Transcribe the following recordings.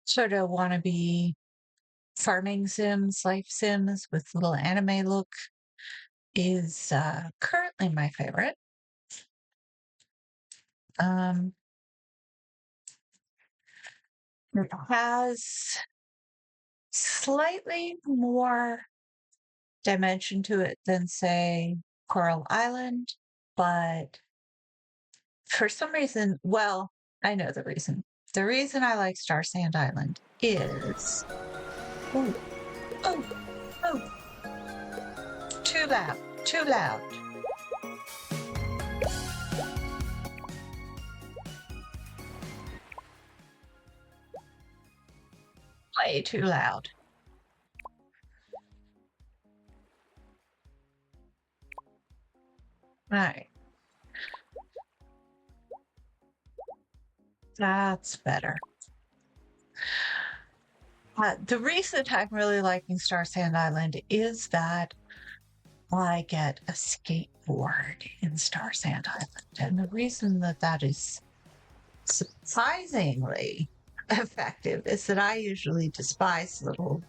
sort of wannabe farming sims, life sims with little anime look is currently my favorite. Um, it has slightly more dimension to it than, say, Coral Island, but for some reason, well, I know the reason. The reason I like Starsand Island is oh, oh, oh, too loud, too loud, way too loud. All right, that's better. The reason I'm really liking Starsand Island is that I get a skateboard in Starsand Island. And the reason that that is surprisingly effective is that I usually despise little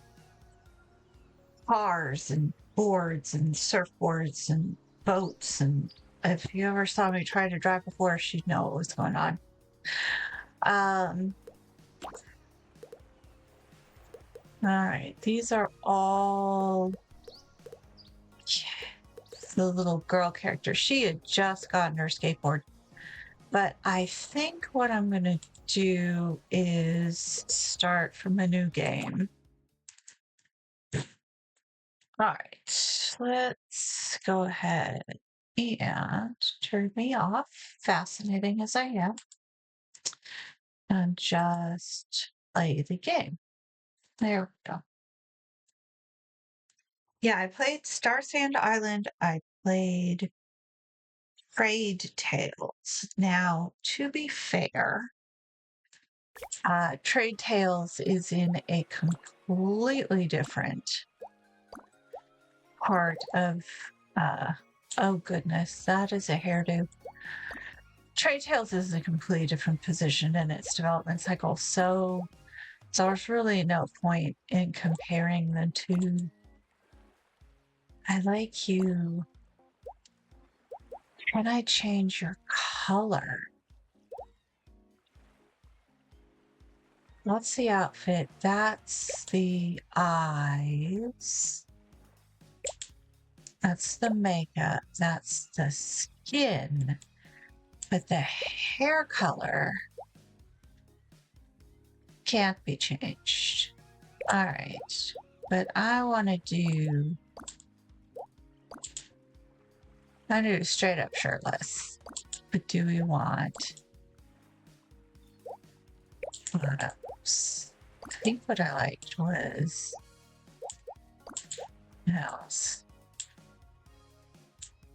cars and boards and surfboards and boats. And if you ever saw me try to drive a horse, you'd know what was going on. All right, these are all the little girl character. She had just gotten her skateboard. But I think what I'm going to do is start from a new game. All right, let's go ahead and turn me off, fascinating as I am, and just play the game. There we go. Yeah, I played Starsand Island. I played Trade Tales. Now, to be fair, Trade Tales is in a completely different part of, oh goodness, that is a hairdo. Trade Tales is a completely different position in its development cycle. So there's really no point in comparing the two. I like you. Can I change your color? What's the outfit? That's the eyes. That's the makeup. That's the skin. But the hair color can't be changed. All right. But I want to do... I do straight up shirtless. But do we want... Oops. I think what I liked was... else.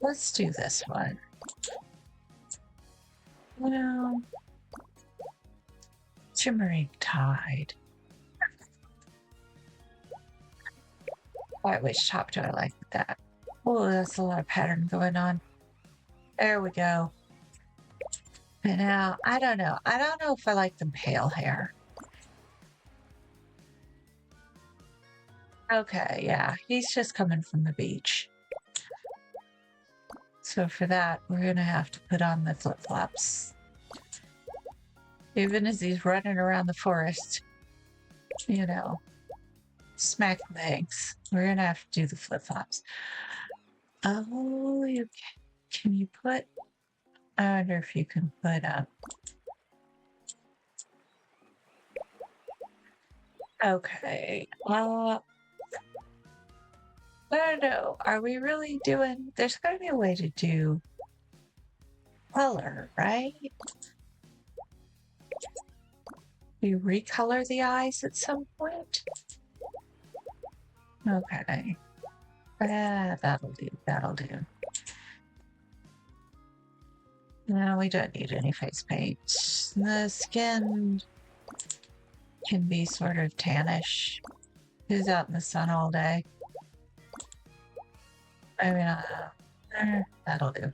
Let's do this one. Well, shimmering tide. Which top do I like with that? Oh, that's a lot of pattern going on. There we go. And now, I don't know. I don't know if I like the pale hair. Okay, yeah. He's just coming from the beach. So for that, we're going to have to put on the flip-flops. Even as he's running around the forest, you know, smack legs. We're going to have to do the flip-flops. Oh, can you put... I wonder if you can put up... Okay. I don't know. Are we really doing... There's got to be a way to do color, right? We recolor the eyes at some point? Okay. That'll do. That'll do. No, we don't need any face paint. The skin can be sort of tannish. Who's out in the sun all day? I mean, that'll do.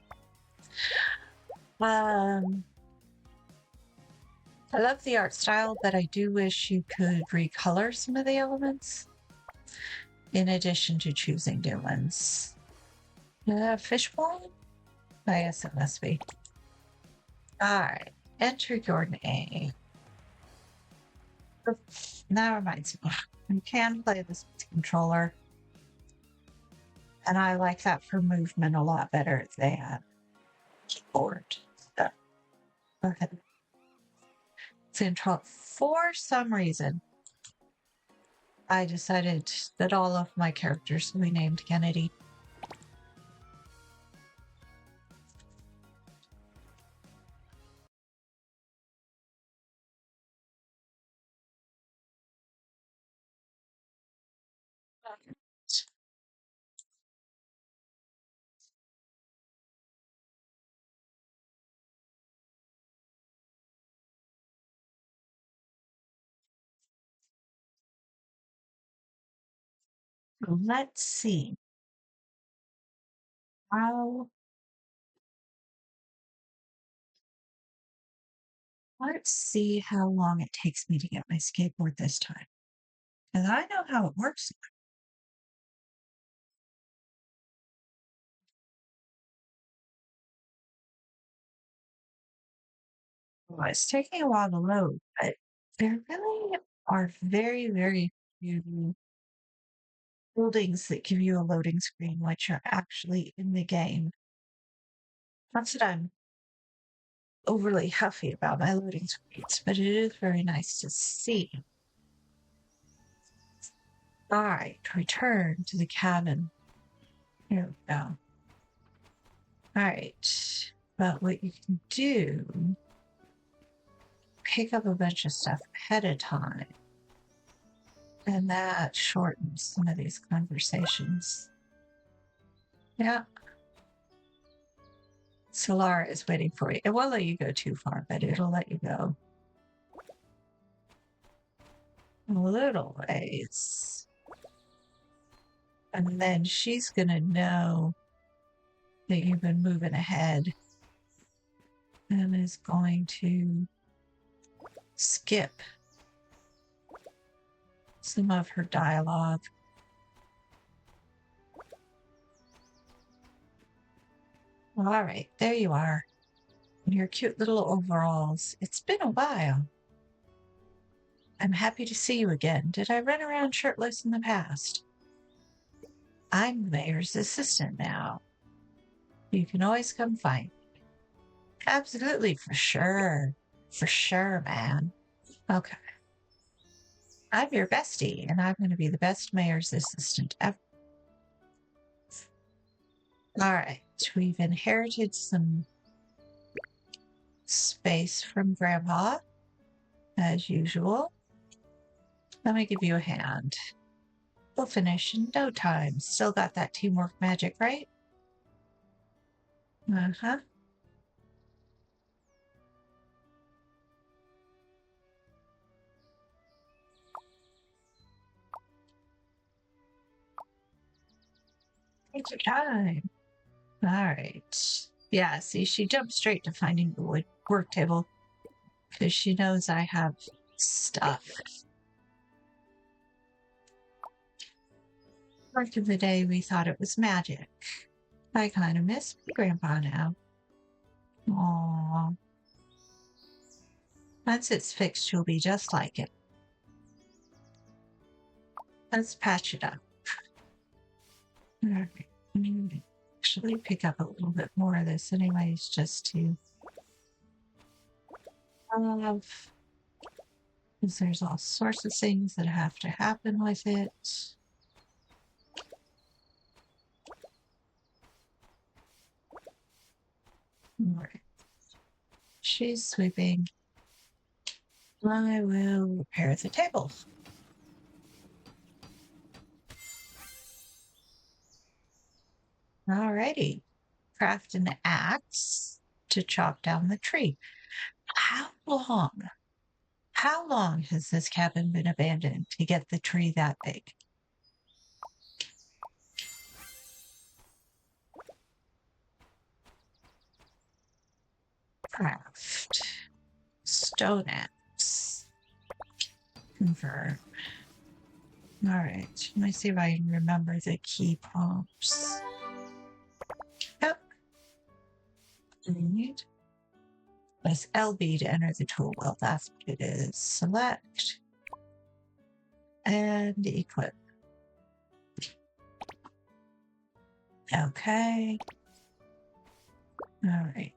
I love the art style, but I do wish you could recolor some of the elements in addition to choosing new ones. Fishbowl? I guess it must be. All right. Enter your name. That reminds me. You can play this with the controller. And I like that for movement a lot better than keyboard. So, go ahead. For some reason, I decided that all of my characters will be named Kennedy. Let's see how. Let's see how long it takes me to get my skateboard this time. Because I know how it works. Well, it's taking a while to load, but there really are very, very few buildings that give you a loading screen which are actually in the game. Not that I'm overly huffy about my loading screens, but it is very nice to see. All right, return to the cabin. Here we go. All right, but what you can do, pick up a bunch of stuff ahead of time, and that shortens some of these conversations. Yeah. Solar is waiting for you. It won't let you go too far, but it'll let you go a little ways. And then she's going to know that you've been moving ahead and is going to skip some of her dialogue. All right, there you are. In your cute little overalls. It's been a while. I'm happy to see you again. Did I run around shirtless in the past? I'm the mayor's assistant now. You can always come find me. Absolutely, for sure. For sure, man. Okay. I'm your bestie, and I'm going to be the best mayor's assistant ever. All right. We've inherited some space from Grandpa, as usual. Let me give you a hand. We'll finish in no time. Still got that teamwork magic, right? Uh-huh. Take your time. All right. Yeah, see, she jumped straight to finding the work table because she knows I have stuff. Part of the day, we thought it was magic. I kind of miss my grandpa now. Aww. Once it's fixed, you'll be just like it. Let's patch it up. All right. Actually pick up a little bit more of this anyways, just to have, because there's all sorts of things that have to happen with it. All right. She's sweeping. I will repair the table. Alrighty. Craft an axe to chop down the tree. How long? How long has this cabin been abandoned to get the tree that big? Craft. Stone axe. Confirm. All right, let me see if I can remember the key prompts. Yep. Need. Press LB to enter the tool. Well, that's what it is. Select and equip. Okay. All right.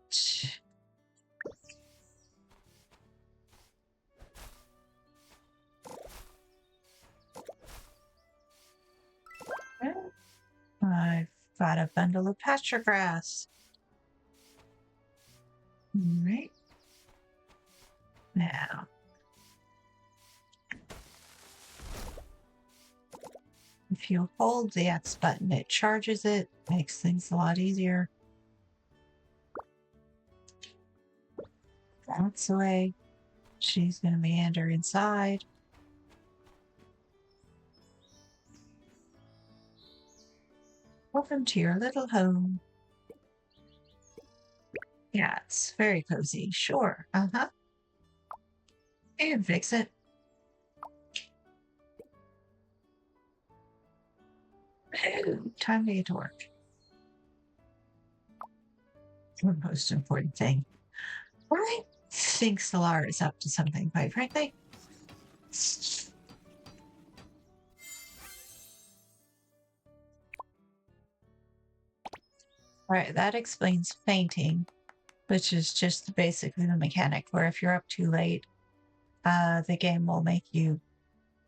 I've got a bundle of pasture grass. All right. Now, if you hold the X button, it charges it, makes things a lot easier. That's the way she's going to meander inside. Welcome to your little home. Yeah, it's very cozy. Sure. Uh-huh. You can fix it. Time to get to work. The most important thing. I think Solar is up to something, quite frankly. All right, that explains fainting, which is just basically the mechanic where if you're up too late, the game will make you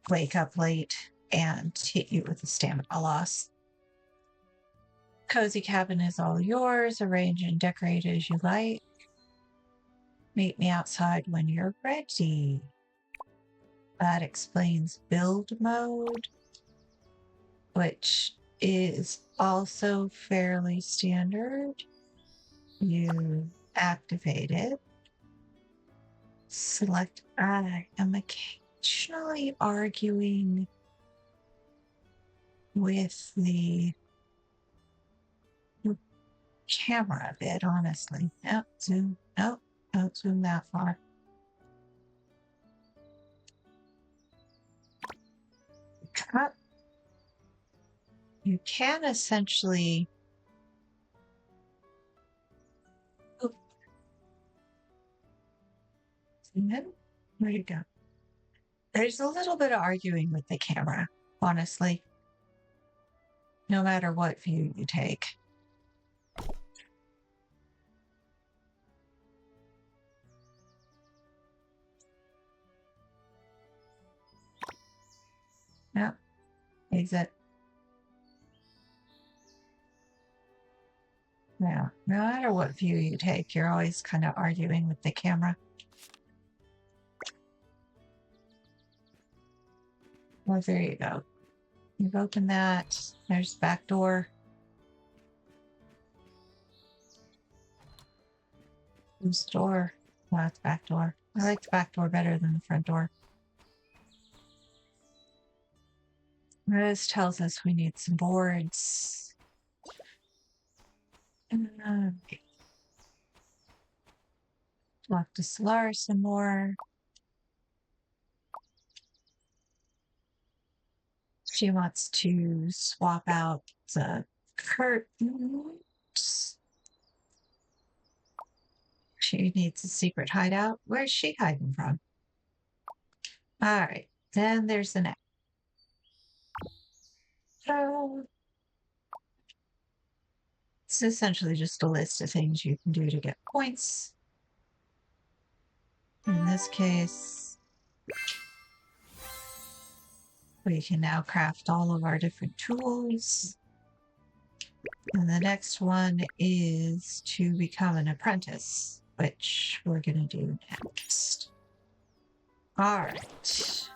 wake up late and hit you with a stamina loss. Cozy cabin is all yours. Arrange and decorate as you like. Meet me outside when you're ready. That explains build mode, which is also fairly standard. You activate it. Select I am occasionally arguing with the camera a bit, honestly. Nope, zoom. Nope, don't zoom that far. Cut. You can essentially. Where'd you go? There's a little bit of arguing with the camera, honestly. No matter what view you take. Yep. Exit. Yeah. No matter what view you take, you're always kind of arguing with the camera. Well, there you go. You've opened that. There's the back door. Who's the door? Oh, it's back door. I like the back door better than the front door. This tells us we need some boards. Talk to Solar some more. She wants to swap out the curtains. She needs a secret hideout. Where's she hiding from? All right, then there's the next. So it's essentially just a list of things you can do to get points. In this case, we can now craft all of our different tools. And the next one is to become an apprentice, which we're going to do next. All right.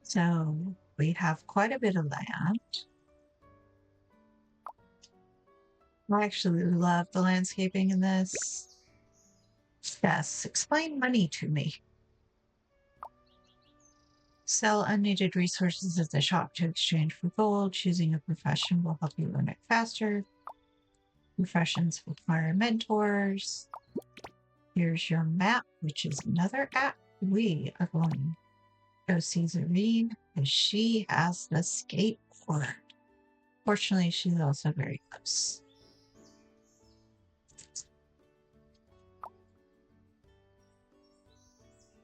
So we have quite a bit of land. I actually love the landscaping in this. Yes, explain money to me. Sell unneeded resources at the shop to exchange for gold. Choosing a profession will help you learn it faster. Professions require mentors. Here's your map, which is another app. We are going to go see Zareen because she has the skateboard. Fortunately, she's also very close.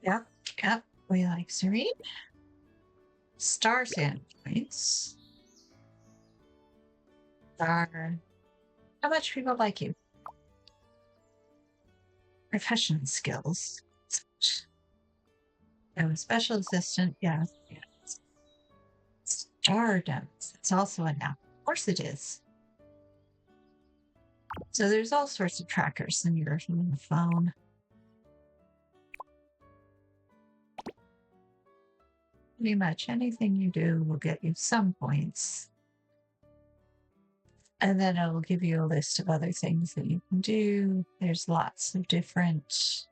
Yep, we like Zareen. Starsand points are how much people like you. Profession skills. I'm a special assistant, yeah. Stardom. It's also a noun. Of course it is. So there's all sorts of trackers in your phone. Pretty much anything you do will get you some points. And then it will give you a list of other things that you can do. There's lots of different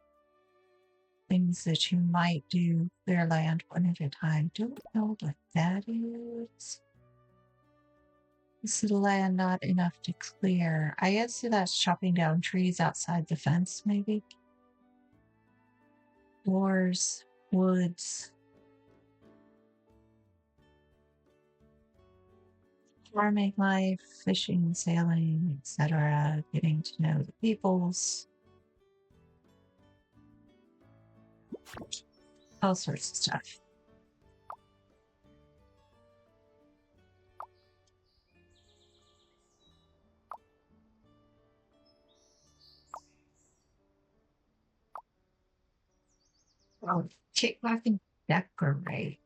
things that you might do. Clear land one at a time. Don't know what that is. This is land not enough to clear. I guess that's chopping down trees outside the fence, maybe. Floors, woods. Farming life, fishing, sailing, etc. Getting to know the peoples. All sorts of stuff. Oh, kick back and decorate.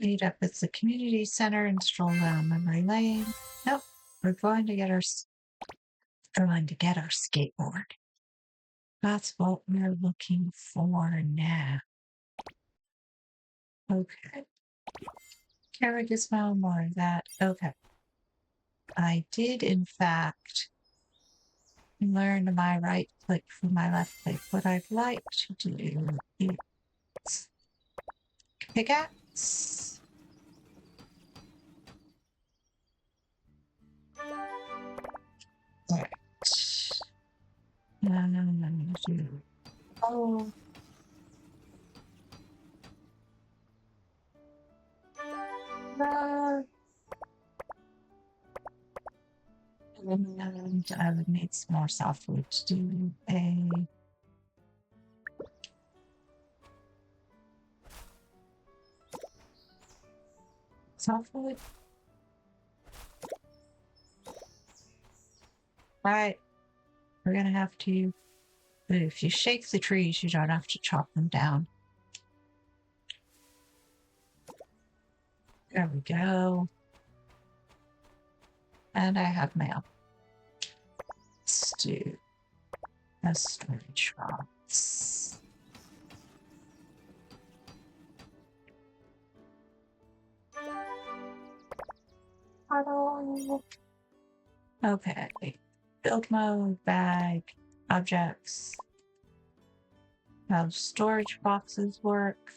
Meet up at the community center and stroll down memory lane. Nope, we're going to get our skateboard. That's what we're looking for now. Okay. Carrot is more of that. Okay. I did, in fact, learn my right click from my left click. What I'd like to do is pickaxe. Right. And I'm going to do and I would need some more softwood to do a softwood. Right. We're gonna have to, but if you shake the trees, you don't have to chop them down. There we go. And I have mail. Let's do a storage box. Okay. Build mode, bag, objects. How storage boxes work.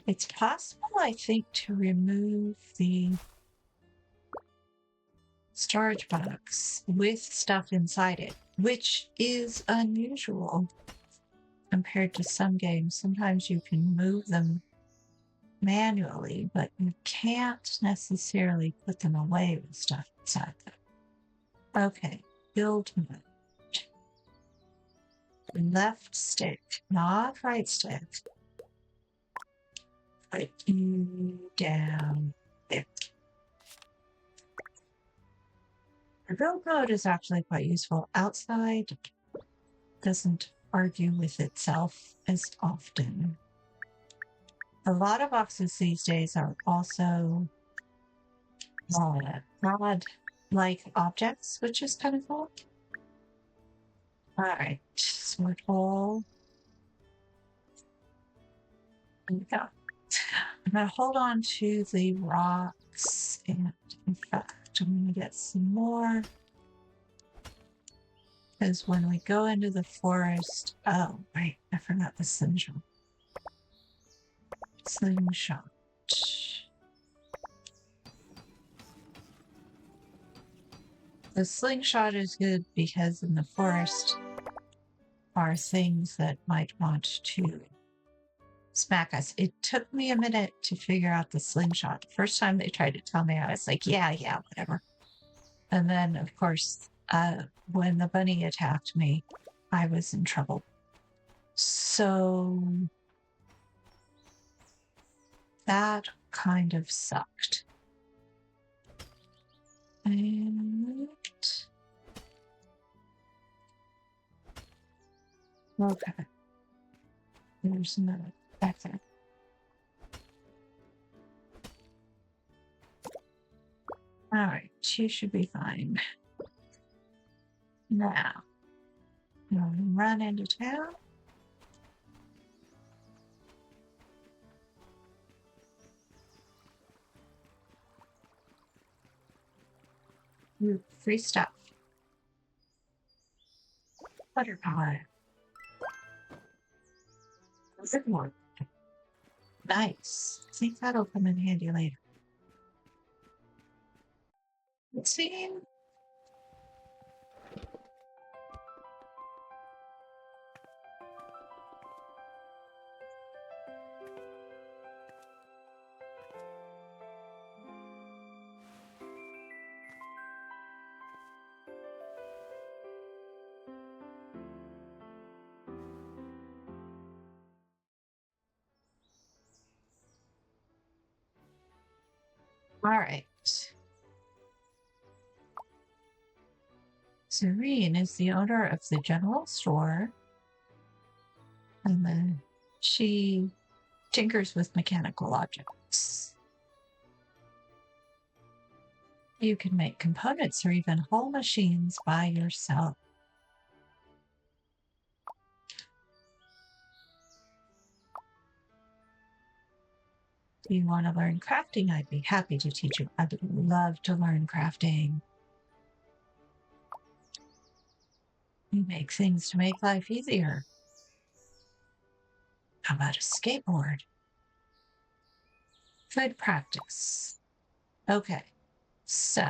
It's possible, I think, to remove the storage box with stuff inside it, which is unusual compared to some games. Sometimes you can move them manually, but you can't necessarily put them away with stuff inside them. Okay, build mode. Left stick, not right stick. Put you down there. The build mode is actually quite useful. Outside doesn't argue with itself as often. A lot of boxes these days are also rod-like objects, which is kind of cool. All right, sort hole. There we go. I'm going to hold on to the rocks, and in fact, I'm going to get some more. Because when we go into the forest, oh, right, I forgot the slingshot. Slingshot. The slingshot is good because in the forest are things that might want to smack us. It took me a minute to figure out the slingshot. The first time they tried to tell me, I was like, yeah, whatever. And then, of course, when the bunny attacked me, I was in trouble. So that kind of sucked. And okay, there's another back there. All right, she should be fine. Now, run into town. Free stuff. Butter pie. Good one. Nice. I think that'll come in handy later. Let's see. All right. Serene is the owner of the general store, and then she tinkers with mechanical objects. You can make components or even whole machines by yourself. Do you want to learn crafting? I'd be happy to teach you. I'd love to learn crafting. You make things to make life easier. How about a skateboard? Good practice. Okay, so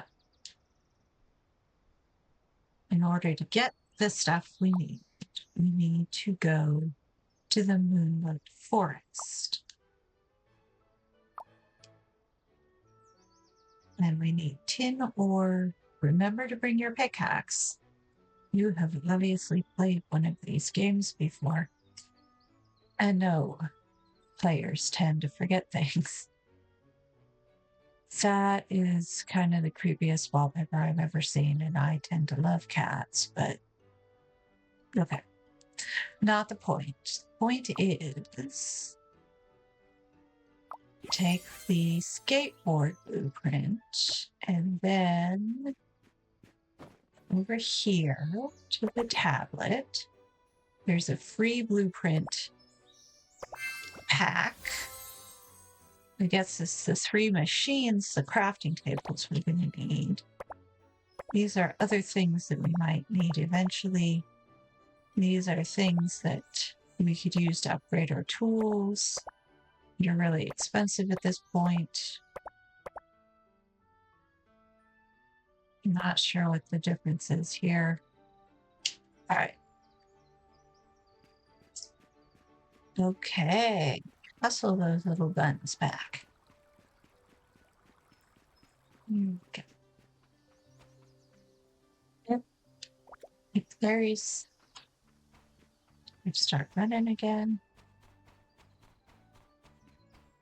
in order to get the stuff we need to go to the Moonlit Forest. And we need tin ore. Remember to bring your pickaxe. You have obviously played one of these games before. And no, players tend to forget things. That is kind of the creepiest wallpaper I've ever seen, and I tend to love cats, but okay. Not the point. The point is take the skateboard blueprint and then over here to the tablet, there's a free blueprint pack. I guess it's the 3 machines, the crafting tables we're going to need. These are other things that we might need eventually. These are things that we could use to upgrade our tools. They're really expensive at this point. I'm not sure what the difference is here. All right. Okay. Hustle those little buttons back. Okay. Yep. Pick the berries. Let's start running again.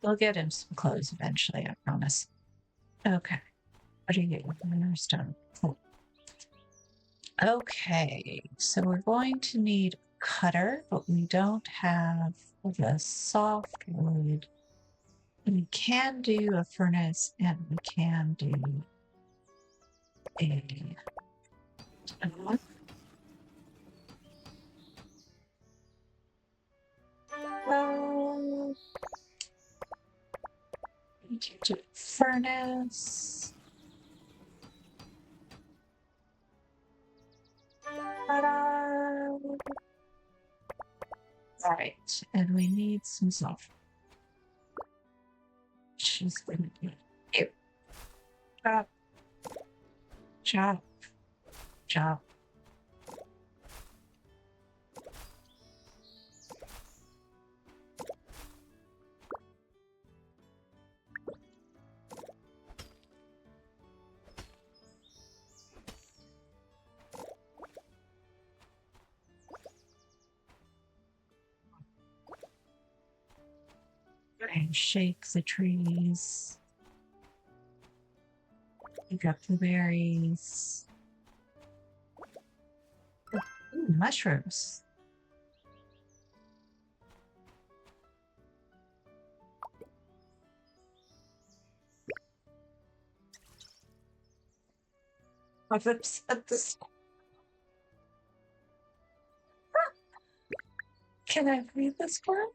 We'll get him some clothes eventually, I promise. Okay. What are you? Stone. Cool. Okay, so we're going to need a cutter, but we don't have the softwood. We can do a furnace and we can do a furnace. Ta-da! All right, and we need some sulfur. She's going to be here. Chop. Chop. job. And shake the trees. Pick up the berries. Ooh, mushrooms. I've upset this. Can I read this one?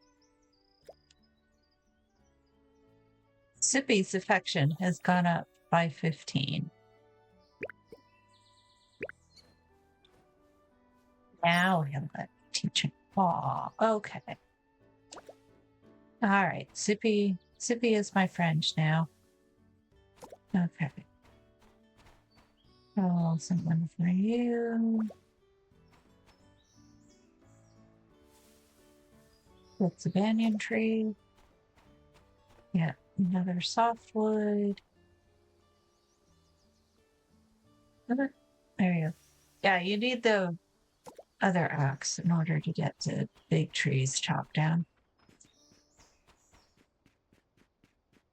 Sippy's affection has gone up by 15. Now he'll let me teach him. Aw, okay. All right, Sippy is my friend now. Okay. Oh, something for you. That's a banyan tree. Yeah, another softwood. There you go. Yeah, you need the other axe in order to get the big trees chopped down.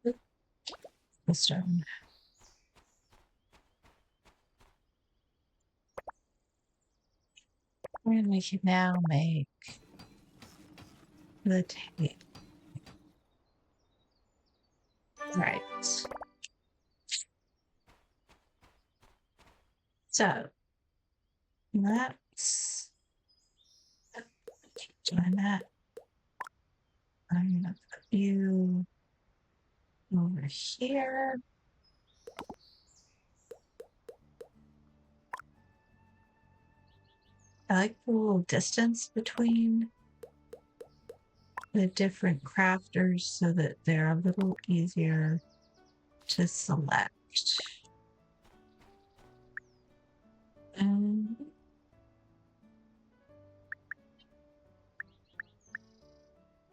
The stone. And we can now make the tape. Right. So let's join that. I'm gonna put you over here. I like the little distance between the different crafters so that they're a little easier to select.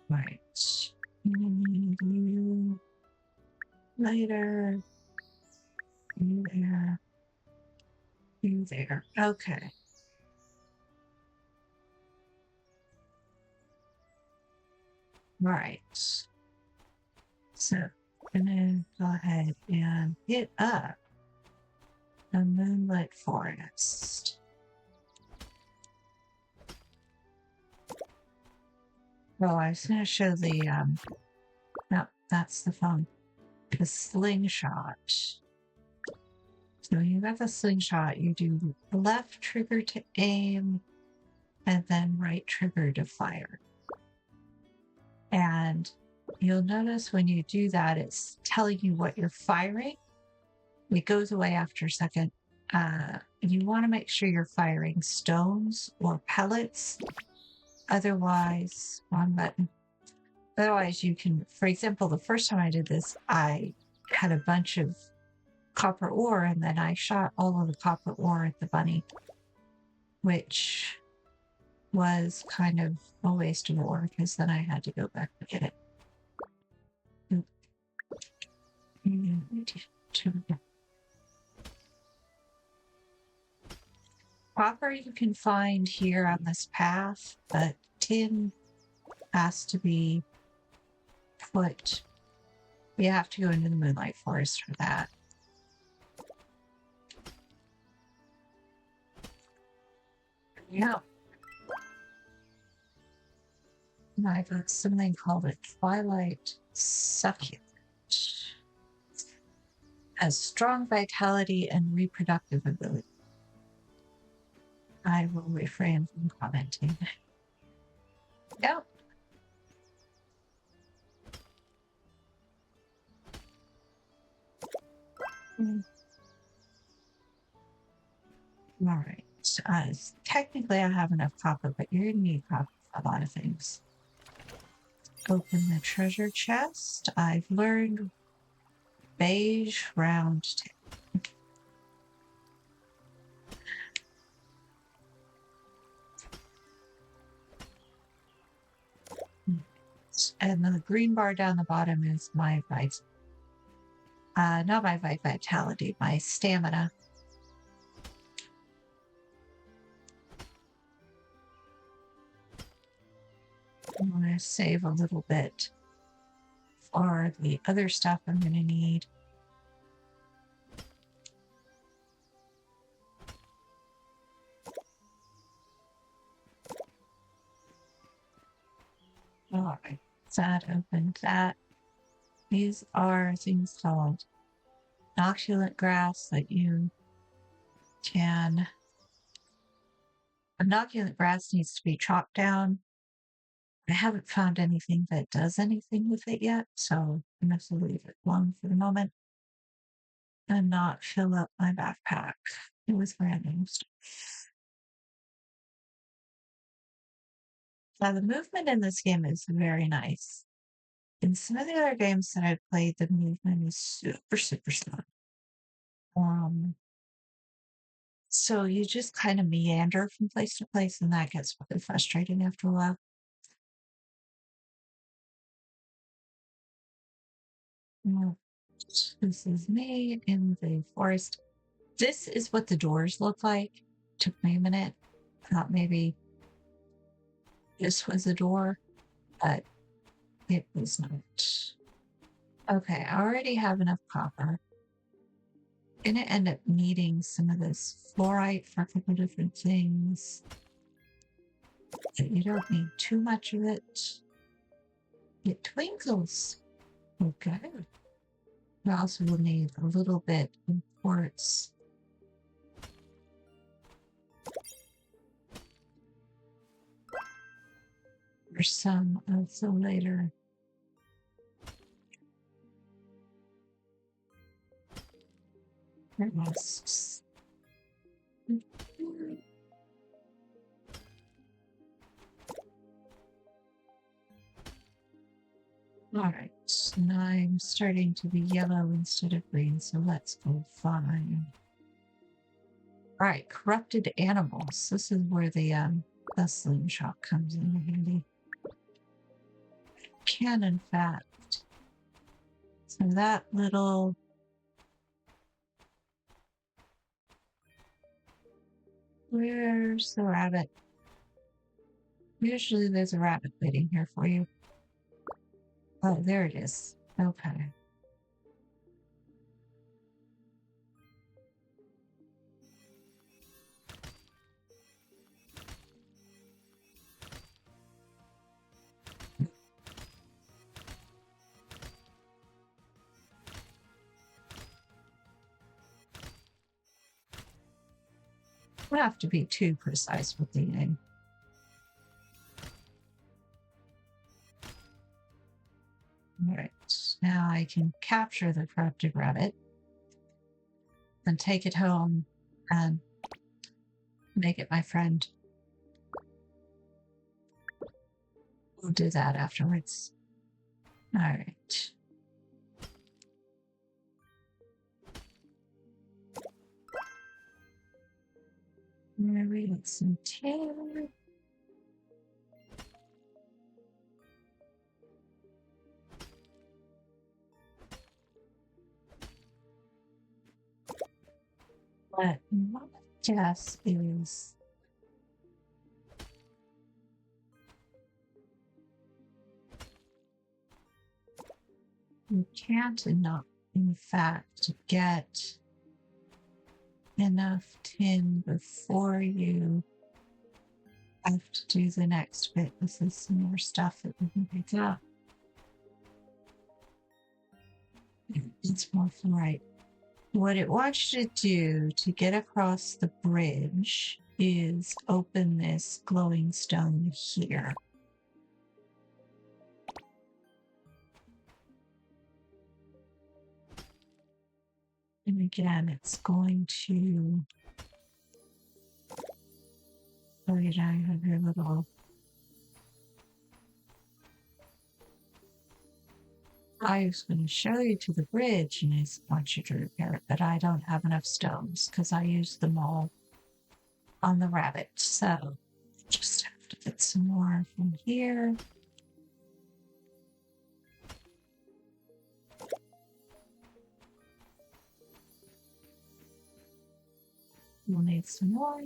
Right. Need you later. You there. You there. Okay. Right. So I'm gonna go ahead and hit up the Moonlit Forest. Oh, I was gonna show the no, that's the phone. The slingshot. So you got the slingshot, you do left trigger to aim and then right trigger to fire. And you'll notice when you do that, it's telling you what you're firing. It goes away after a second. You want to make sure you're firing stones or pellets. Otherwise, wrong button. Otherwise, you can, for example, the first time I did this, I had a bunch of copper ore and then I shot all of the copper ore at the bunny, which was kind of a waste of ore because then I had to go back and get it. Copper you can find here on this path, but tin has to be put. We have to go into the Moonlight Forest for that. Yeah. And I got something called a Twilight Succulent. Has strong vitality and reproductive ability. I will refrain from commenting. Yep. All right. Technically, I have enough copper, but you're going to need copper for a lot of things. Open the treasure chest. I've learned beige round tip. And the green bar down the bottom is my not my vitality, my stamina. I'm going to save a little bit for the other stuff I'm going to need. All right, that opened that. These are things called inoculant grass that you can. Inoculant grass needs to be chopped down. I haven't found anything that does anything with it yet, so I'm going to have to leave it alone for the moment and not fill up my backpack with random stuff. Now, the movement in this game is very nice. In some of the other games that I've played, the movement is super, super slow. So you just kind of meander from place to place, and that gets really frustrating after a while. This is me in the forest. This is what the doors look like. Took me a minute. Thought maybe this was a door, but it was not. Okay, I already have enough copper. Gonna end up needing some of this fluorite for a couple different things. But you don't need too much of it. It twinkles. Okay. We also will need a little bit of quartz. For some of the later. Wasps. All right, now I'm starting to be yellow instead of green, so let's go fine. All right, corrupted animals. This is where the slingshot comes in handy. Can, in fact. So that little... Where's the rabbit? Usually there's a rabbit waiting here for you. Oh, there it is. Okay. I don't have to be too precise with the name. All right, now I can capture the corrupted rabbit and take it home and make it my friend. We'll do that afterwards. All right. We get some tail. But my guess is you can't enough, in fact, get enough tin before you have to do the next bit. This is some more stuff that we can pick up. It's more fluorite. What it wants you to do to get across the bridge is open this glowing stone here. And again, it's going to... Oh, you know, you have your little... I was going to show you to the bridge and I want you to repair it, but I don't have enough stones because I used them all on the rabbit. So just have to get some more from here. We'll need some more.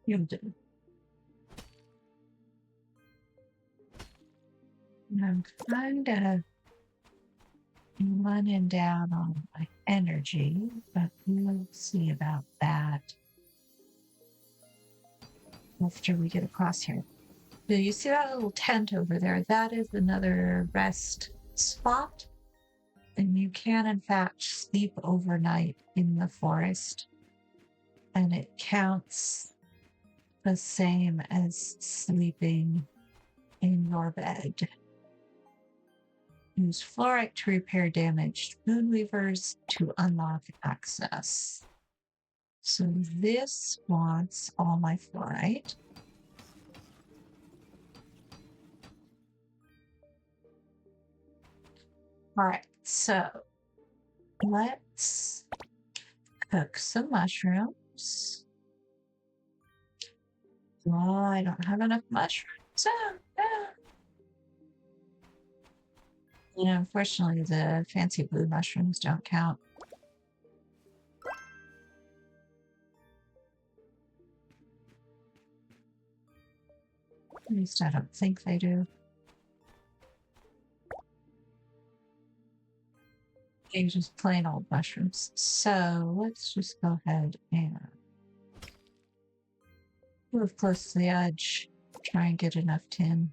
You'll do. I'm kind of running down on my energy, but we'll see about that after we get across here. Do you see that little tent over there? That is another rest spot. And you can, in fact, sleep overnight in the forest. And it counts the same as sleeping in your bed. Use fluorite to repair damaged moonweavers to unlock access. So this wants all my fluorite. All right, so let's cook some mushrooms. Oh, I don't have enough mushrooms. You know, unfortunately, the fancy blue mushrooms don't count. At least I don't think they do. They're just plain old mushrooms. So let's just go ahead and move close to the edge. Try and get enough tin.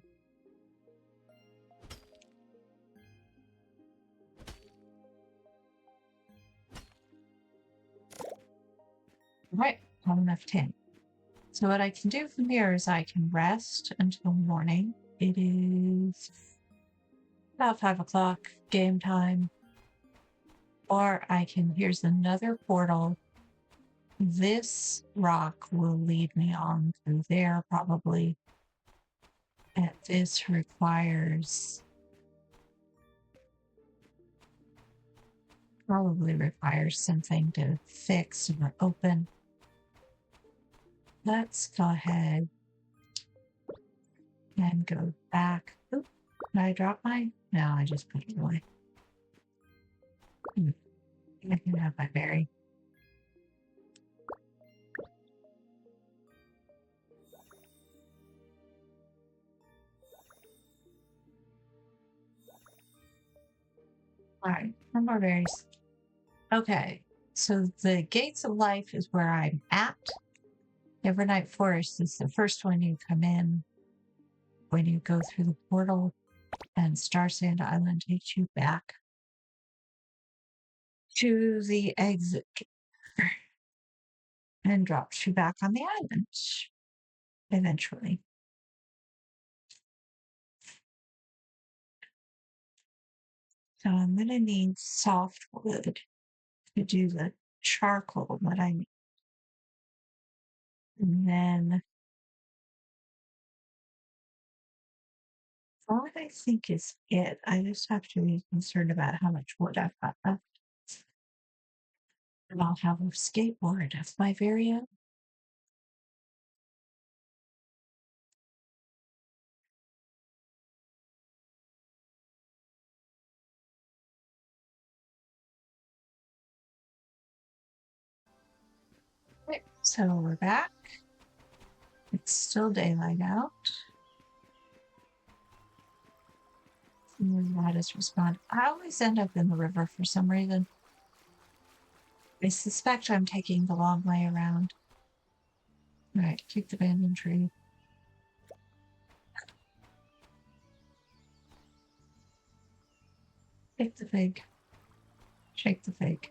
Right, have enough tin. So what I can do from here is I can rest until morning. It is about 5 o'clock game time. Or I can, here's another portal. This rock will lead me on through there probably. And this probably requires something to fix or open. Let's go ahead and go back. Oop, did I drop mine? No, I just put it away. I can have my berry. All right, no more berries. Okay, so the Gates of Life is where I'm at. Evernight Forest is the first one you come in when you go through the portal, and Starsand Island takes you back to the exit and drops you back on the island eventually. So I'm going to need softwood to do the charcoal that I need. And then that I think is it. I just have to be concerned about how much wood I've got left. And I'll have a skateboard of my very own. Right, so we're back. It's still daylight out. And that is respond. I always end up in the river for some reason. I suspect I'm taking the long way around. Right, kick the abandoned tree. Shake the fig. Shake the fig.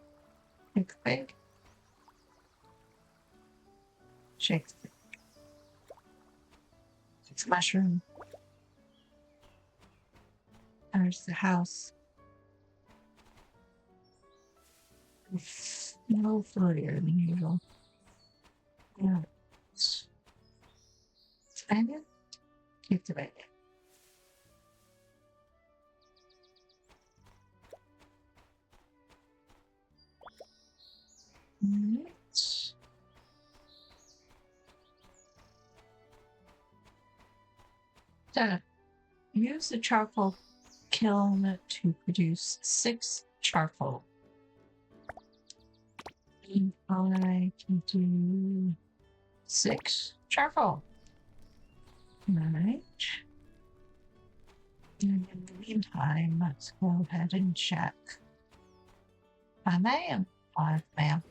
Shake the fig. Shake the fig. It's a mushroom. There's the house. It's a little floatier than usual. Yeah. Onion? Keep the bacon. Right. So, use the charcoal kiln to produce 6 charcoal. And I can do 6 charcoal. Right. And in the meantime, let's go ahead and check. I am 5, ma'am.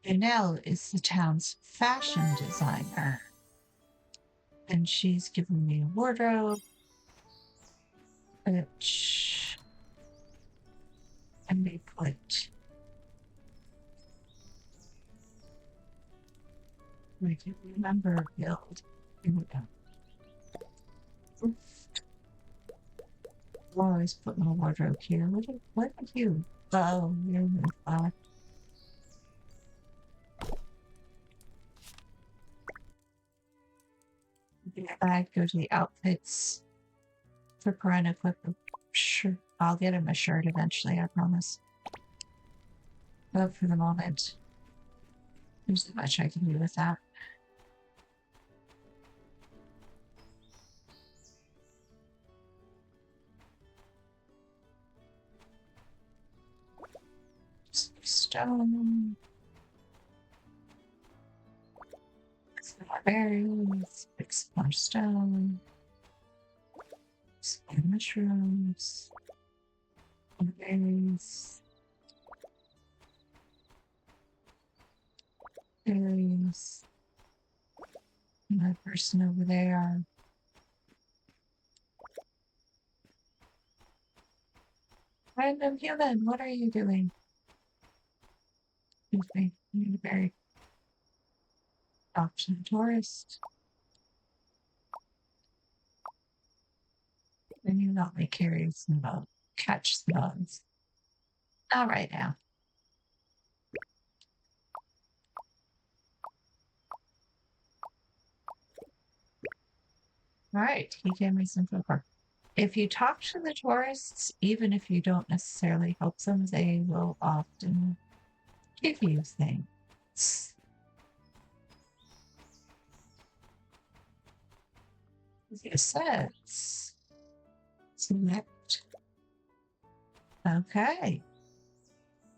Janelle is the town's fashion designer. And she's given me a wardrobe, which can be put. I can remember build. Here we go. I'll always put my wardrobe here. What did you? Oh, you're in the fire. I go to the outfits for Corinne equipment. Sure, I'll get him a shirt eventually, I promise. But for the moment, there's not much I can do with that. Stone. Some more berries. Fix more stone. Some mushrooms. More berries. Berries. My person over there. Random human, what are you doing? Excuse me, I need a berry. Talk to the tourist. And you not me curious about catch the bugs. Not right now. All right, he gave me some paper. If you talk to the tourists, even if you don't necessarily help them, they will often give you things. It says select. Okay.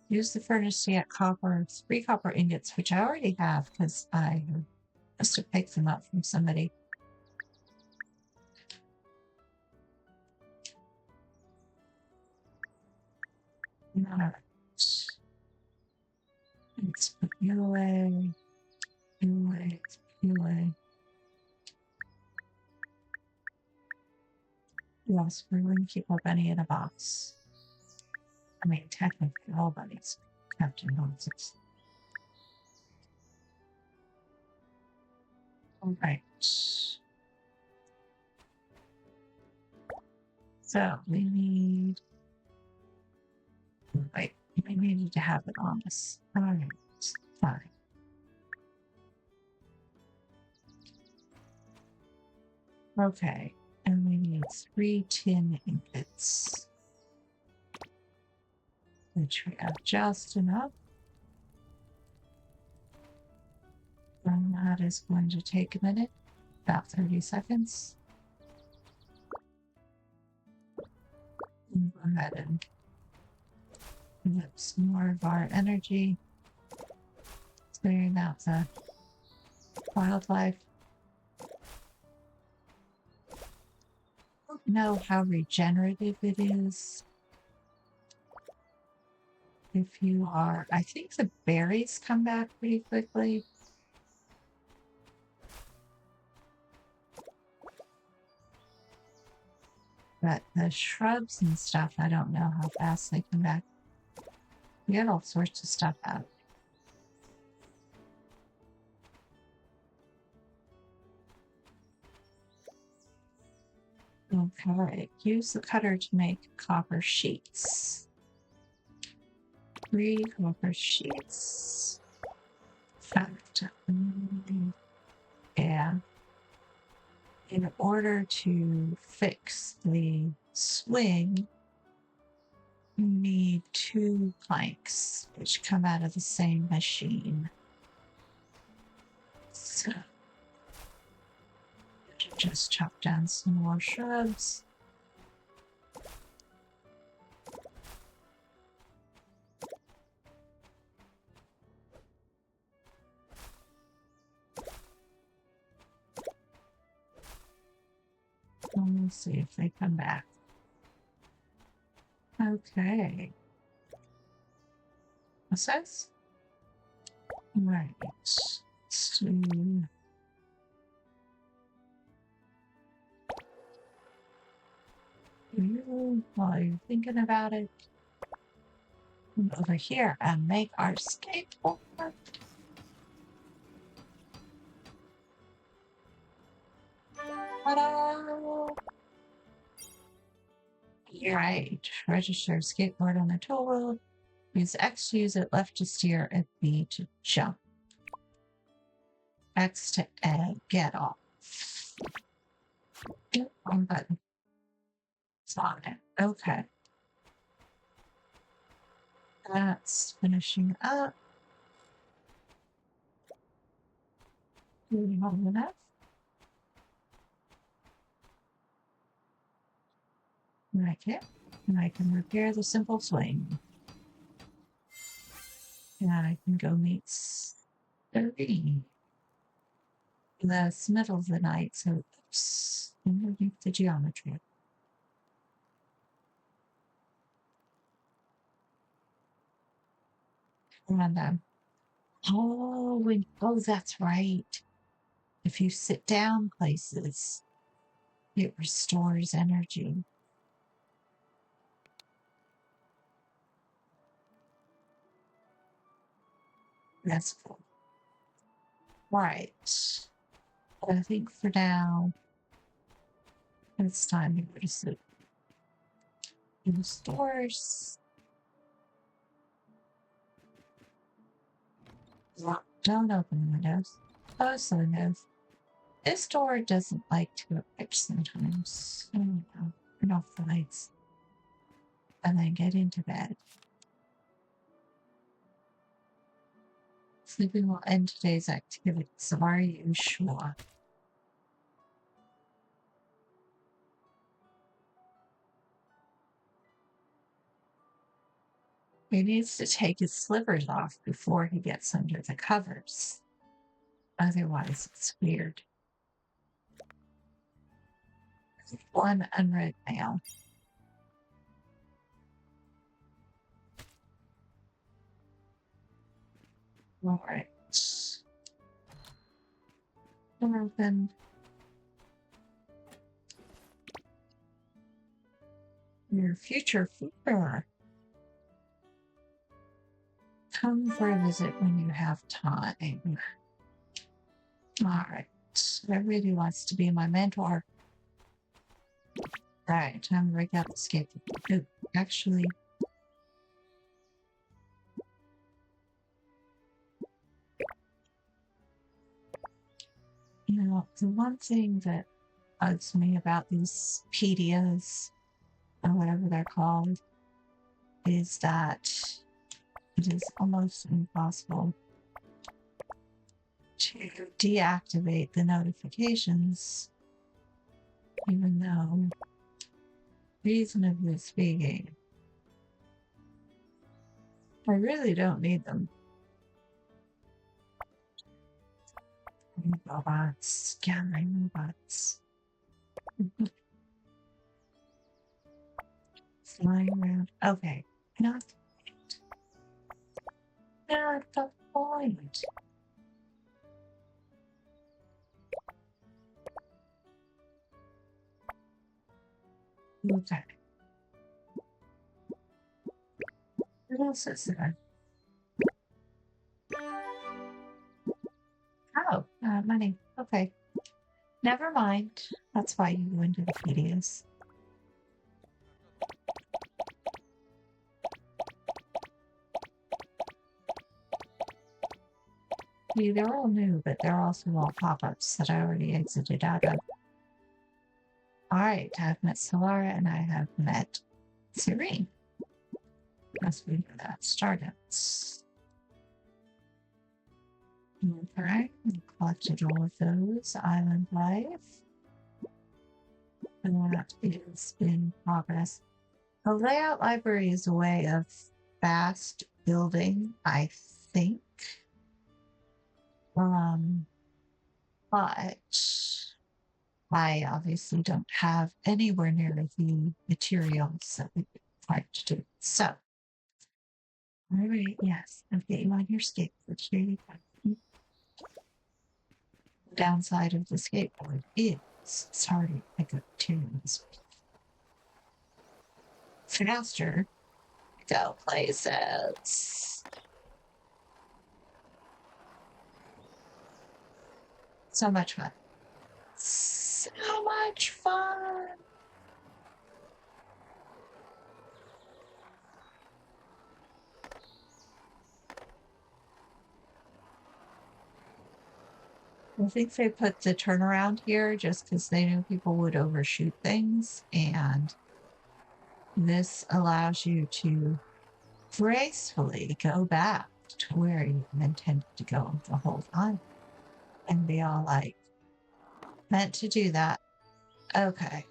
Use the furnace to get 3 copper ingots, which I already have because I must have picked them up from somebody. All right. Let's put you away. You away. You away. Yes, we wouldn't keep a bunny in a box. I mean, technically, all bunnies kept in boxes. All right. So we need. Wait, we needed to have it on us. All right, fine. Okay, and we need 3 tin ingots, which we have just enough. And that is going to take a minute, about 30 seconds. And go ahead and get some more of our energy, clearing out the wildlife. I don't know how regenerative it is. If you are, I think the berries come back pretty quickly. But the shrubs and stuff, I don't know how fast they come back. We get all sorts of stuff out. Okay, use the cutter to make copper sheets. 3 copper sheets. Fact. Yeah. In order to fix the swing, you need 2 planks, which come out of the same machine. So, just chop down some more shrubs. Let's see if they come back. Okay. What's this? Right. So, while you're thinking about it, come over here and make our skateboard. Ta-da! Right. Register skateboard on the tool wheel. Use X to use it, left to steer, and B to jump. X to get off. Wrong button. It's on it. Okay. That's finishing up. Long enough. Right here. And I can repair the simple swing. And I can go meet 30. The middle of the night, so oops. Underneath the geometry. And oh, that's right. If you sit down places, it restores energy. That's cool. Right. But I think for now, it's time to go to sleep. In the stores. Don't open the windows. Close the windows. This door doesn't like to go pitch sometimes. I don't know. Turn off the lights. And then get into bed. Sleeping will end today's activities. Are you sure? He needs to take his slippers off before he gets under the covers. Otherwise, it's weird. One unread mail. All right. Open. Your future future. Come for a visit when you have time. All right. Everybody wants to be my mentor. All right, time to break out the skateboard. Ooh, actually, you know, the one thing that bugs me about these pedias, or whatever they're called, is that it is almost impossible to deactivate the notifications, even though, reasonably speaking, I really don't need them. Robots, gathering robots. Flying around. Okay, not the point. Okay. What else is there? Oh, money. Okay. Never mind. That's why you go into the PDS. Yeah, they're all new, but they're also all pop-ups that I already exited out of. Alright, I've met Solara and I have met Serene. Must be that Stardust. Alright, collected all of those. Island Life. And that is in progress. The layout library is a way of fast building, I think. But I obviously don't have anywhere near the materials that we required to do. So, all right, yes, I'll get you on your skateboard. Here you go. The downside of the skateboard is it's hard to pick up materials faster. Go places. So much fun. So much fun. I think they put the turnaround here just because they knew people would overshoot things. And this allows you to gracefully go back to where you intended to go the whole time. And be all like, meant to do that. Okay.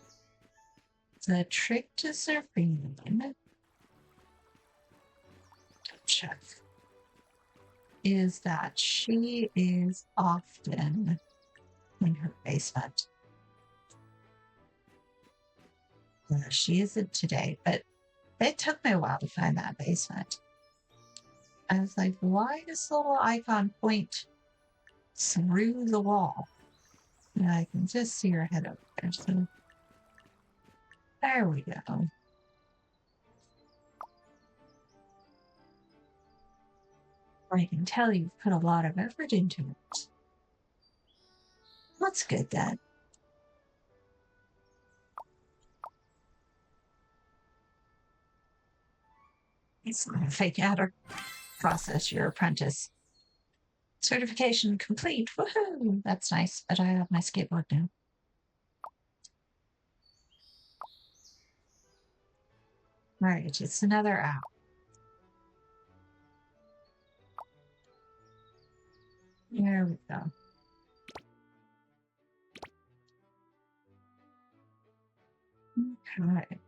The trick to Serene, check, is that she is often in her basement. She isn't today, but it took me a while to find that basement. I was like, why does the little icon point through the wall? And I can just see her head over there. So there we go. I can tell you've put a lot of effort into it. That's good then. It's not a fake adder. Process your apprentice. Certification complete. Woohoo! That's nice, but I have my skateboard now. All right, it's another app. There we go. Okay.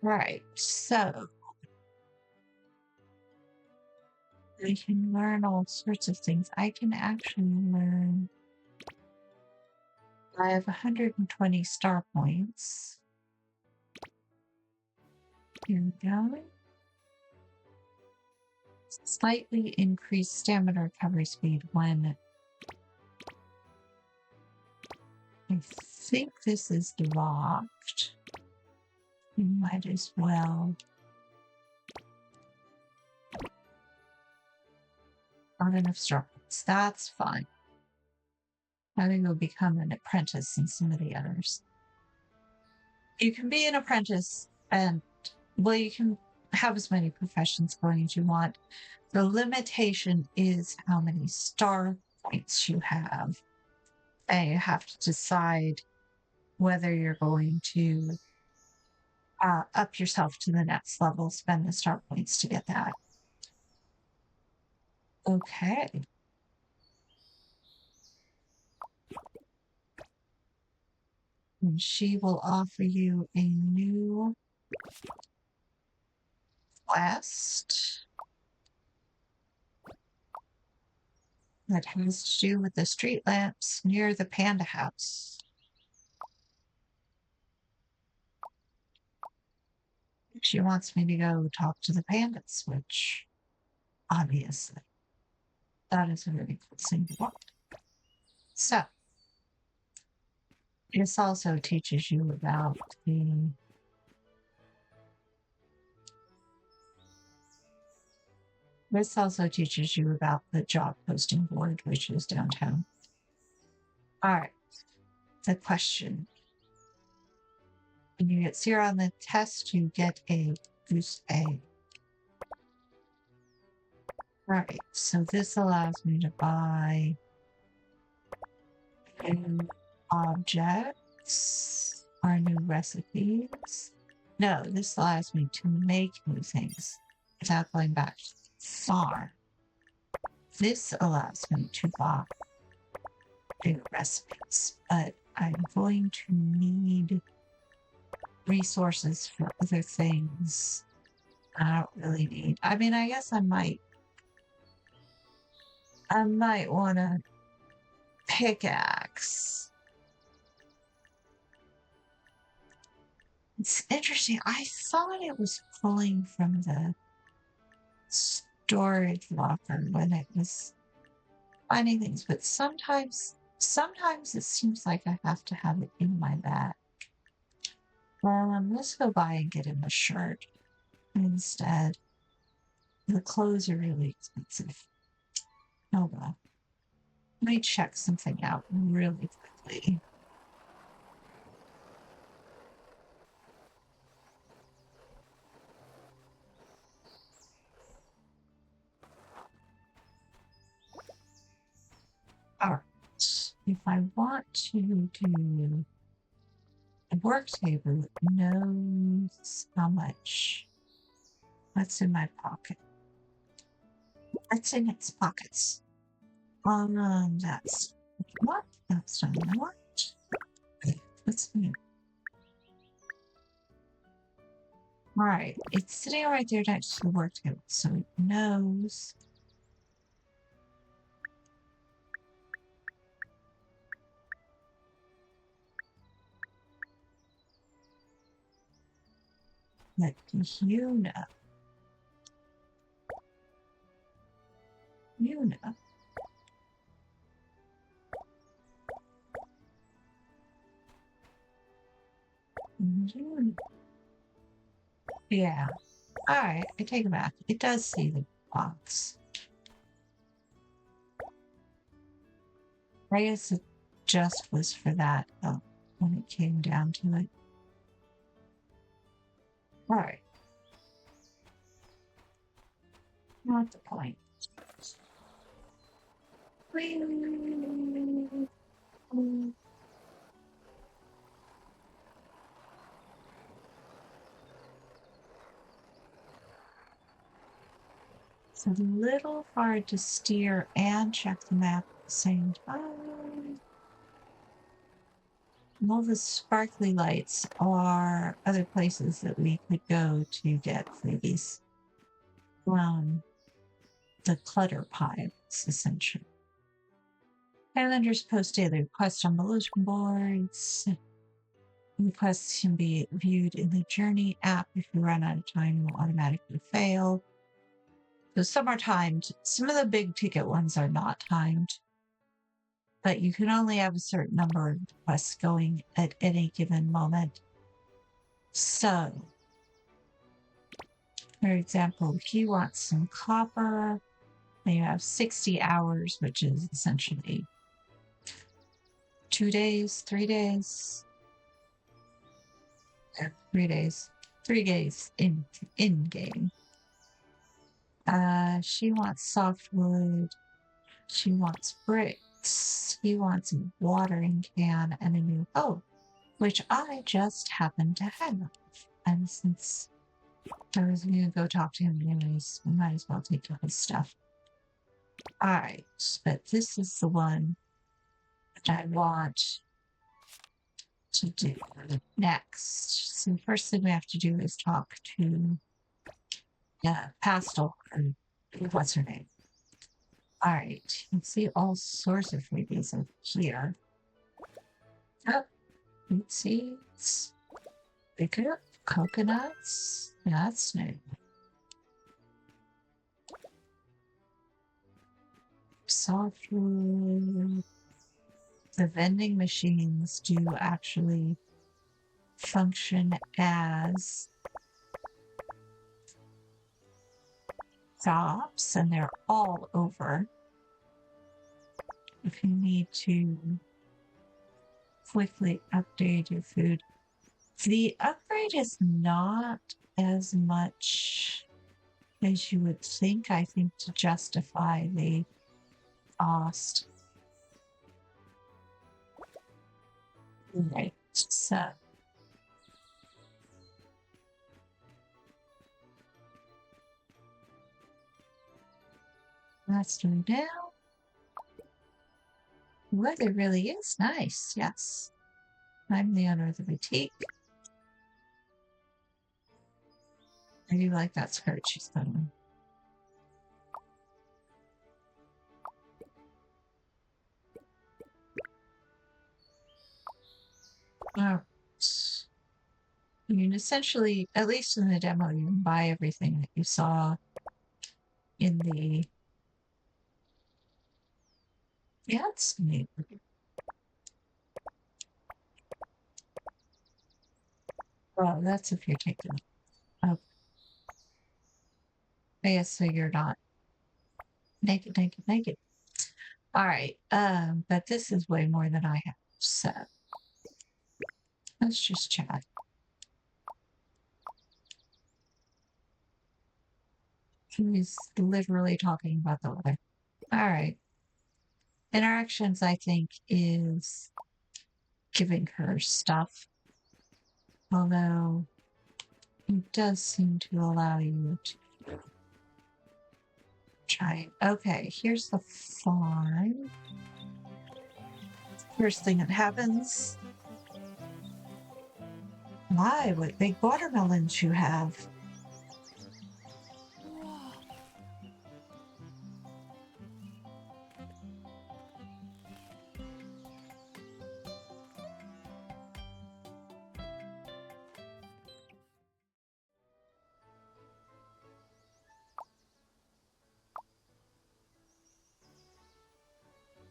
Right, so I can learn all sorts of things. I can actually learn. I have 120 star points. Here we go. Slightly increased stamina recovery speed when I think this is locked. We might as well. Not enough star points. That's fine. I think we'll become an apprentice in some of the others. You can be an apprentice and, well, you can have as many professions going as you want. The limitation is how many star points you have. And you have to decide whether you're going to up yourself to the next level, spend the star points to get that. Okay. And she will offer you a new quest that has to do with the street lamps near the panda house. She wants me to go talk to the pandas, which obviously that is a very cool thing to want. So this also teaches you about the job posting board, which is downtown. All right. The question. When you get 0 on the test, you get a goose egg. Right, so this allows me to buy new objects or new recipes. No, this allows me to make new things without going back far. This allows me to buy new recipes, but I'm going to need resources for other things I don't really need. I mean, I guess I might I might want to pickaxe. It's interesting. I thought it was pulling from the storage locker when it was finding things, but sometimes it seems like I have to have it in my bag. Let's go buy and get him a shirt instead. The clothes are really expensive. Oh well. Let me check something out really quickly. Alright. If I want to do a work table, it knows how much. What's in my pocket? What's in its pockets? That's what? That's not what? What's new? Alright, it's sitting right there next to the work table, so it knows. What do you know? You know. You know. Yeah. Alright, I take it back. It does see the box. I guess it just was for that when it came down to it. Alright. Not the point. It's a little hard to steer and check the map at the same time. All the sparkly lights are other places that we could go to get freebies. The clutter piles, essentially. Islanders post daily requests on bulletin boards. Requests can be viewed in the Journey app. If you run out of time, you will automatically fail. So some are timed. Some of the big ticket ones are not timed. But you can only have a certain number of requests going at any given moment. So, for example, if you want some copper, then you have 60 hours, which is essentially 2 days, 3 days. 3 days. 3 days in game. She wants softwood. She wants bricks. He wants a watering can and a new hoe, which I just happen to have. And since I was going to go talk to him anyways, we might as well take his stuff. Alright, but this is the one that I want to do next. So the first thing we have to do is talk to Pastel, or what's her name? Alright, you can see all sorts of freebies over here. Oh, fruit seeds. Pick it up. Coconuts. That's new. Softwood. The vending machines do actually function as shops, and they're all over. If you need to quickly update your food. The upgrade is not as much as you would think, I think, to justify the cost. Right, so let's do now. The weather really is nice, yes. I'm the owner of the boutique. I do like that skirt she's put on. I mean, essentially, at least in the demo, you can buy everything that you saw in the ads. Well, that's if you're taking. Oh, I guess so. You're not naked, naked, naked. All right. But this is way more than I have. So let's just chat. He's literally talking about the weather. All right. Interactions, I think, is giving her stuff. Although it does seem to allow you to try. Okay, here's the farm. First thing that happens. My, what big watermelons you have.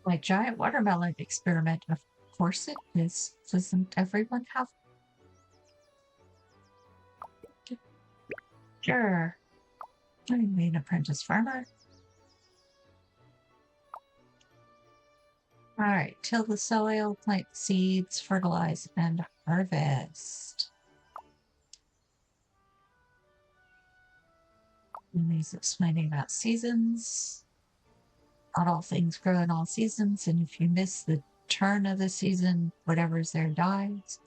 My giant watermelon experiment. Of course it is. Doesn't everyone have? Sure. I'm an apprentice farmer. All right, till the soil, plant seeds, fertilize, and harvest. And he's explaining about seasons. Not all things grow in all seasons, and if you miss the turn of the season, whatever's there dies.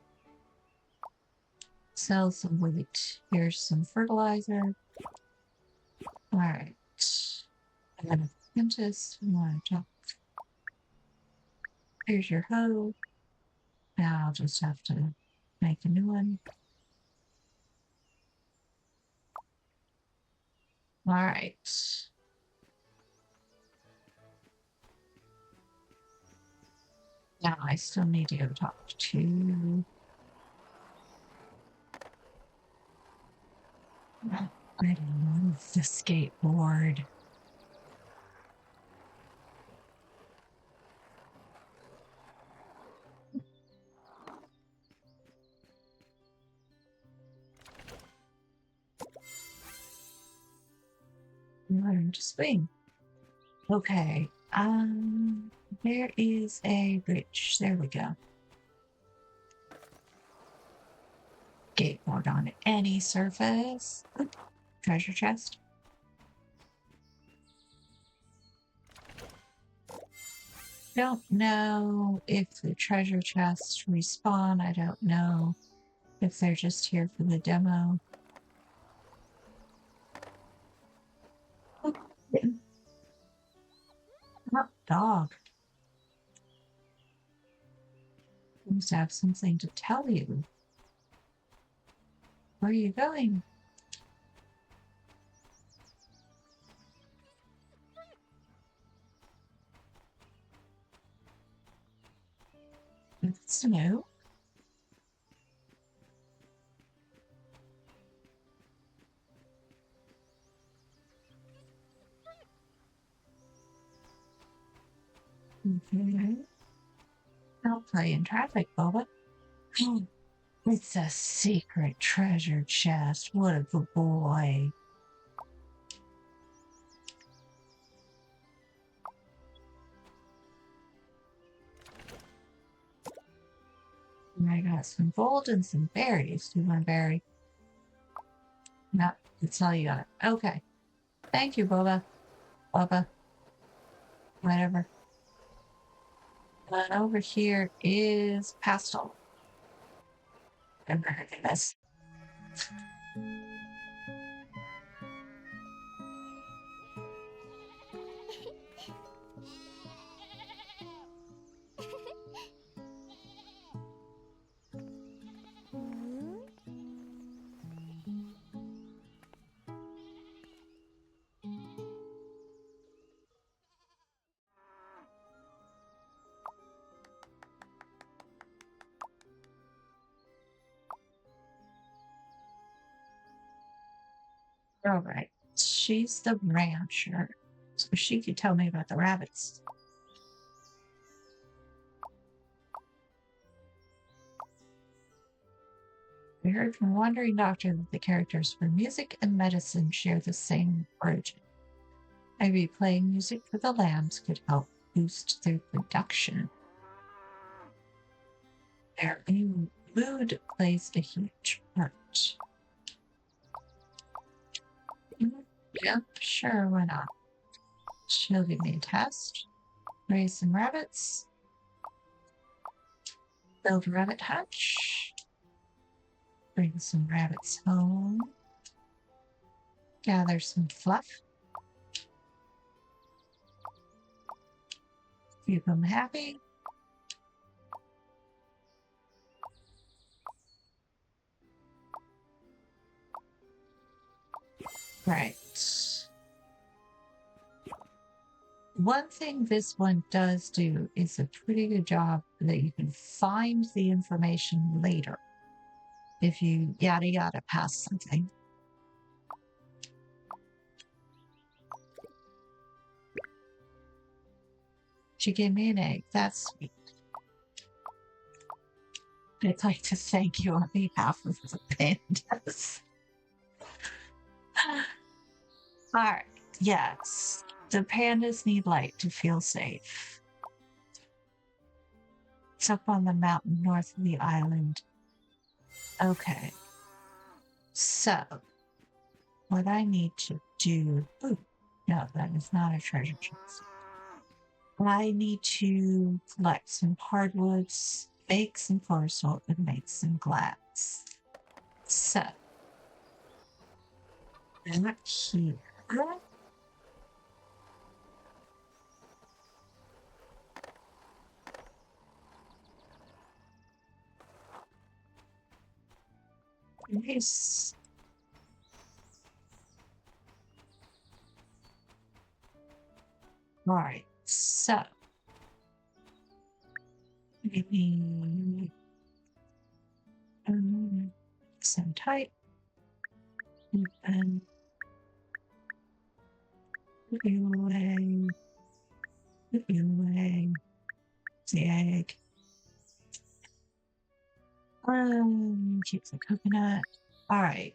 Sell some wheat. Here's some fertilizer. All right. I'm an apprentice. Here's your hoe. Now I'll just have to make a new one. All right. Now I still need to go talk to. I love the skateboard. Learn to swing. Okay. There is a bridge. There we go. Skateboard on any surface. Oop, treasure chest. Don't know if the treasure chests respawn. I don't know if they're just here for the demo. Oh, dog. Seems to have something to tell you. Where are you going? It's new. Okay. I'll play in traffic, Boba. It's a secret treasure chest. What a good boy. I got some gold and some berries. Do you want a berry? No, that's all you got. Okay. Thank you, Boba. Boba. Whatever. And over here is pastel. I'm gonna do this. All right. She's the rancher, so she could tell me about the rabbits. We heard from Wandering Doctor that the characters for music and medicine share the same origin. Maybe playing music for the lambs could help boost their production. Their mood plays a huge part. Yep, sure, why not? She'll give me a test. Raise some rabbits. Build a rabbit hutch. Bring some rabbits home. Gather some fluff. Keep them happy. Right. One thing this one does do is a pretty good job that you can find the information later if you yada yada pass something. She gave me an egg. That's sweet. I'd like to thank you on behalf of the pandas. All right. Yes. The pandas need light to feel safe. It's up on the mountain north of the island. Okay. So, what I need to do... Ooh, no, that is not a treasure chest. I need to collect some hardwoods, make some forest salt, and make some glass. So, back here. Nice. All right, so maybe some type and put you away, the egg. Keep the coconut. All right,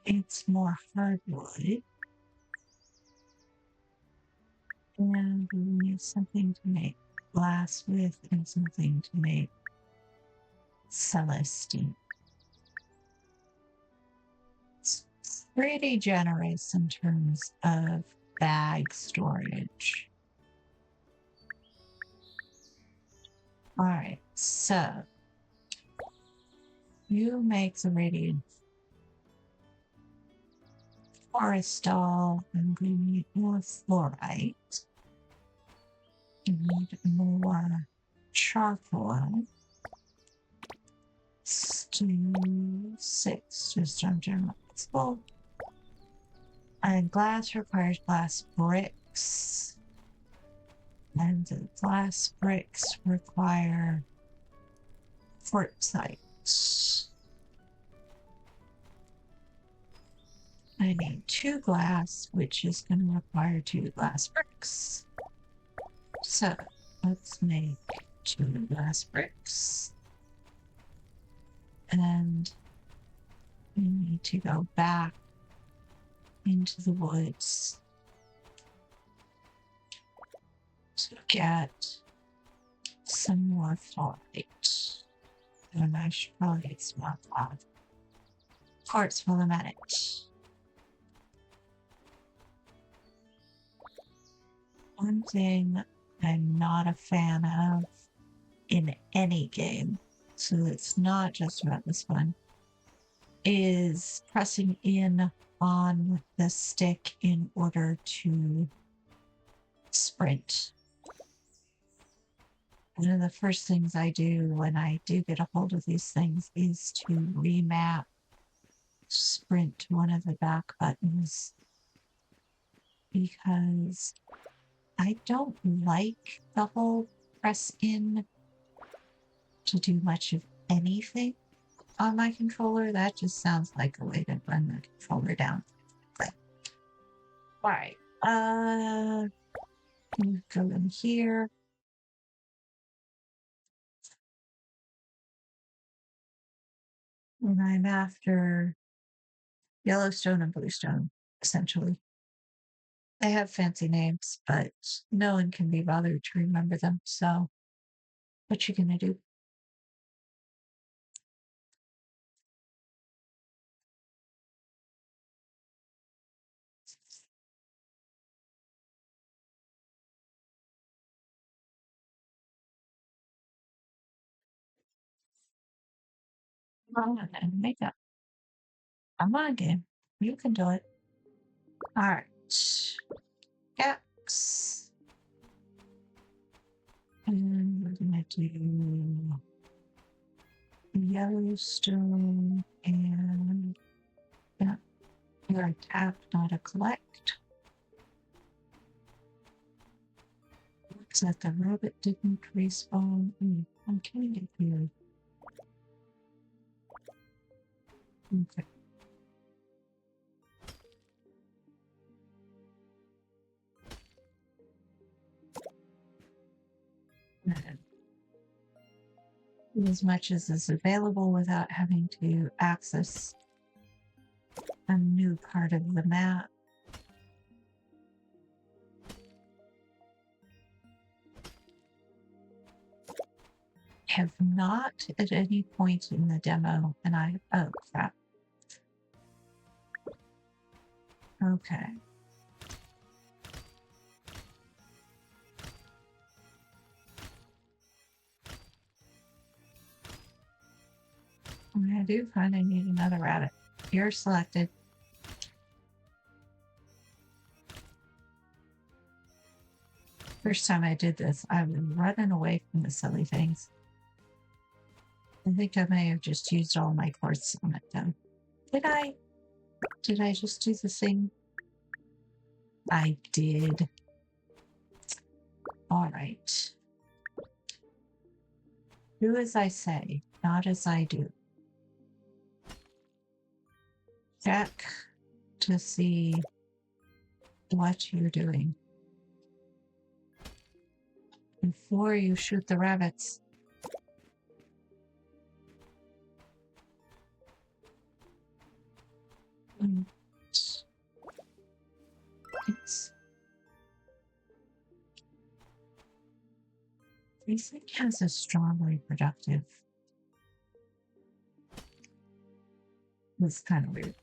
it's more hardwood. And we need something to make glass with and something to make celestine. It's pretty generous in terms of bag storage. All right, so you make the radiant forest doll. I'm going to need more fluorite. I need more charcoal. 6, just on general principle. And glass requires glass bricks. And the glass bricks require quartzite. I need 2 glass, which is going to require 2 glass bricks. So let's make 2 glass bricks. And we need to go back into the woods to get some more fluorite. And I should probably get some more quartz while I'm at it. One thing I'm not a fan of in any game, so it's not just about this one, is pressing in on the stick in order to sprint. One of the first things I do when I do get a hold of these things is to remap sprint to one of the back buttons, because I don't like the whole press in to do much of anything on my controller. That just sounds like a way to run the controller down. But All right. Go in here. And I'm after Yellowstone and Bluestone, essentially. They have fancy names, but no one can be bothered to remember them. So, what you gonna do? Come on and make up. Come on, game. You can do it. All right. X. And we're gonna do Yellowstone and yeah, you're a tap, not a collect. Looks like the rabbit didn't respawn. I'm getting it here. Okay. As much as is available without having to access a new part of the map. Have not at any point in the demo, and oh crap. Okay. I do find I need another rabbit. You're selected. First time I did this, I was running away from the silly things. I think I may have just used all my quartz on it though. Did I? Did I just do the thing? I did. All right. Do as I say, not as I do. Check to see what you're doing before you shoot the rabbits. This thing has a strongly productive. It's kind of weird.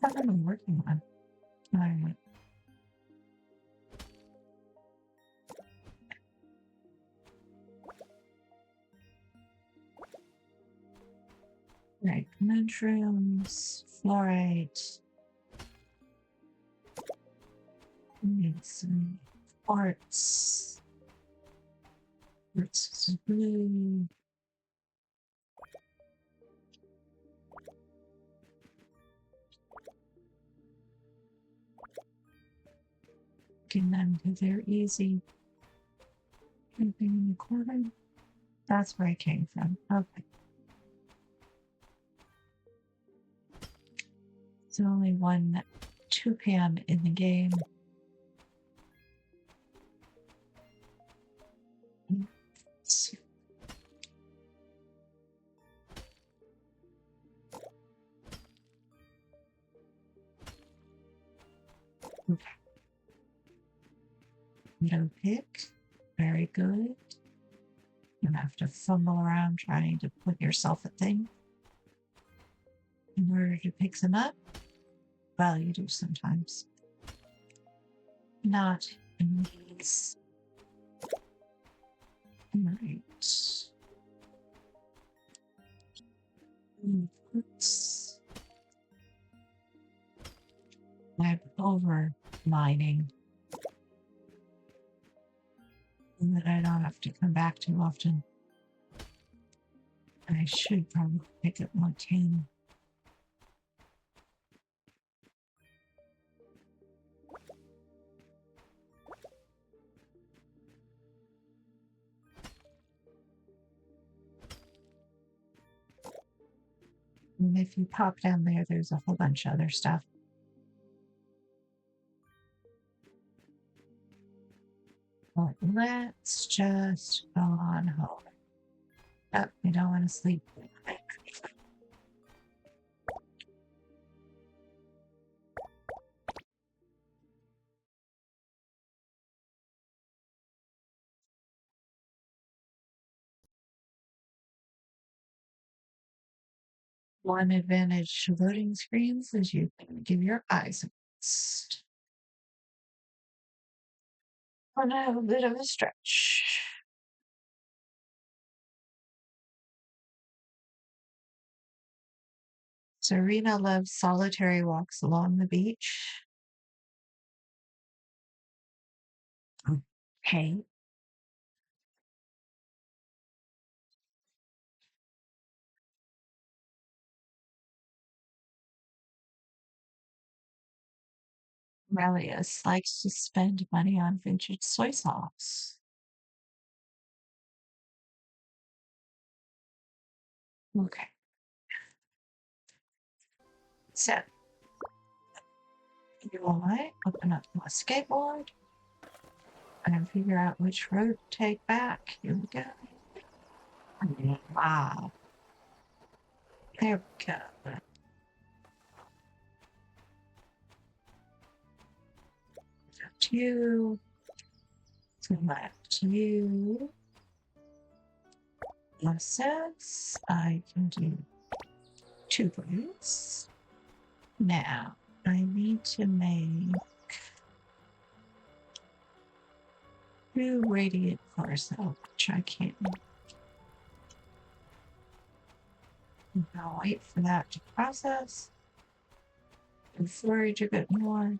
What have I been working on? All right. Right, mushrooms, fluorite. Need some quartz. Quartz is blue. Getting them because they're easy. Anything in the corner? That's where I came from. Okay. It's only 2 p.m. in the game. Okay. No pick. Very good. You have to fumble around trying to put yourself a thing in order to pick them up. Well, you do sometimes. Not in these. Right. Oops. I'm over mining. And that I don't have to come back too often. I should probably pick up more tin. And if you pop down there, there's a whole bunch of other stuff. But let's just go on home. Oh, we don't want to sleep. One advantage to loading screens is you can give your eyes a rest. And I have a bit of a stretch. Serena loves solitary walks along the beach. Okay. Relius likes to spend money on vintage soy sauce. Okay. So, you want to open up my skateboard and figure out which road to take back. Here we go. Wow. There we go. Two. Select you. Assets. I can do 2 routes. Now, I need to make 2 radiant cores, which I can't make. I'll wait for that to process and forage a bit more.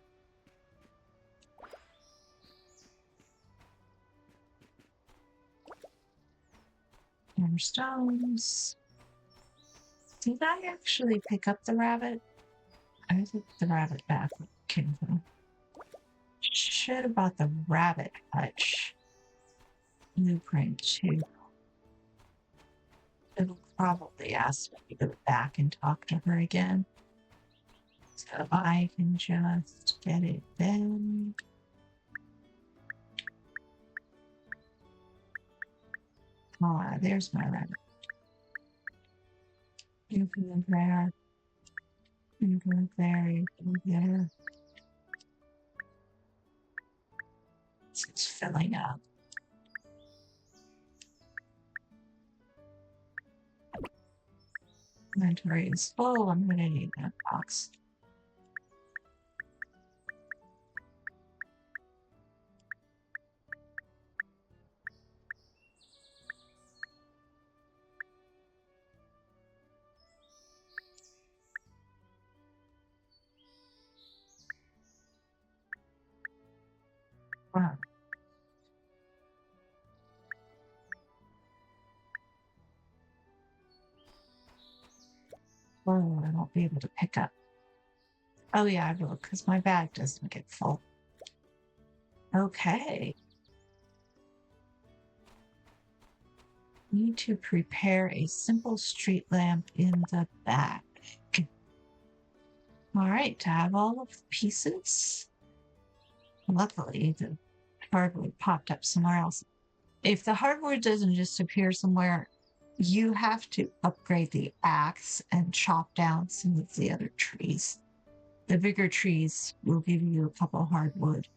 More stones. Did I actually pick up the rabbit? I took the rabbit back where it came from. Should have bought the rabbit hutch blueprint too. It'll probably ask me to go back and talk to her again. So I can just get it then. Ah, there's my rabbit. You can live there. You can live there. You can live there. It's filling up. Inventory is full. I'm going to need that box. Wow. Oh, I won't be able to pick up. Oh, yeah, I will, because my bag doesn't get full. Okay. Need to prepare a simple street lamp in the back. All right, to have all of the pieces. Luckily, the hardwood popped up somewhere else. If the hardwood doesn't just appear somewhere, you have to upgrade the axe and chop down some of the other trees. The bigger trees will give you a couple hardwood.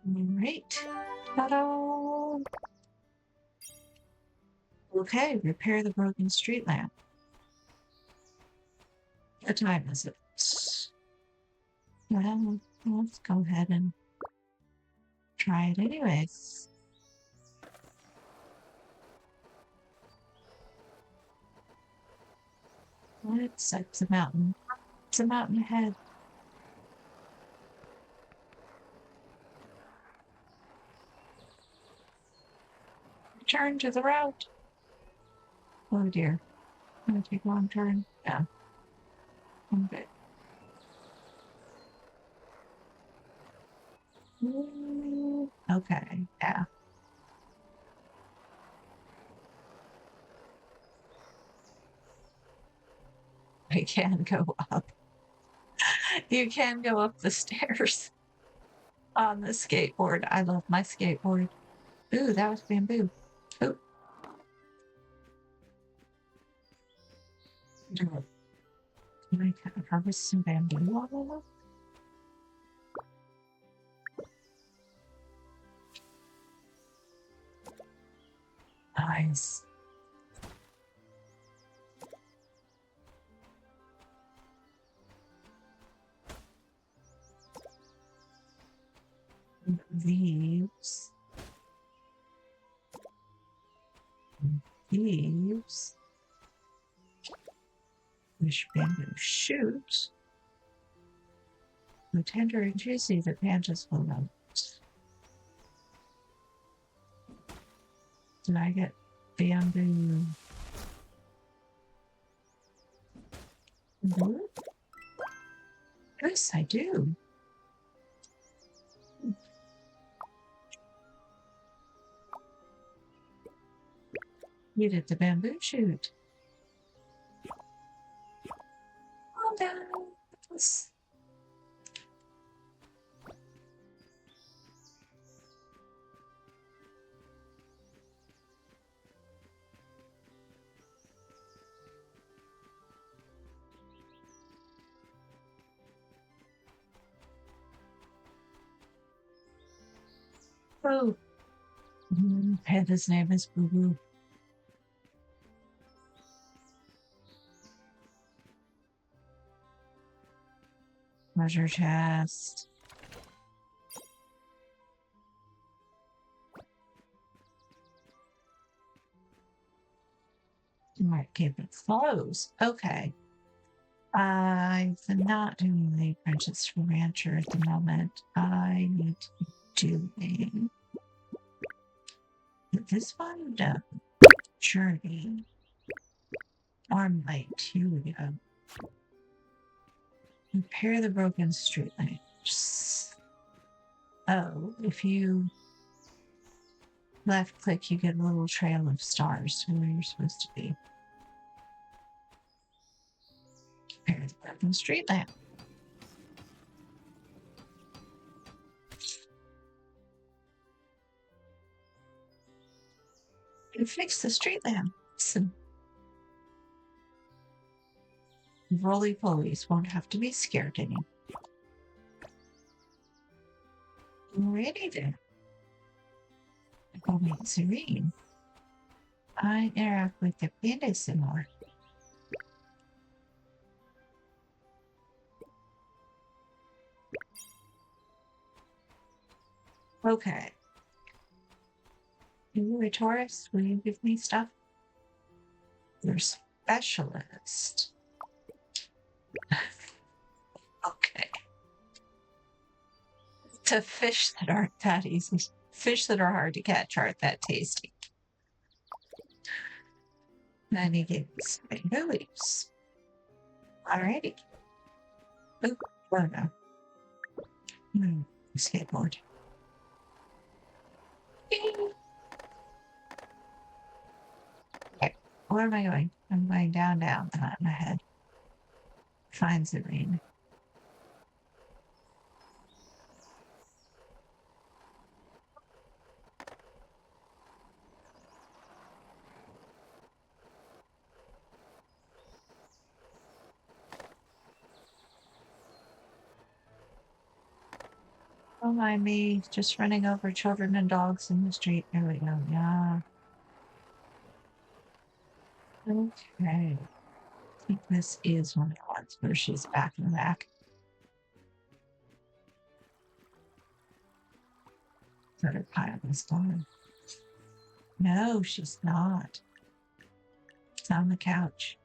All right. Ta-da! Okay, repair the broken street lamp. What time is it? Well, let's go ahead and try it anyways. Let's up the mountain. It's a mountain ahead. Return to the route. Oh dear. I'm gonna take a long turn. Yeah. I'm good. Okay, yeah. I can go up. You can go up the stairs on the skateboard. I love my skateboard. Ooh, that was bamboo. Ooh. Can I harvest some bamboo all over? Nice. Leaves. Leaves. Wish bamboo shoots. The tender and juicy, the branches will melt. Did I get bamboo? Wood? Yes, I do. You did the bamboo shoot. Oh, guys. Oh. His name is Boo Boo. Treasure chest. Might keep it closed. Okay. I'm not doing the apprentice to rancher at the moment. I need to be doing this one. Journey. Arm light. Here we go. Repair the broken street lights. Oh, if you left click, you get a little trail of stars to where you're supposed to be. Repair the broken street lamp. You fix the street lamp. Some roly polies won't have to be scared anymore. Alrighty then. I'll meet Serene. I interact with the bandits some more. Okay. You a tourist? Will you give me stuff? You're a specialist. Okay. To fish that aren't that easy. Fish that are hard to catch aren't that tasty. Then he gets mango leaves. Alrighty. Oh, no. Skateboard. Okay. Where am I going? I'm going down, down, not in my head. Find Serene. Don't mind me just running over children and dogs in the street. There we go. Yeah. Okay. I think this is one of the ones where she's back in the back. Her pile is gone. No, she's not. It's on the couch.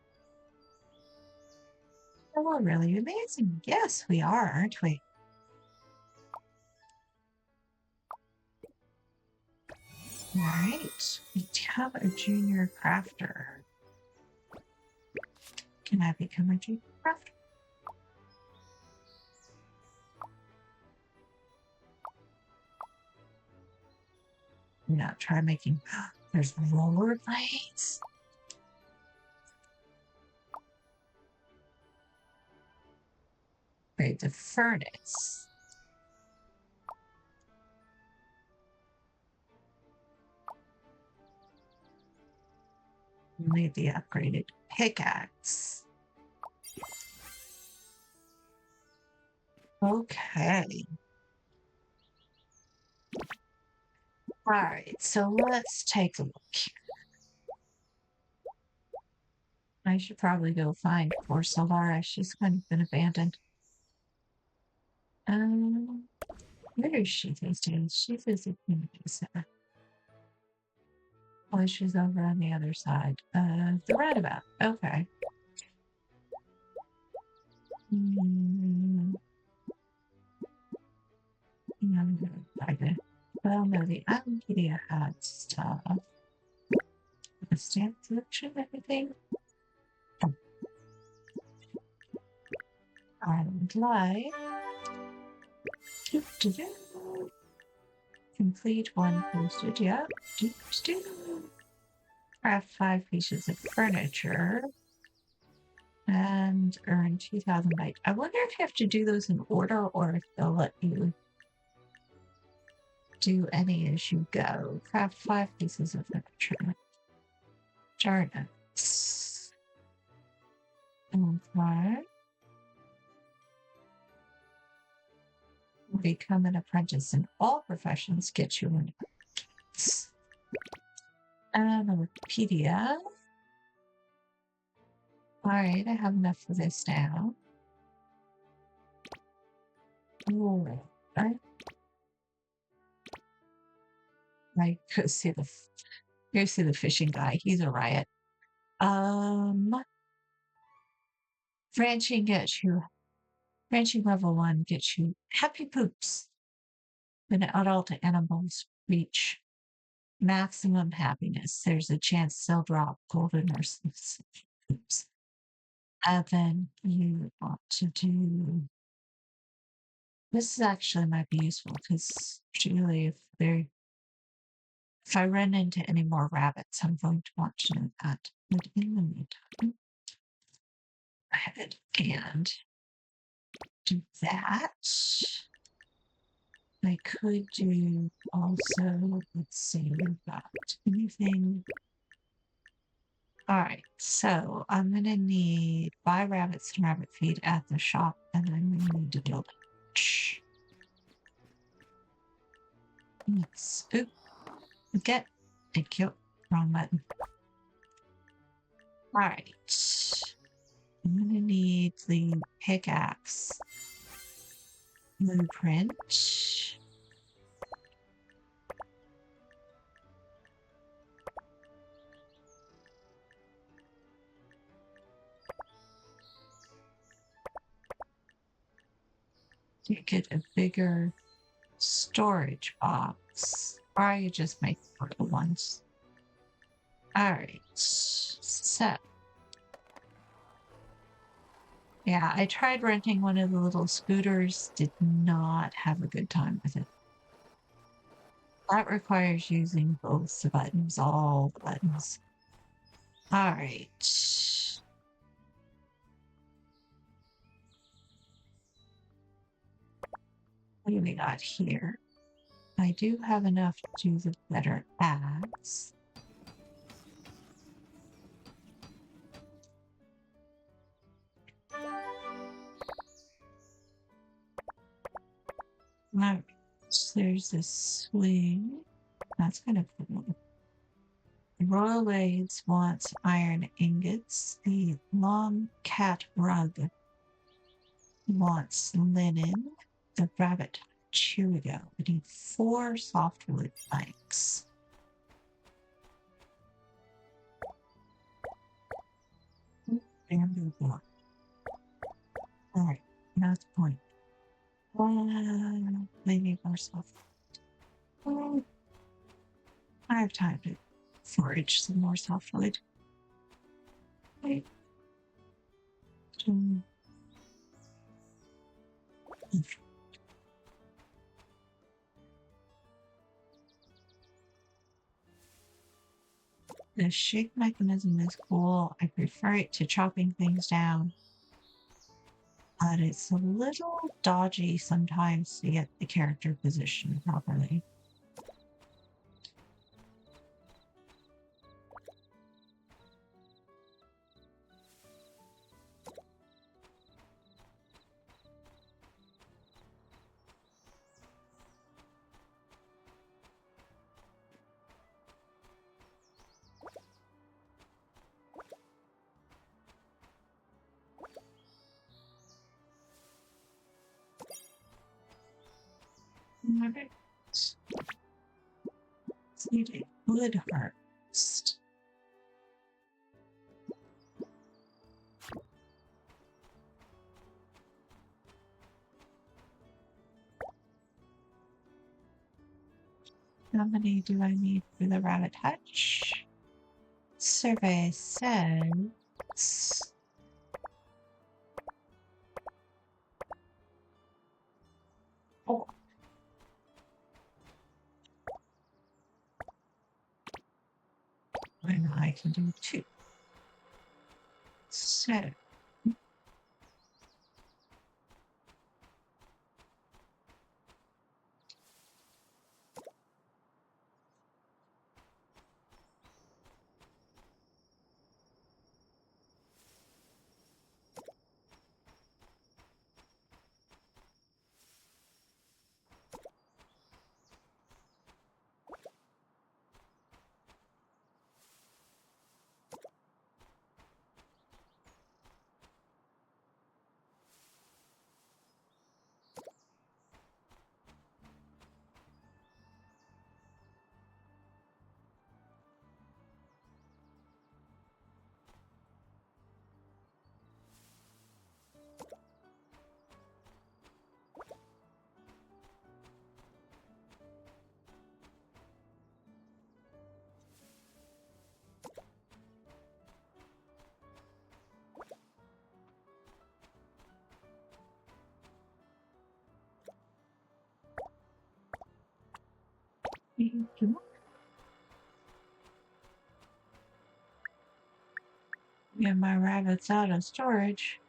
Oh, we're really amazing. Yes, we are, aren't we? All right. We have a junior crafter. Can I become a junior crafter? No, try making. There's rollerblades. upgrade the furnace. We need the upgraded pickaxe. Okay. All right, so let's take a look here. I should probably go find poor Solara. She's kind of been abandoned. Where is she these days? She's at the community center. Oh, she's over on the other side of the roundabout. Okay. Well, no, the Islandia had stuff. The stamp collection, everything. Island Life. Complete one posted. Yep. Craft 5 pieces of furniture. And earn 2,000 byte. I wonder if you have to do those in order or if they'll let you do any as you go. Craft 5 pieces of furniture. Jarnuts. Okay. Become an apprentice in all professions. Get you an apprentice. And a Wikipedia. Alright, I have enough for this now. Alright. I could see the fishing guy. He's a riot. Ranching level 1 gets you happy poops. When adult animals reach maximum happiness, there's a chance they'll drop golden or poops. And then you want to do this actually might be useful because particularly if I run into any more rabbits, I'm going to want to know that. But in the meantime, go ahead and do that. I could do also, let's see, we've got anything. All right, so I'm going to need buy rabbits and rabbit feed at the shop, and I'm going to need to build it. Let's, oop, thank you, wrong button. All right, I'm going to need the pickaxe blueprint. You get a bigger storage box, or you just make little ones. All right, so yeah, I tried renting one of the little scooters, did not have a good time with it. That requires using both the buttons, all the buttons. All right. What do we got here? I do have enough to do the better axe. Alright, so there's this swing. That's kind of cool. The Royal Raids wants iron ingots. The Long Cat Rug wants linen. The Rabbit Cheerio. We need 4 softwood planks. Bamboo block. Alright, now it's the point. Maybe more softwood. I have time to forage some more softwood. Okay. The shake mechanism is cool. I prefer it to chopping things down. but it's a little dodgy sometimes to get the character positioned properly. Alright. Let's need a wood harvest. How many do I need for the rabbit hutch? Survey says four. And I can do 2. So yeah, my rabbit's out of storage.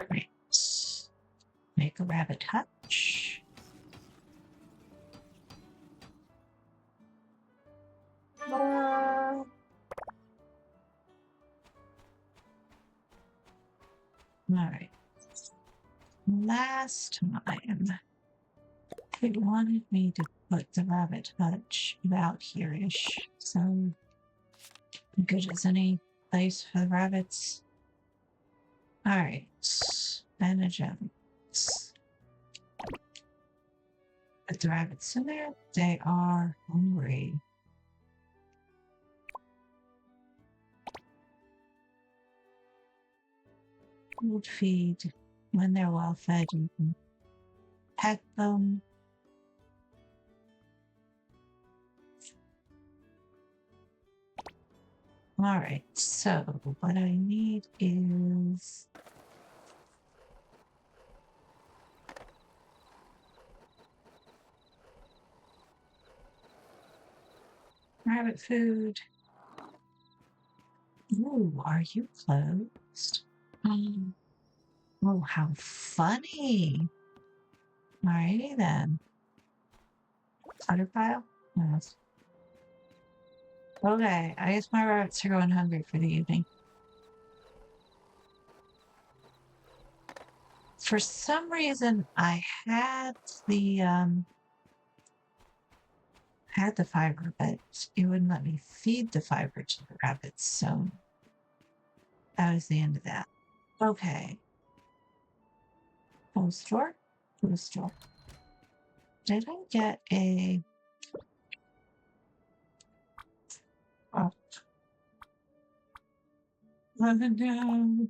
Alright. Make a rabbit hutch. Alright. Last time, it wanted me to put the rabbit hutch about here-ish. So good as any place for the rabbits. Alright. Manage animals. Put the rabbits in there. They are hungry. Food feed. When they're well fed, you can pet them. Alright, so what I need is rabbit food. Ooh, are you closed? Oh, how funny. Alrighty then. Clutter pile? Yes. Okay, I guess my rabbits are going hungry for the evening. For some reason, I had the fiber, but it wouldn't let me feed the fiber to the rabbits, so that was the end of that. Okay. Close door. Close door. Did I get a... Oh no.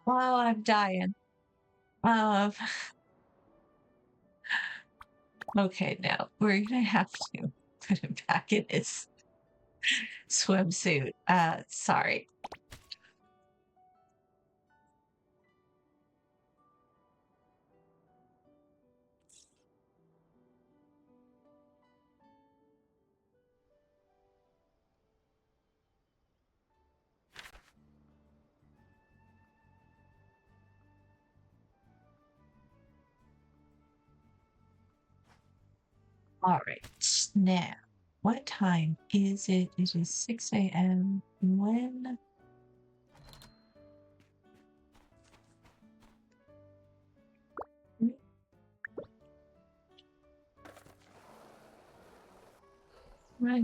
Oh, I'm dying. Um, okay, now we're gonna have to put him back in his swimsuit. Sorry. All right. Now, what time is it? It is 6 a.m. When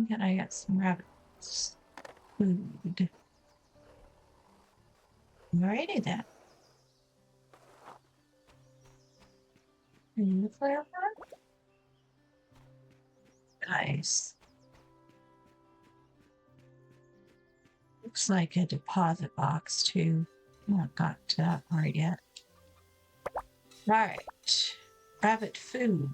can I get some rabbits? Food. Alrighty then. Food flavor? Nice. Looks like a deposit box too. Not got to that part yet. Right. Rabbit food.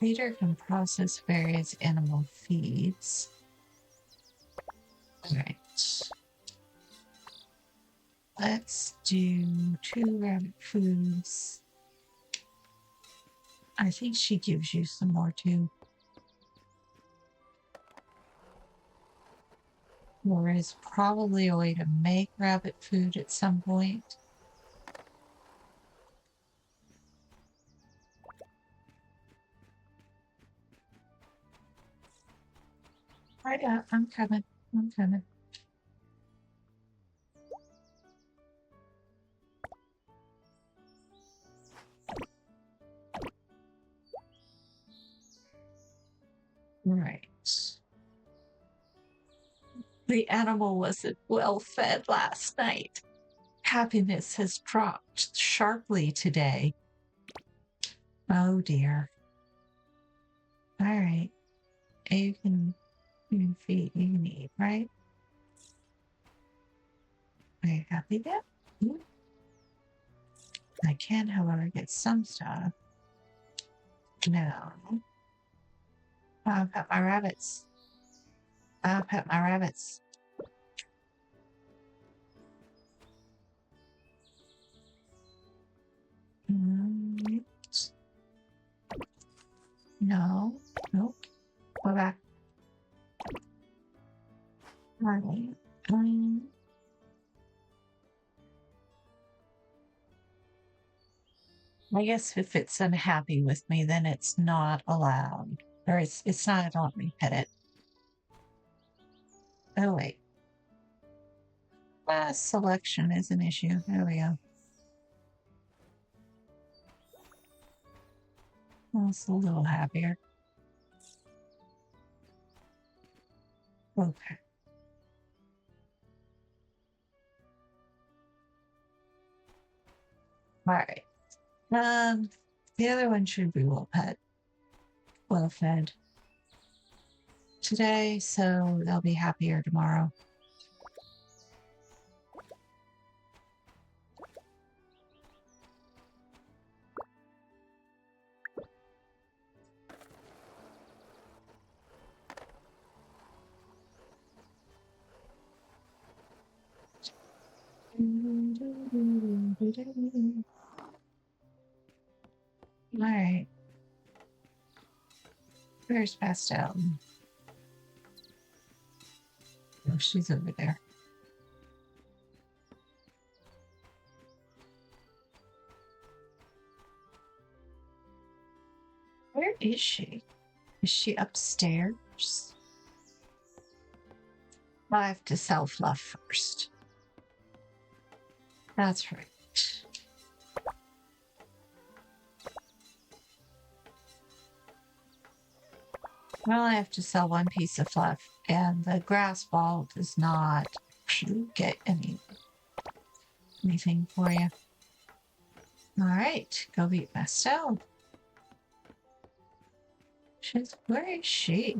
Feeder can process various animal feeds. Alright. Let's do 2 rabbit foods. I think she gives you some more too. There is probably a way to make rabbit food at some point. Right, I'm coming. I'm coming. Right. The animal wasn't well fed last night. Happiness has dropped sharply today. Oh dear. All right. You can feed, you can eat, right? Are you happy there? I can, however, get some stuff. No. I'll pet my rabbits. I'll pet my rabbits. No. Nope. Go back. Alright. I guess if it's unhappy with me, then it's not allowed. Or it's not, I don't let me pet it. Oh wait. Selection is an issue. There we go. That's a little happier. Okay. All right. The other one should be well pet, well fed today, so they'll be happier tomorrow. All right. Where's Pastel? Oh, she's over there. Where is she? Is she upstairs? I have to sell fluff first. That's right. Well, I have to sell one piece of fluff, and the grass ball does not actually get anything for you. All right, go beat Pastel. Where is she?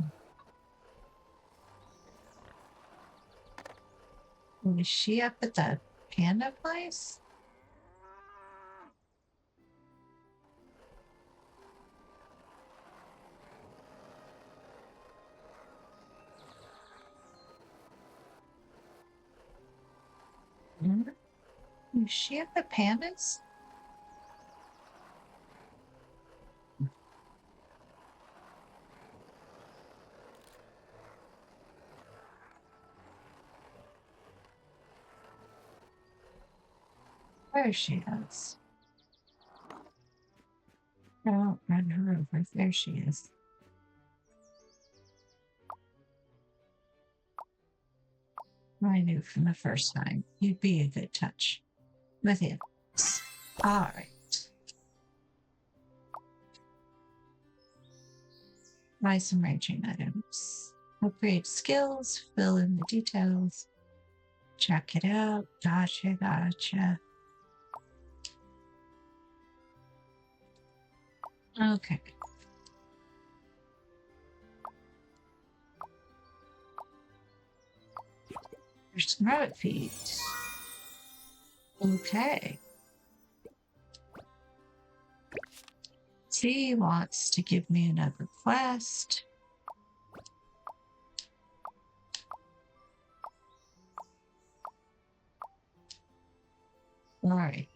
Is she up at the panda place? Is she at the pandas? There she is. Don't run her over. There she is. I knew from the first time you'd be a good touch. With you. All right. Buy some ranging items. Upgrade skills. Fill in the details. Check it out. Gotcha, gotcha. Okay. There's some rabbit feet. Okay. She wants to give me another quest. All right.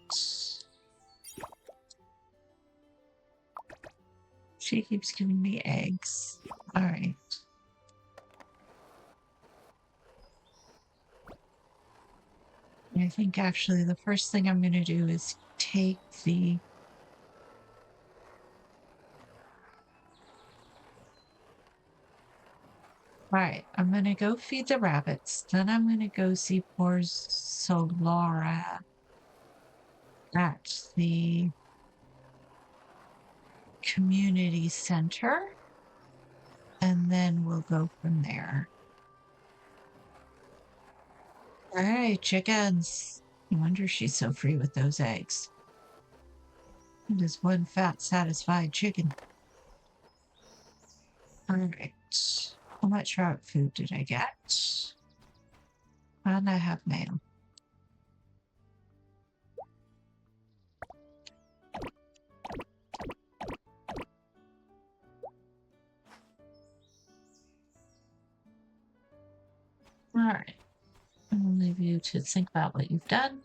She keeps giving me eggs. All right. I think actually the first thing I'm going to do is take the... All right, I'm going to go feed the rabbits. Then I'm going to go see poor Solara at the community center. And then we'll go from there. All right, chickens. No wonder she's so free with those eggs. It is one fat, satisfied chicken. All right. How much rabbit food did I get? And I have mail. All right. I'll leave you to think about what you've done.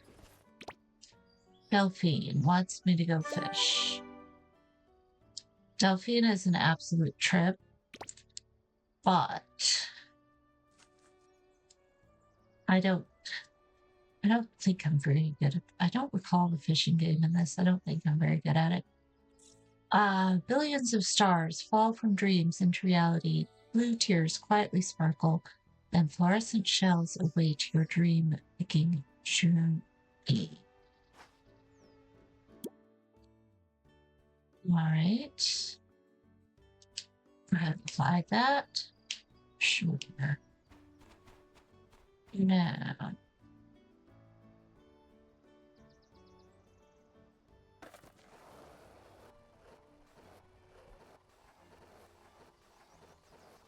Delphine wants me to go fish. Delphine is an absolute trip, but I don't think I'm very good at... I don't recall the fishing game in this. I don't think I'm very good at it. Billions of stars fall from dreams into reality. Blue tears quietly sparkle, then fluorescent shells await your dream-picking journey. All right. Go ahead and flag that. Sure. Now.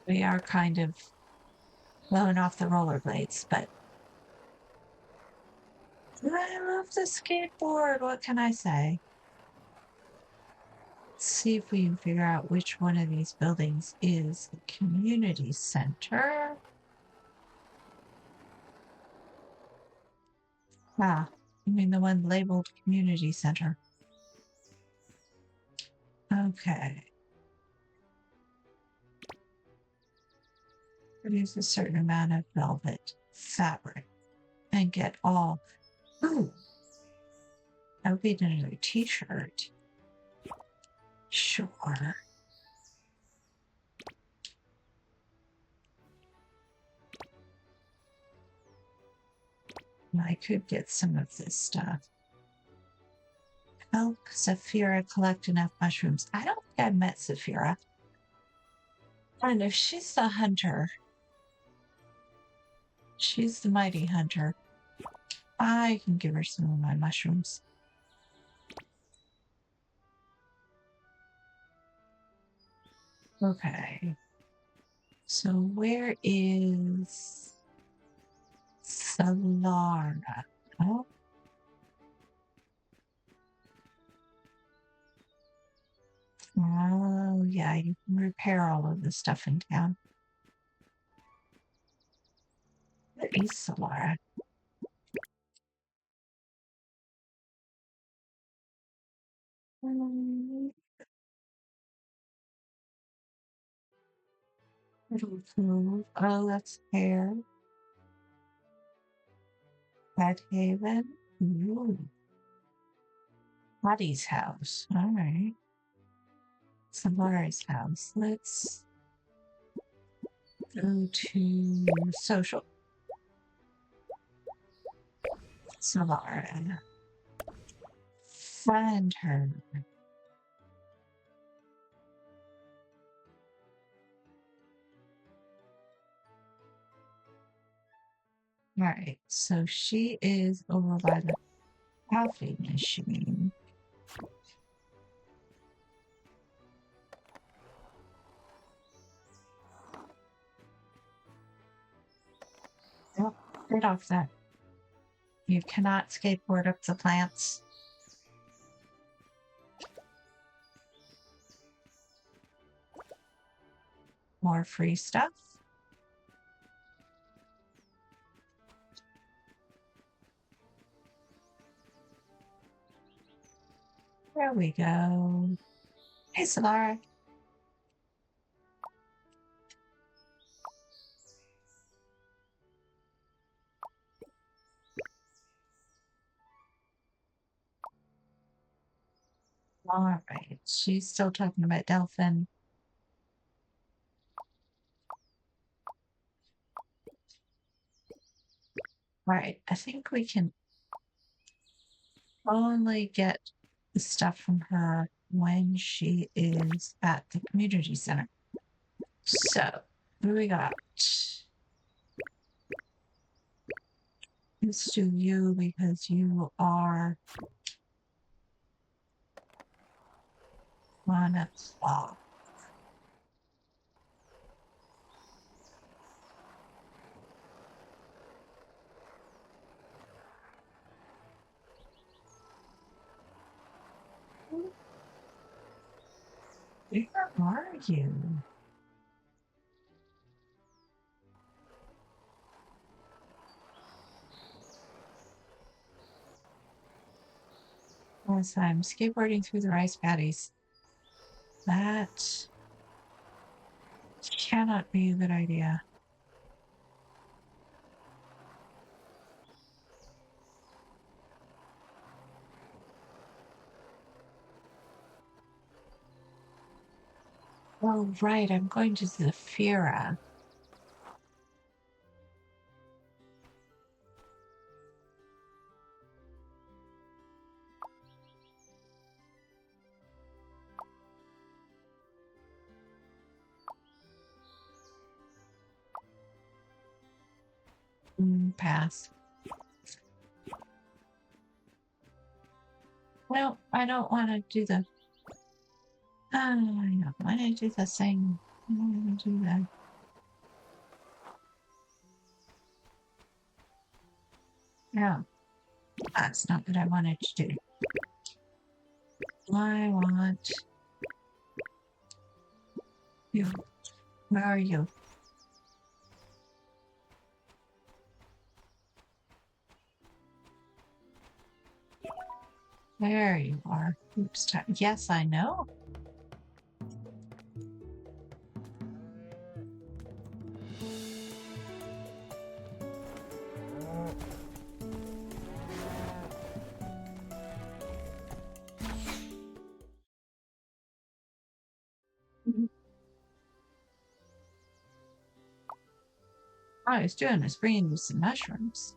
We are kind of blowing off the rollerblades, but I love the skateboard. What can I say? Let's see if we can figure out which one of these buildings is the community center. Ah, I mean the one labeled community center. Okay. Produce a certain amount of velvet fabric and get all... Ooh. That would be another t-shirt. Sure. I could get some of this stuff. Help Saphira collect enough mushrooms. I don't think I met Saphira. And if she's the hunter, She's the mighty hunter. I can give her some of my mushrooms. Okay. So where is Solara? Oh. Oh, yeah, you can repair all of the stuff in town. Where is Solara? Oh, that's fair. Pet Haven. Ooh. Buddy's house. All right. Solara's house. Let's go to social. Solara. Find her. All right. So she is over by the coffee machine. Oh, get off that. You cannot skateboard up the plants. More free stuff. There we go. Hey, Solara. All right. She's still talking about Delphin. All right. I think we can only get the stuff from her when she is at the community center. So, what do we got? Let's do you because you are on a clock. Where are you? Yes, I'm skateboarding through the rice paddies. That cannot be a good idea. Oh, right. I'm going to Zafira. Pass. No, I don't want to do the. I don't want to do the thing. I don't want to do that. No, that's not what I wanted to do. I want you. Where are you? There you are. Oops. Yes, I know. All I was doing was bringing you some mushrooms.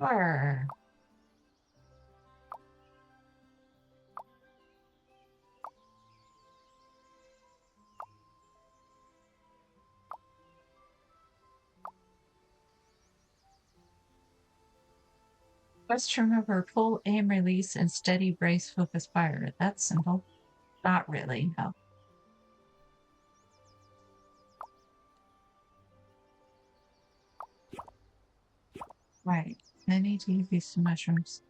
Sure. Just remember pull, aim, release, and steady, brace, focus, fire. That's simple. Not really, no. Right. I need to use some mushrooms.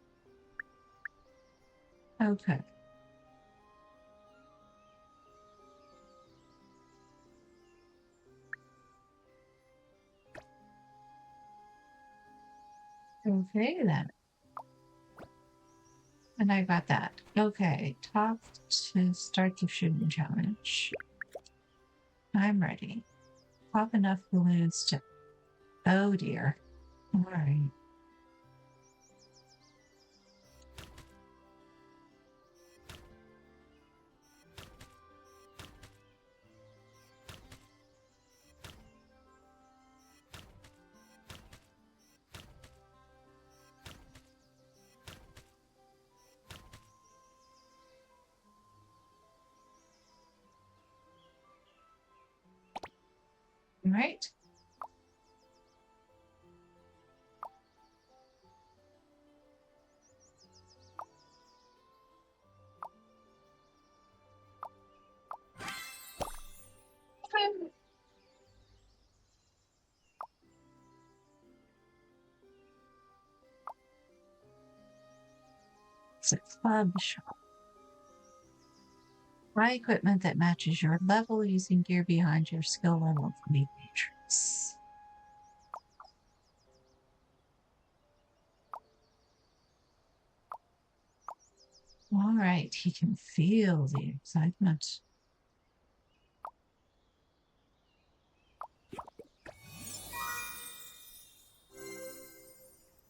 Okay. Okay then. And I got that. Okay. Top to start the shooting challenge. I'm ready. Pop enough balloons to. Oh dear. All right. All right. It's a club shop. Buy equipment that matches your level using gear behind your skill level from the matrix. All right, he can feel the excitement.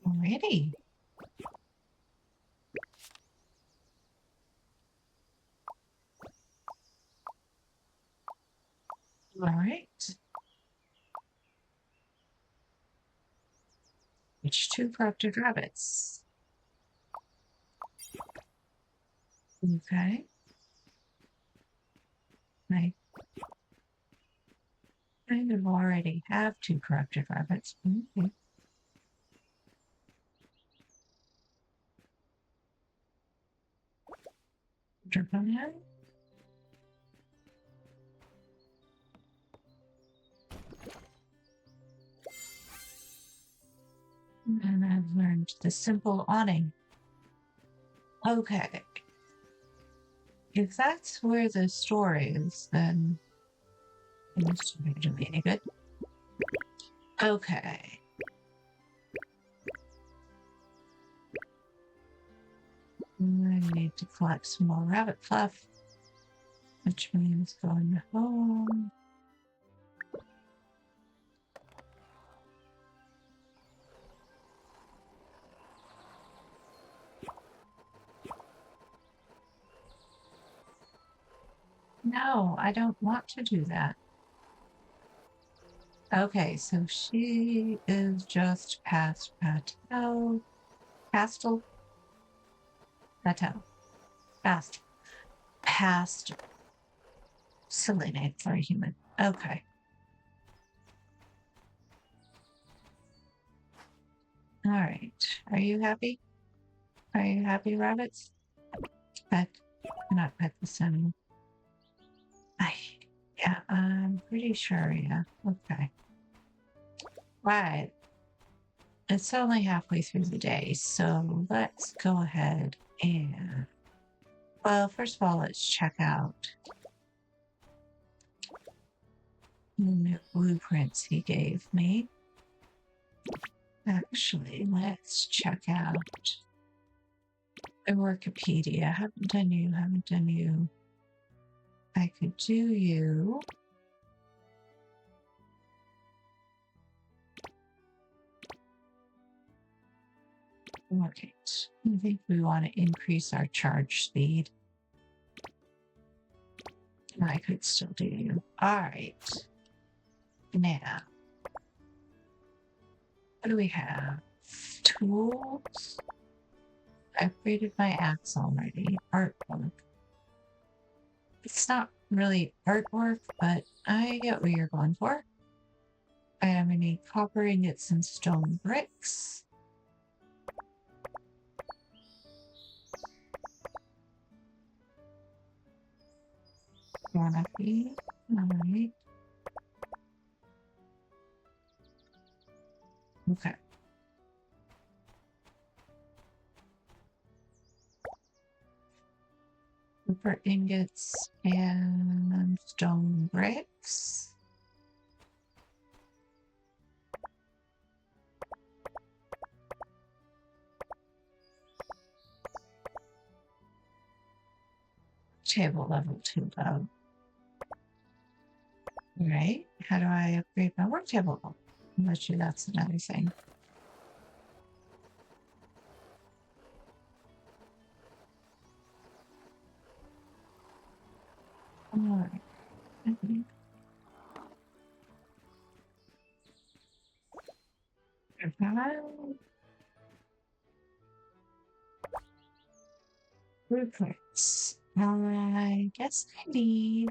Alrighty. All right. Which two corrupted rabbits? Okay. I kind of already have two corrupted rabbits. Okay. Draconian? And I've learned the simple awning. Okay. If that's where the store is, then it's not going to do me any good. Okay. I need to collect some more rabbit fluff, which means going home. No, I don't want to do that. Okay, so she is just past Patel. Pastel? Patel. Past. Silly name for a human. Okay. All right. Are you happy? Are you happy, rabbits? Pet. Not pet this animal. Yeah, I'm pretty sure, yeah. Okay. Right. It's only halfway through the day, so let's go ahead and. Well, first of all, let's check out the new blueprints he gave me. Actually, let's check out the Wikipedia. Haven't done you. I could do you. Okay, I think we want to increase our charge speed. I could still do you. All right. Now, what do we have? Tools. I upgraded my axe already. Artwork. It's not really artwork, but I get what you're going for. I'm gonna need copper ingots and stone bricks. Canopy. Alright. Okay. Copper ingots and stone bricks. Table level 2 though. Alright. How do I upgrade my work table? Unless that's another thing. Alright. Blueprints. I guess I need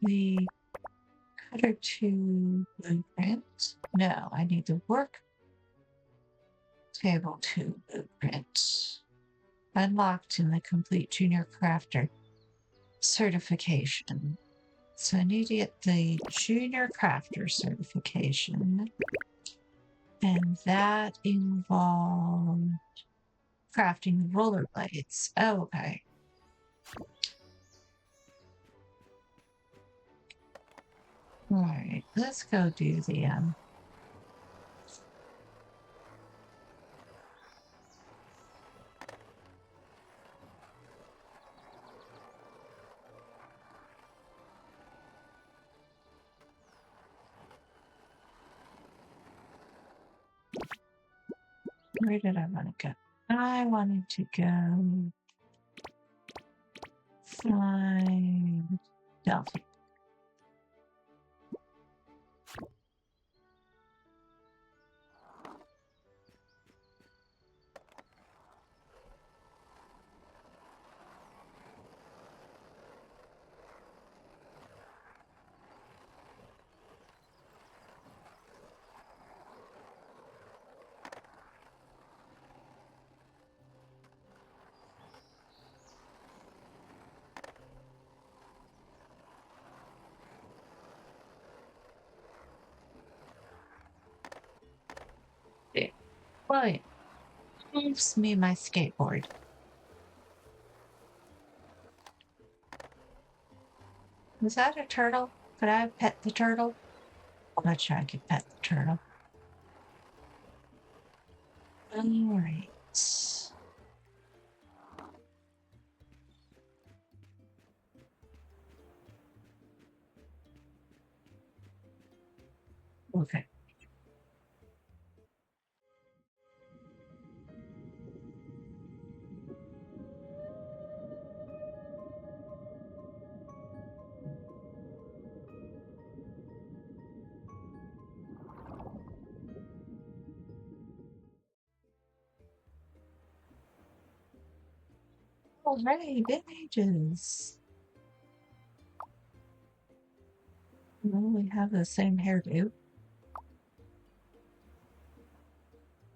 the cutter to blueprint. No, I need the work table to blueprint. Unlocked in the complete junior crafter certification. So I need to get the junior crafter certification. And that involved crafting rollerblades. Oh, okay. All right, let's go do the where did I want to go? I wanted to go find Delphi. Wait, moves me my skateboard. Was that a turtle? Could I pet the turtle? I'm not sure I could pet the turtle. Alright. Okay. Alright, images. Well, we have the same hairdo.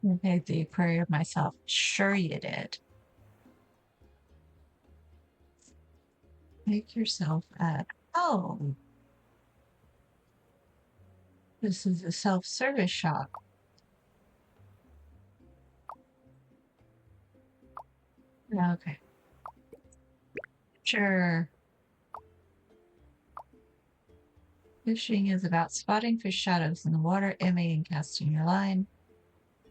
I made the aquarium myself. Sure you did. Make yourself at home. This is a self-service shop. Okay. Sure. Fishing is about spotting fish shadows in the water, aiming and casting your line.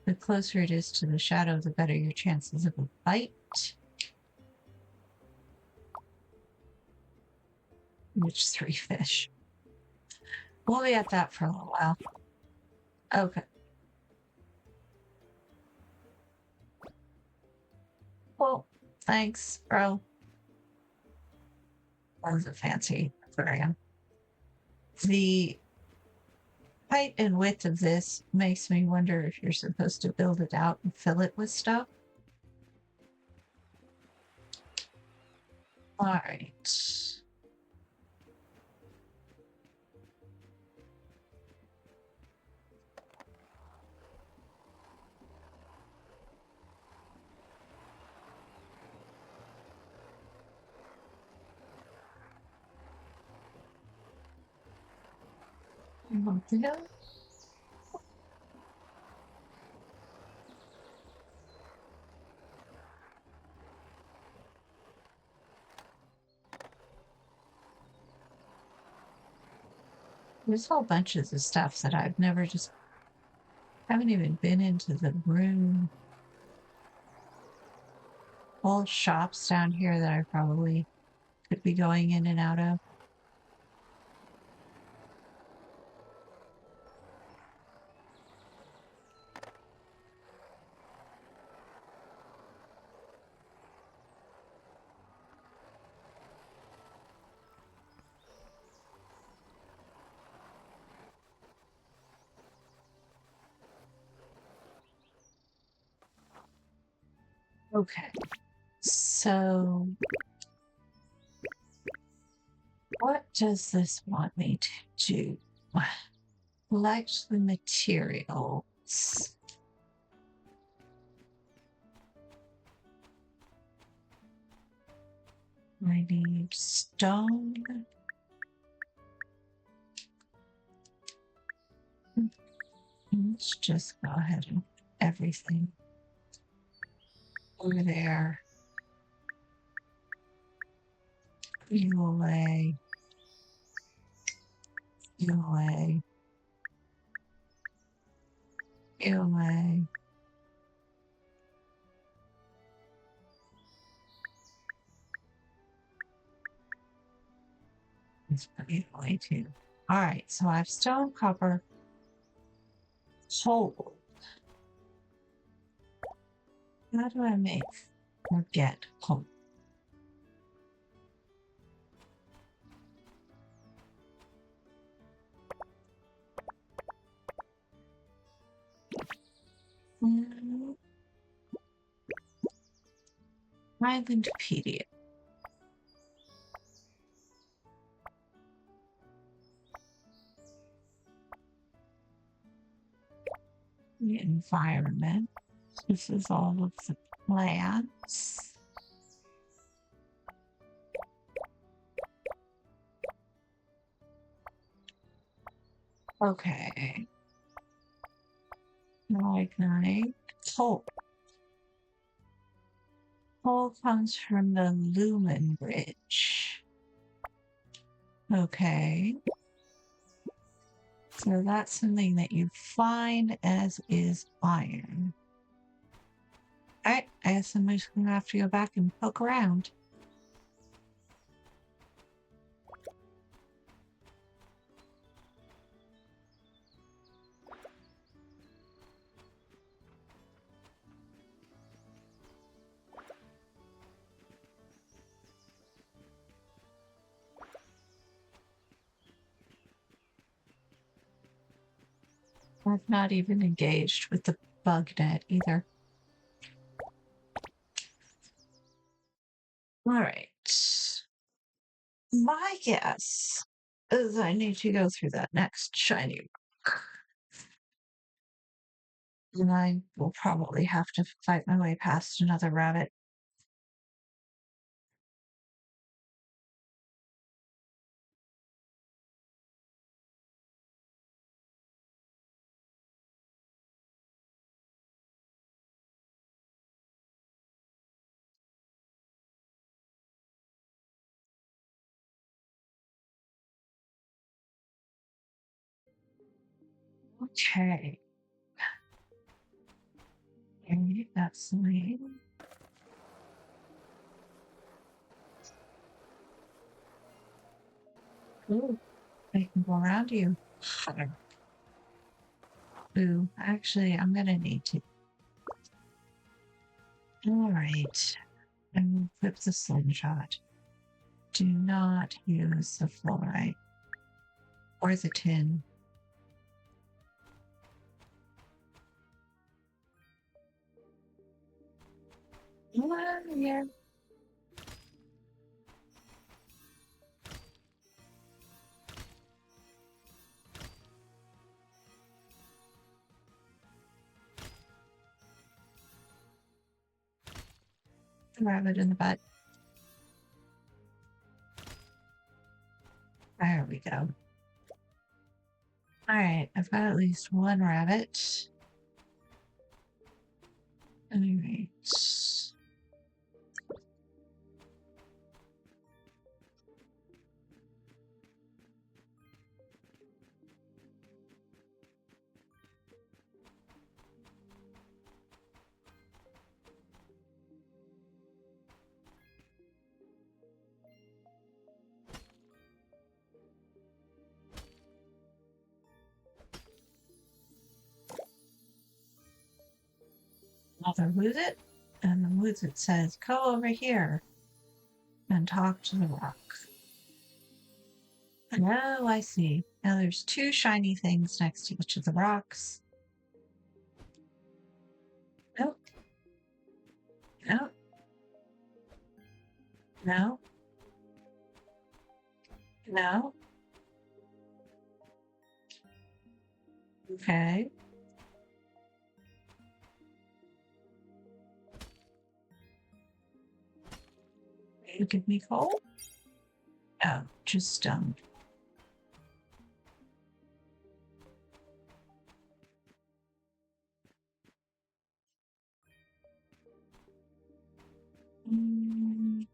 The closer it is to the shadow, the better your chances of a bite. Which 3 fish? We'll be at that for a little while. Okay. Well, thanks, bro. That was a fancy aquarium. The height and width of this makes me wonder if you're supposed to build it out and fill it with stuff. All right. What the hell? There's whole bunches of stuff that I've never just haven't even been into the room. Whole shops down here that I probably could be going in and out of. Okay. So what does this want me to do? Collect the materials. I need stone. Let's just go ahead and everything over there. You away. You away. You away. It's pretty away too. All right, so I have stone, copper, coal. How do I make or get coal? Islandpedia. The environment. This is all of the plants. Okay. Ignite. Coal. Coal comes from the Lumen Ridge. Okay. So that's something that you find, as is iron. Alright, I guess I'm just gonna have to go back and poke around. I've not even engaged with the bug net either. Alright. My guess is I need to go through that next shiny rock. And I will probably have to fight my way past another rabbit. Okay. Okay, that's me. Ooh, I can go around you. Ooh, actually, I'm gonna need to. All right. I'm gonna equip the slingshot. Do not use the fluorite or the tin. Yeah. Rabbit in the butt. There we go. All right, I've got at least one rabbit. All right. I'll lose it, and the wizard says, "Go over here and talk to the rock." Oh, I see. Now there's two shiny things next to each of the rocks. Nope. Nope. No. No. Okay. You give me coal? Oh, just stone. Mm.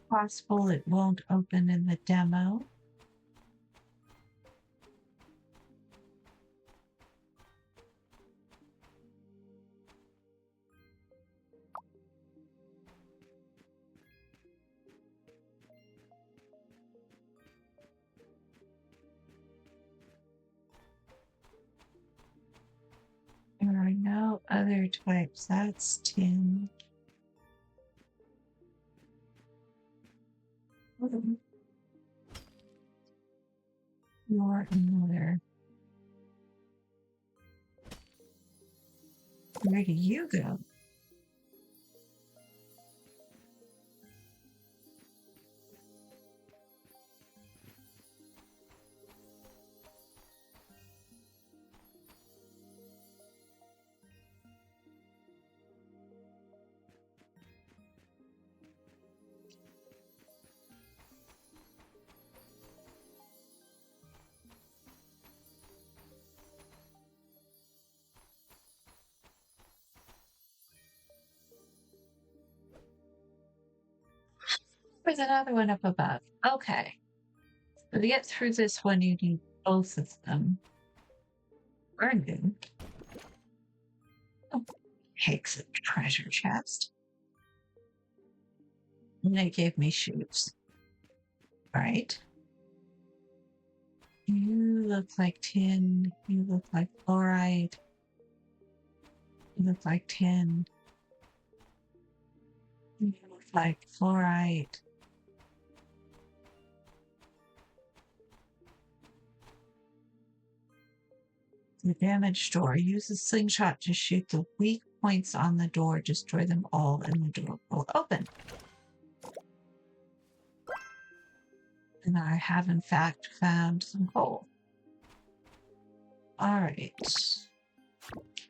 Possible it won't open in the demo. There are no other types. That's tin. Nor another. Where do you go? There's another one up above. Okay. So to get through this one, you need both of them. Burn good. Oh, takes a treasure chest. And they gave me shoes. All right. You look like tin. You look like fluorite. You look like tin. You look like fluorite. The damaged door. Use a slingshot to shoot the weak points on the door. Destroy them all, and the door will open. And I have, in fact, found some coal. All right.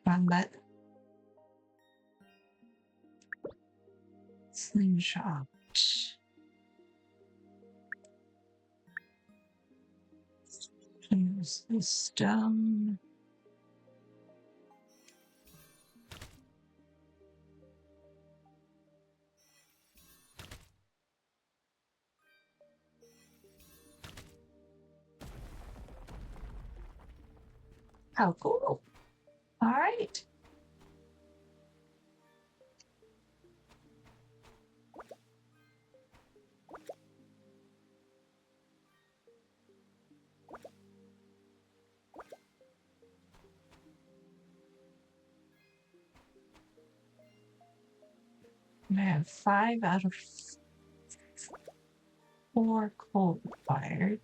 Wrong button. Slingshot. Use the stone. How cool. All right. I have 5 out of 4 coal required.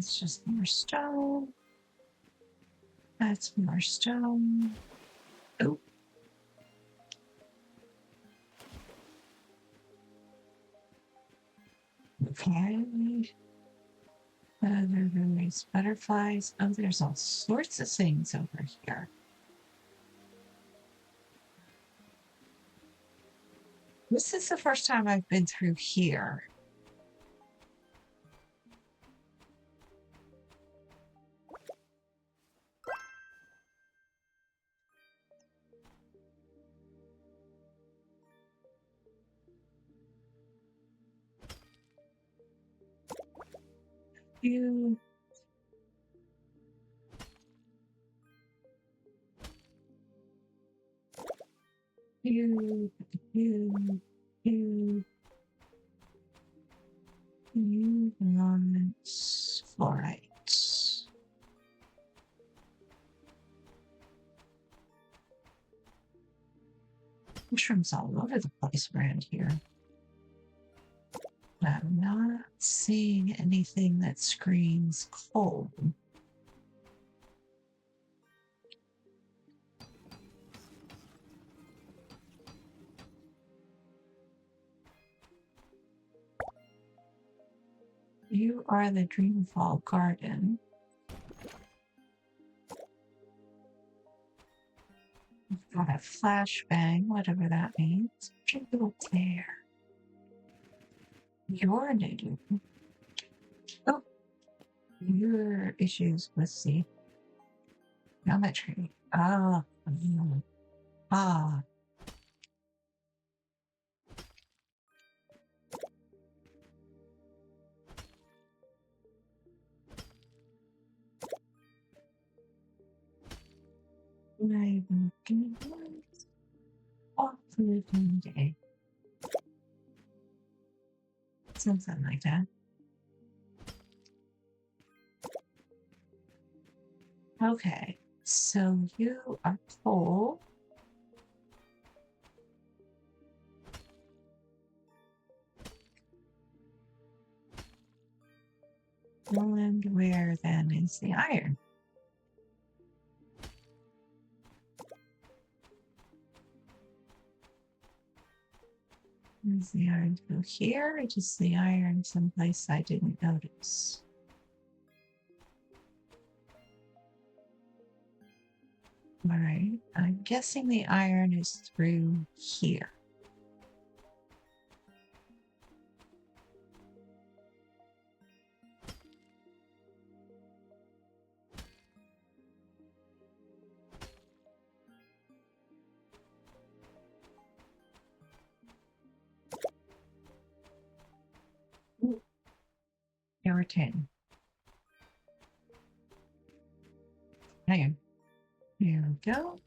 It's just more stone. That's more stone. Oh. Okay. There's butterflies. Oh, there's all sorts of things over here. This is the first time I've been through here. You you you you you want fluorite. Mushrooms all over the place around here. I'm not seeing anything that screams coal. You are the Dreamfall Garden. We've got a flashbang, whatever that means. Jingle there. Your native. Oh, your issues with the geometry. Ah. Ah. I'm looking all through the day. Something like that. Okay, so you are coal. And where then is the iron? Is the iron go here, or just the iron someplace I didn't notice? All right, I'm guessing the iron is through here. There were 10. Hang on. There we go.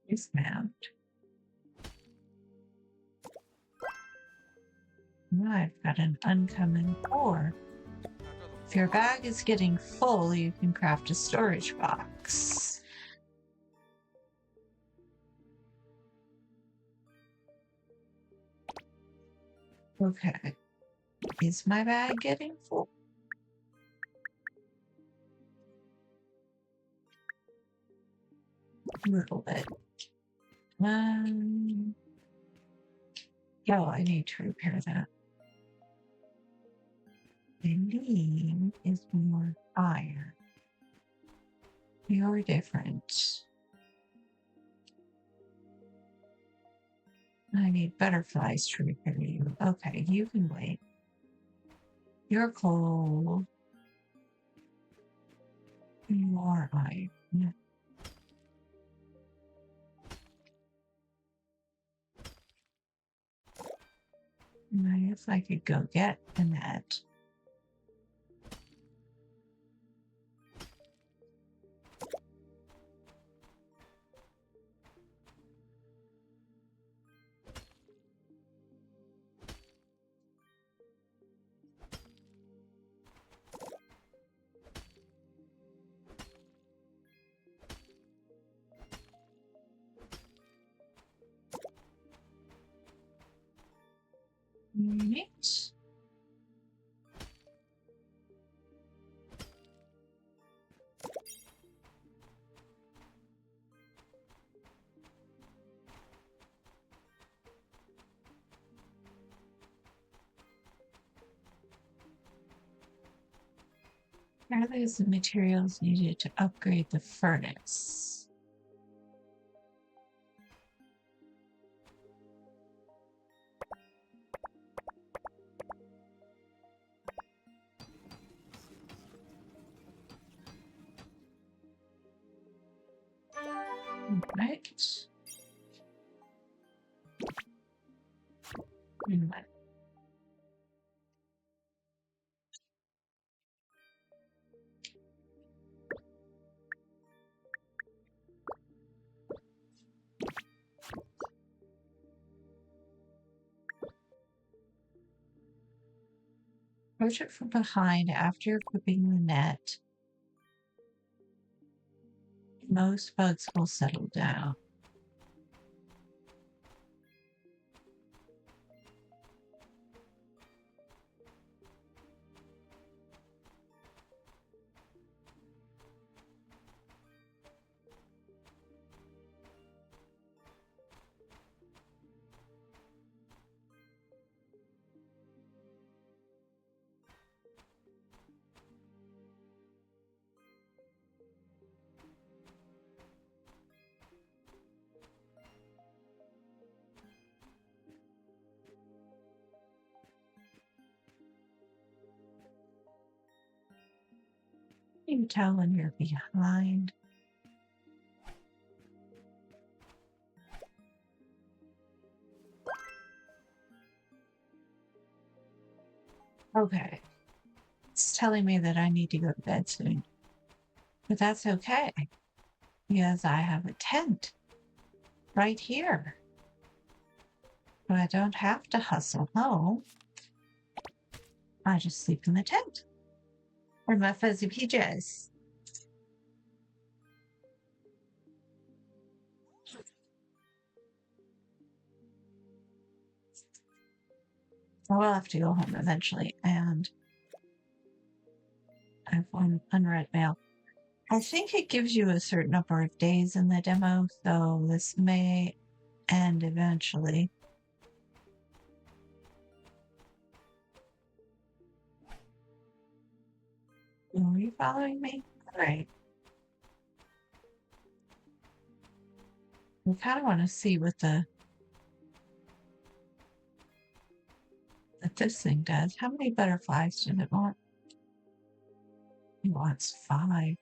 Dismount. I've got an uncommon ore. If your bag is getting full, you can craft a storage box. Okay. Is my bag getting full? A little bit. Oh, I need to repair that. I need is more iron. You're different. I need butterflies to repair you. Okay, you can wait. You're cold. More iron. If I could go get a net. Right. Are these the materials needed to upgrade the furnace? Right. Right. Approach it from behind after equipping the net. Most bugs will settle down. You can tell when you're behind. Okay. It's telling me that I need to go to bed soon. But that's okay, because I have a tent right here. But I don't have to hustle home. I just sleep in the tent. Or my fuzzy PJs. I will have to go home eventually, and I have one unread mail. I think it gives you a certain number of days in the demo, so this may end eventually. Are you following me? All right. I kind of want to see what this thing does. How many butterflies does it want? It wants 5.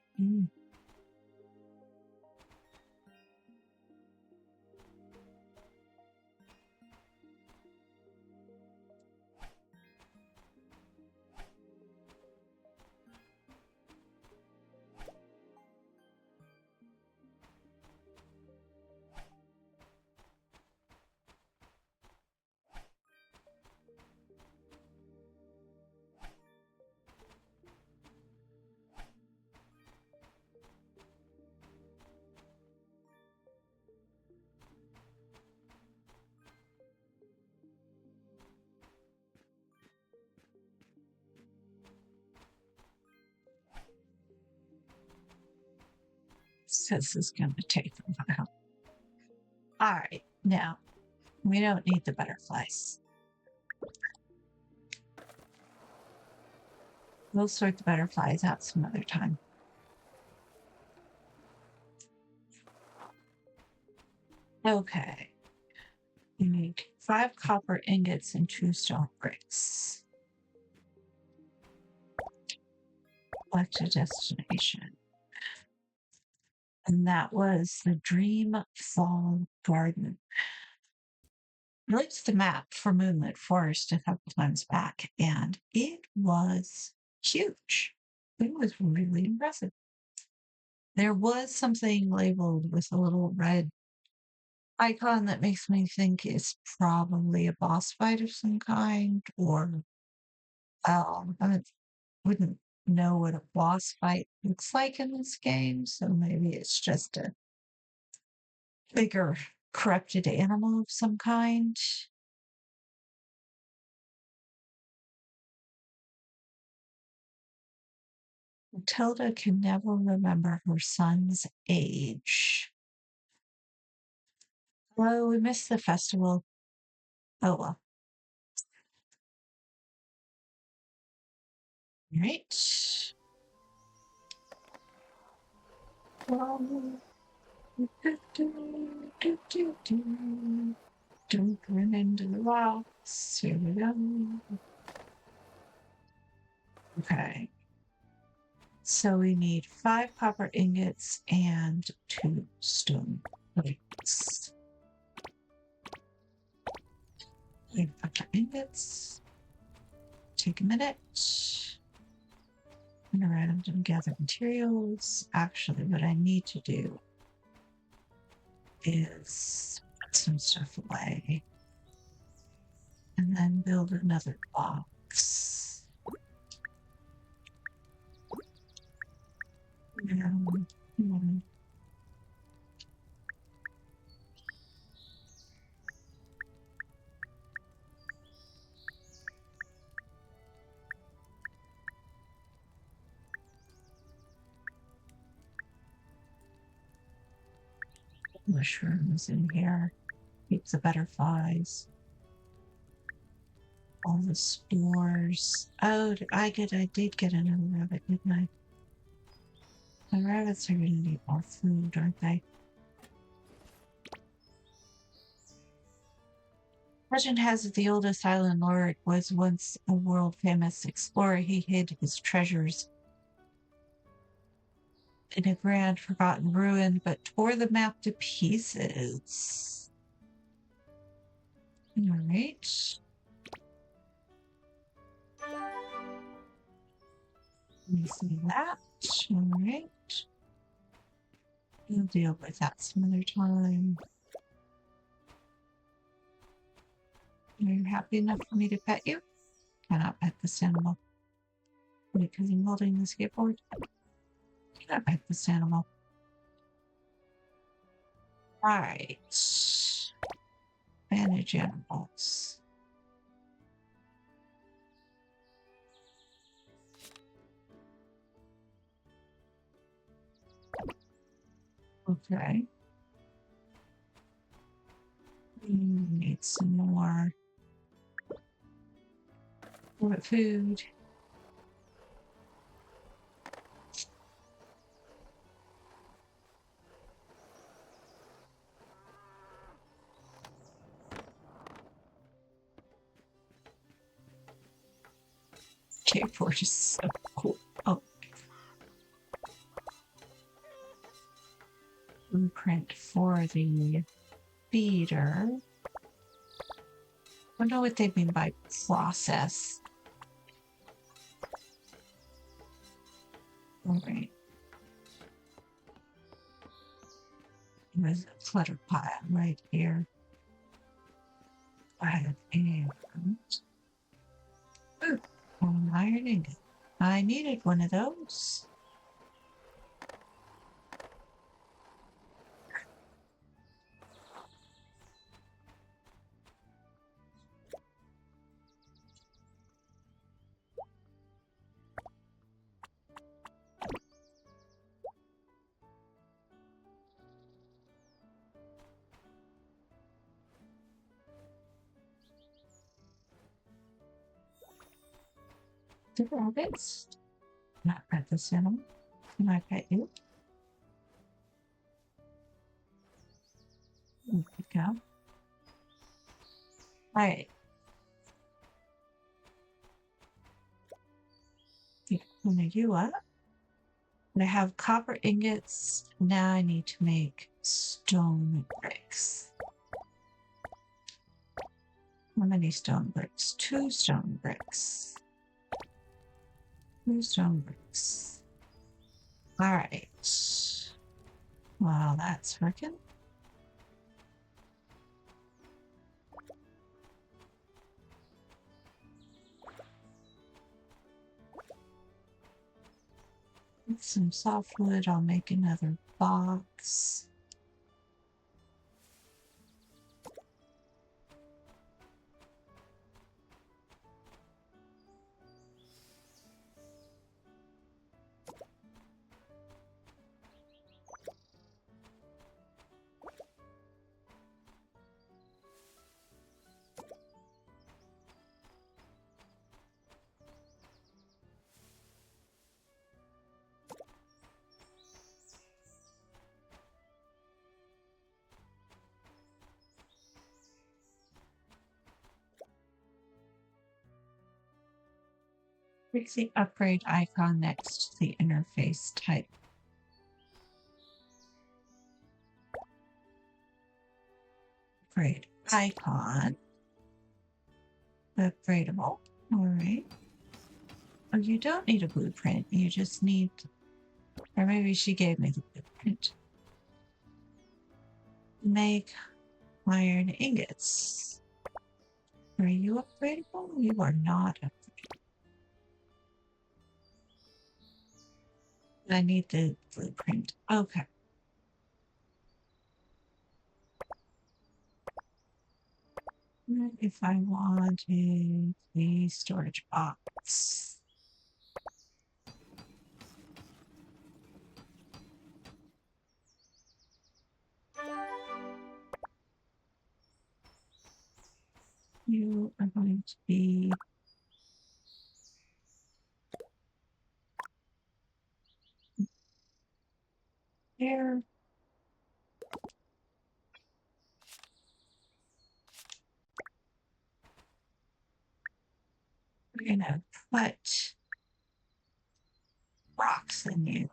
This is going to take a while. All right, now we don't need the butterflies. We'll sort the butterflies out some other time. Okay. You need 5 copper ingots and 2 stone bricks. Select a destination. And that was the Dream Fall Garden. I looked at the map for Moonlit Forest a couple times back, and it was huge. It was really impressive. There was something labeled with a little red icon that makes me think it's probably a boss fight of some kind, or I wouldn't know what a boss fight looks like in this game, so maybe it's just a bigger corrupted animal of some kind. Matilda can never remember her son's age. Oh, we missed the festival. Oh well. All right. Don't run into the rocks. Here we go. Okay. So we need 5 copper ingots and 2 stone plates. 5 copper ingots. Take a minute. Run around and gather materials. Actually, what I need to do is put some stuff away and then build another box. Mushrooms in here. Keep the butterflies. All the spores. Oh, I did get another rabbit, didn't I? The rabbits are gonna need more food, aren't they? Legend has it the oldest island lord was once a world-famous explorer. He hid his treasures in a grand forgotten ruin, but tore the map to pieces. All right. Let me see that. All right. We'll deal with that some other time. Are you happy enough for me to pet you? Cannot pet this animal. Because I'm holding the skateboard. Cannot pet this animal. Right. Manage animals. Okay. We need some more food. Skateboard is so cool. Oh. Blueprint for the feeder. I don't know what they mean by process. All right. There's a clutter pile right here. I have and ooh, an iron ingot. I needed one of those. The rabbits. Not pet this animal. Can I pet you? There we go. Alright. Open you up. I have copper ingots. Now I need to make stone bricks. How many stone bricks? 2 stone bricks. 2 stone bricks. Alright. Well, that's working. With some softwood, I'll make another box. Click the upgrade icon next to the interface type. Upgrade icon. Upgradable. All right. Oh, you don't need a blueprint. You just need, or maybe she gave me the blueprint. Make iron ingots. Are you upgradable? You are not upgradable. I need the blueprint. Okay. If I wanted the storage box. You are going to be there. We're gonna put rocks in you.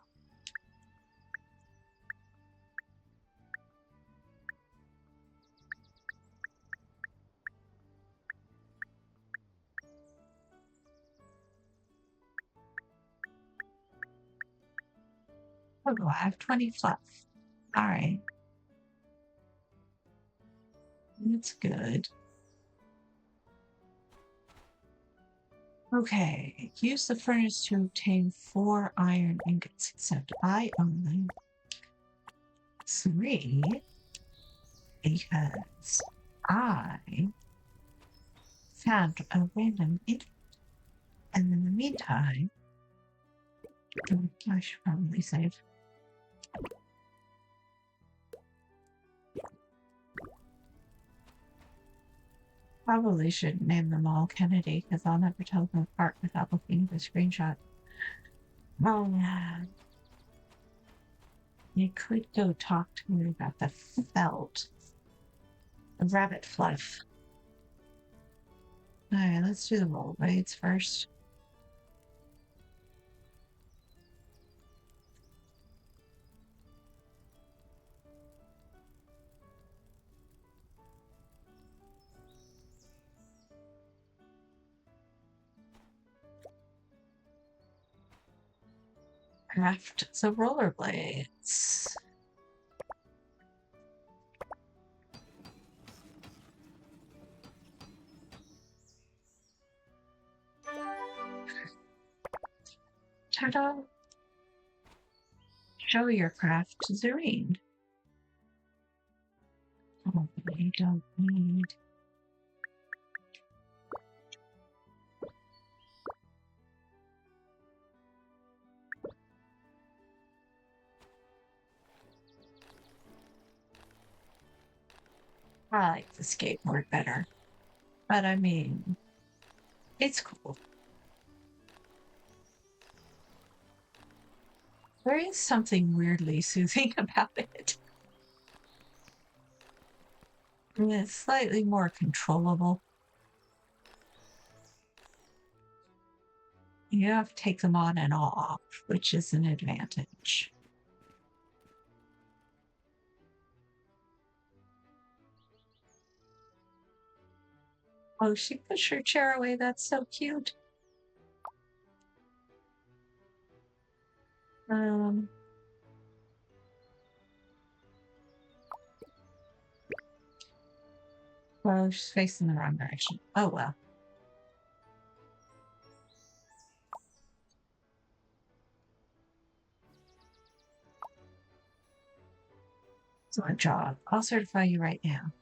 Oh, I have 20 fluff. All right. That's good. Okay. Use the furnace to obtain 4 iron ingots, except I only 3 because I found a random ingot. And in the meantime, I should probably save. Probably shouldn't name them all Kennedy because I'll never tell them apart without looking at the screenshot. Oh, man. You could go talk to me about the felt. The rabbit fluff. Alright, let's do the roll blades first. Craft the rollerblades. Ta-da! Show your craft to Zareen. Oh, I don't need. I like the skateboard better. But I mean, it's cool. There is something weirdly soothing about it. And it's slightly more controllable. You have to take them on and off, which is an advantage. Oh, she pushed her chair away. That's so cute. Well, she's facing the wrong direction. Oh, well. Excellent job. I'll certify you right now.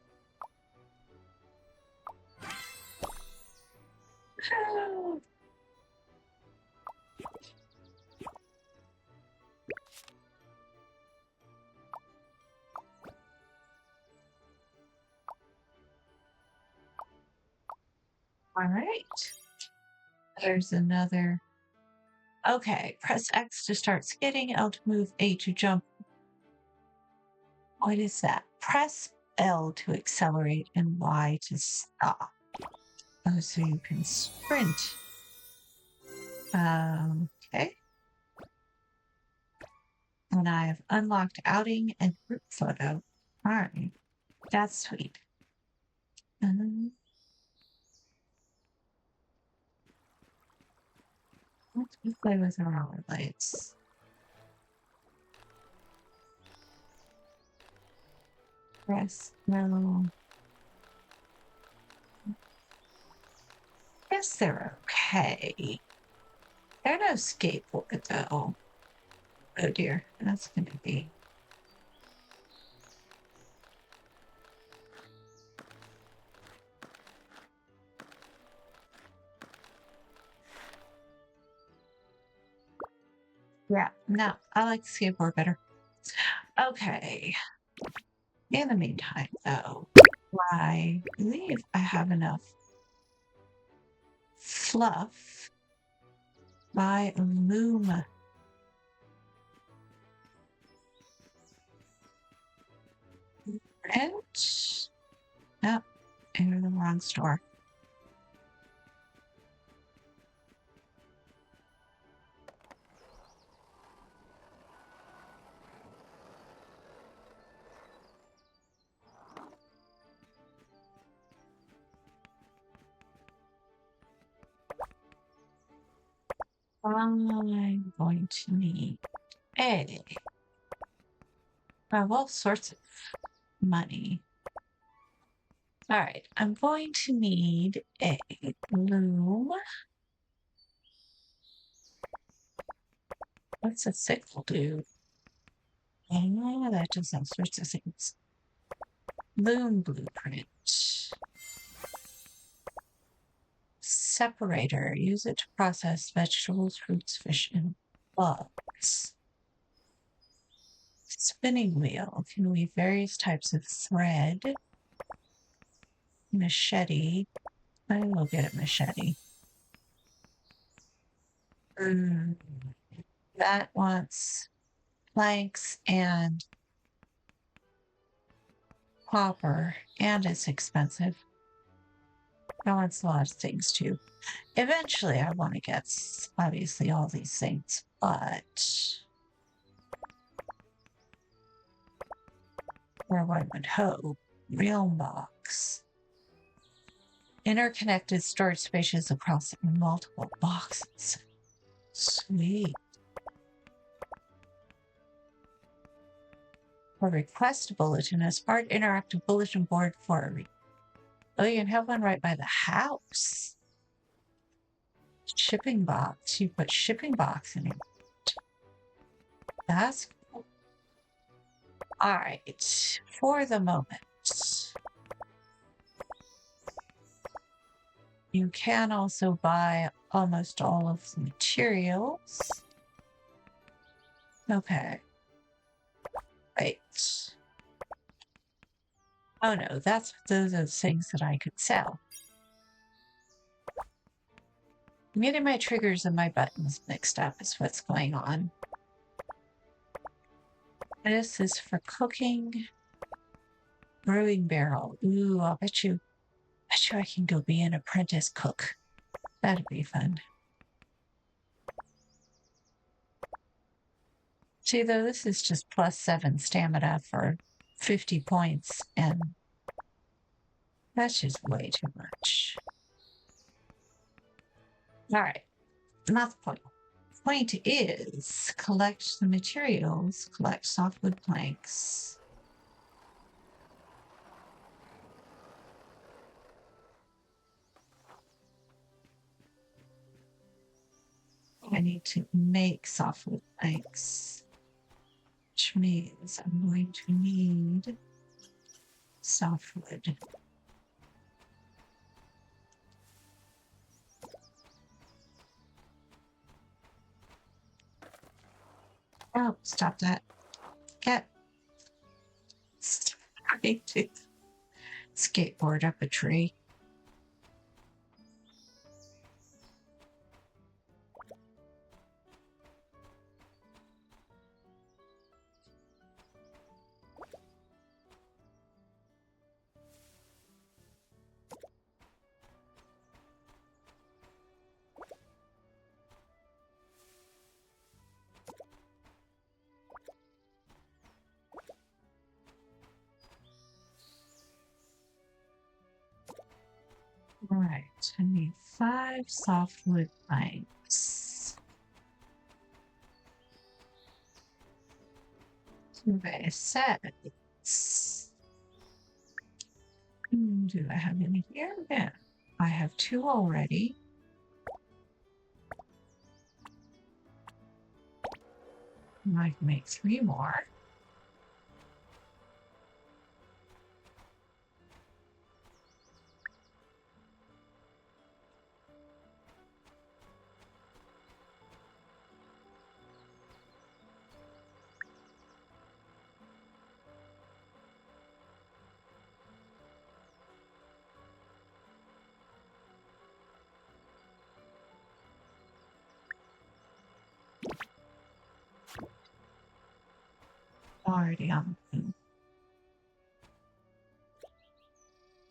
All right. There's another. Okay, press X to start skidding, L to move, A to jump. What is that? Press L to accelerate and Y to stop. Oh, so you can sprint. Okay. And I've unlocked outing and group photo. All right. That's sweet. Let's play with our lights. Yes, no. Yes, they're okay. They're no skateboard though. Oh dear, that's gonna be. Yeah, no, I like skateboard better. Okay. In the meantime, though, I believe I have enough fluff by Loom. And no, in the wrong store. I'm going to need all sorts of money. All right, I'm going to need a loom. What's a sickle do? Oh, that does all sorts of things. Loom blueprint. Separator. Use it to process vegetables, fruits, fish, and bugs. Spinning wheel. Can weave various types of thread. Machete. I will get a machete. That wants planks and copper, and it's expensive. That wants a lot of things too. Eventually, I want to get obviously all these things, but where one would hope, real box. Interconnected storage spaces across multiple boxes. Sweet. A request bulletin, a smart interactive bulletin board for oh, you can have one right by the house. Shipping box. You put shipping box in it. That's cool. All right. For the moment, you can also buy almost all of the materials. Okay. Wait. Oh no, those are the things that I could sell. I'm getting my triggers and my buttons mixed up is what's going on. This is for cooking. Brewing barrel. Ooh, I'll bet you I can go be an apprentice cook. That'd be fun. See, though, this is just +7 stamina for 50 points, and that's just way too much. All right, not the point. The point is collect the materials, collect softwood planks. I need to make softwood planks, which means I'm going to need softwood. Oh, stop that. Get trying to skateboard up a tree. All right, I need 5 softwood planks. Survey sets. Do I have any here? Yeah, I have 2 already. I can make 3 more. Already on.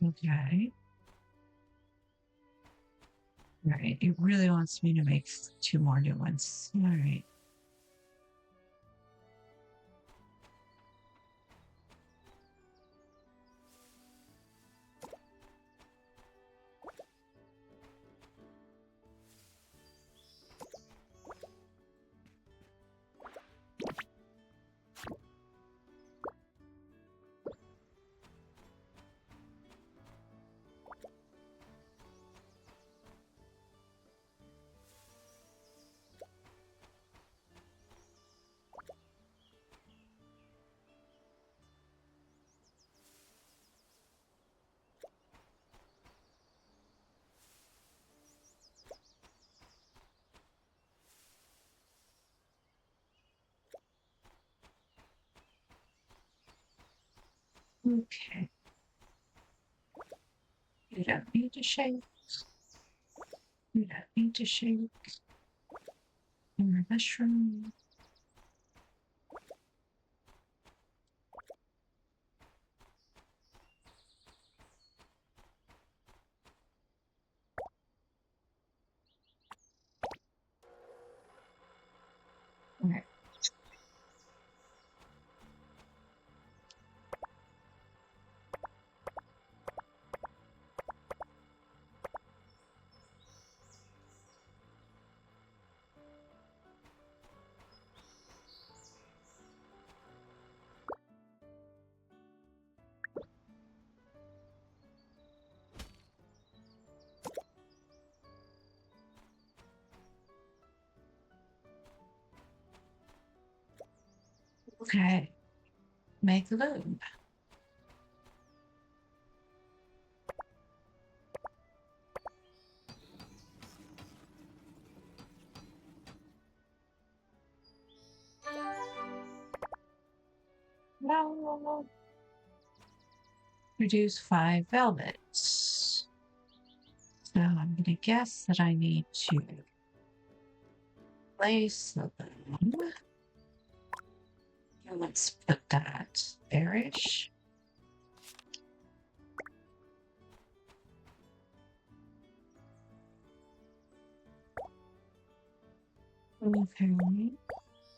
Okay. All right. It really wants me to make 2 more new ones. All right. Okay. You don't need to shake. You don't need to shake. Your mushroom. All right. Okay. Make loop. No. Produce 5 velvets. So I'm going to guess that I need to place them. Let's put that bearish. Okay.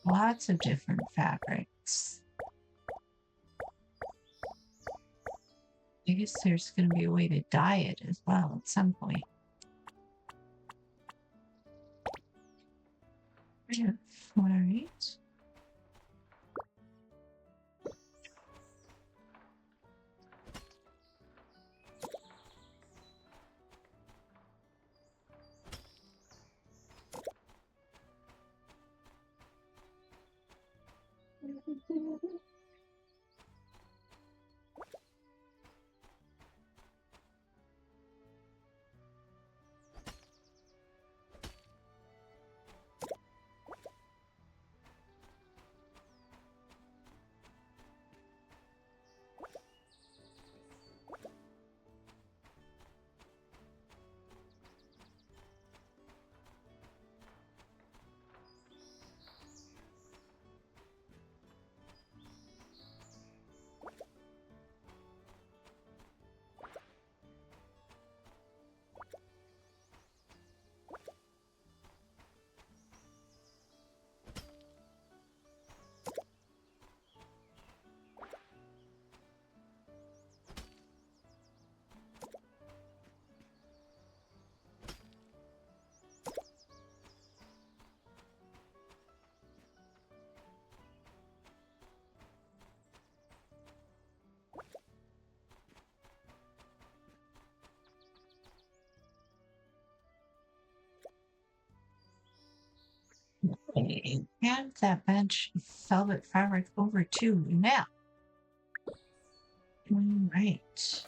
Lots of different fabrics. I guess there's going to be a way to dye it as well at some point. Yeah. All right. Okay, hand that bench of velvet fabric over to you now. All right.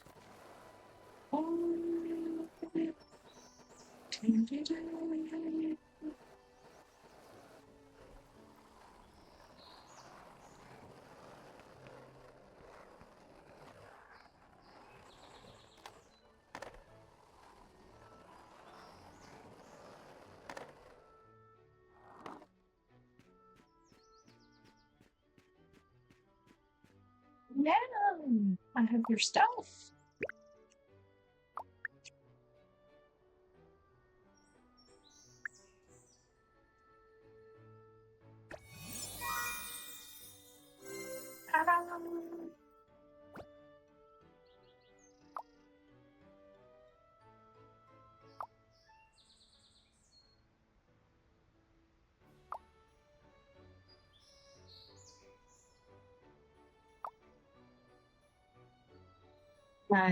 Yeah, I have your stuff.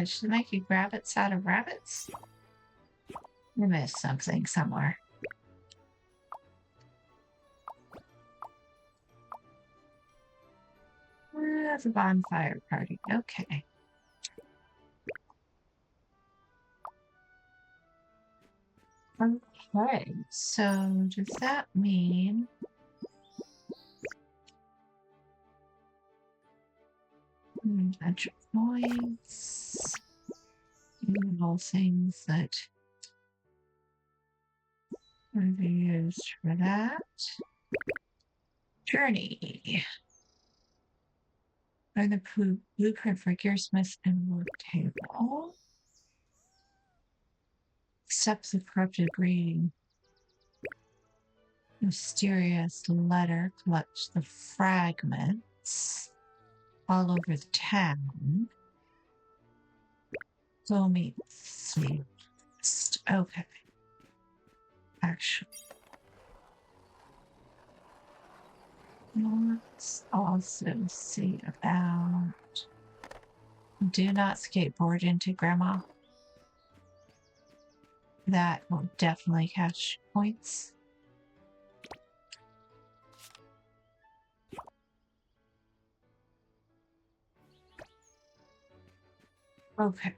Should I make you rabbits out of rabbits? I missed something somewhere. That's a bonfire party. Okay. Okay, so does that mean bunch of points, all things that would be used for that? Journey. Learn the blueprint for Gearsmith and work table. Accept the corrupted reading. Mysterious letter. Collect the fragments all over the town. Go meet the okay. Actually, let's also see about do not skateboard into Grandma. That will definitely catch points. Okay.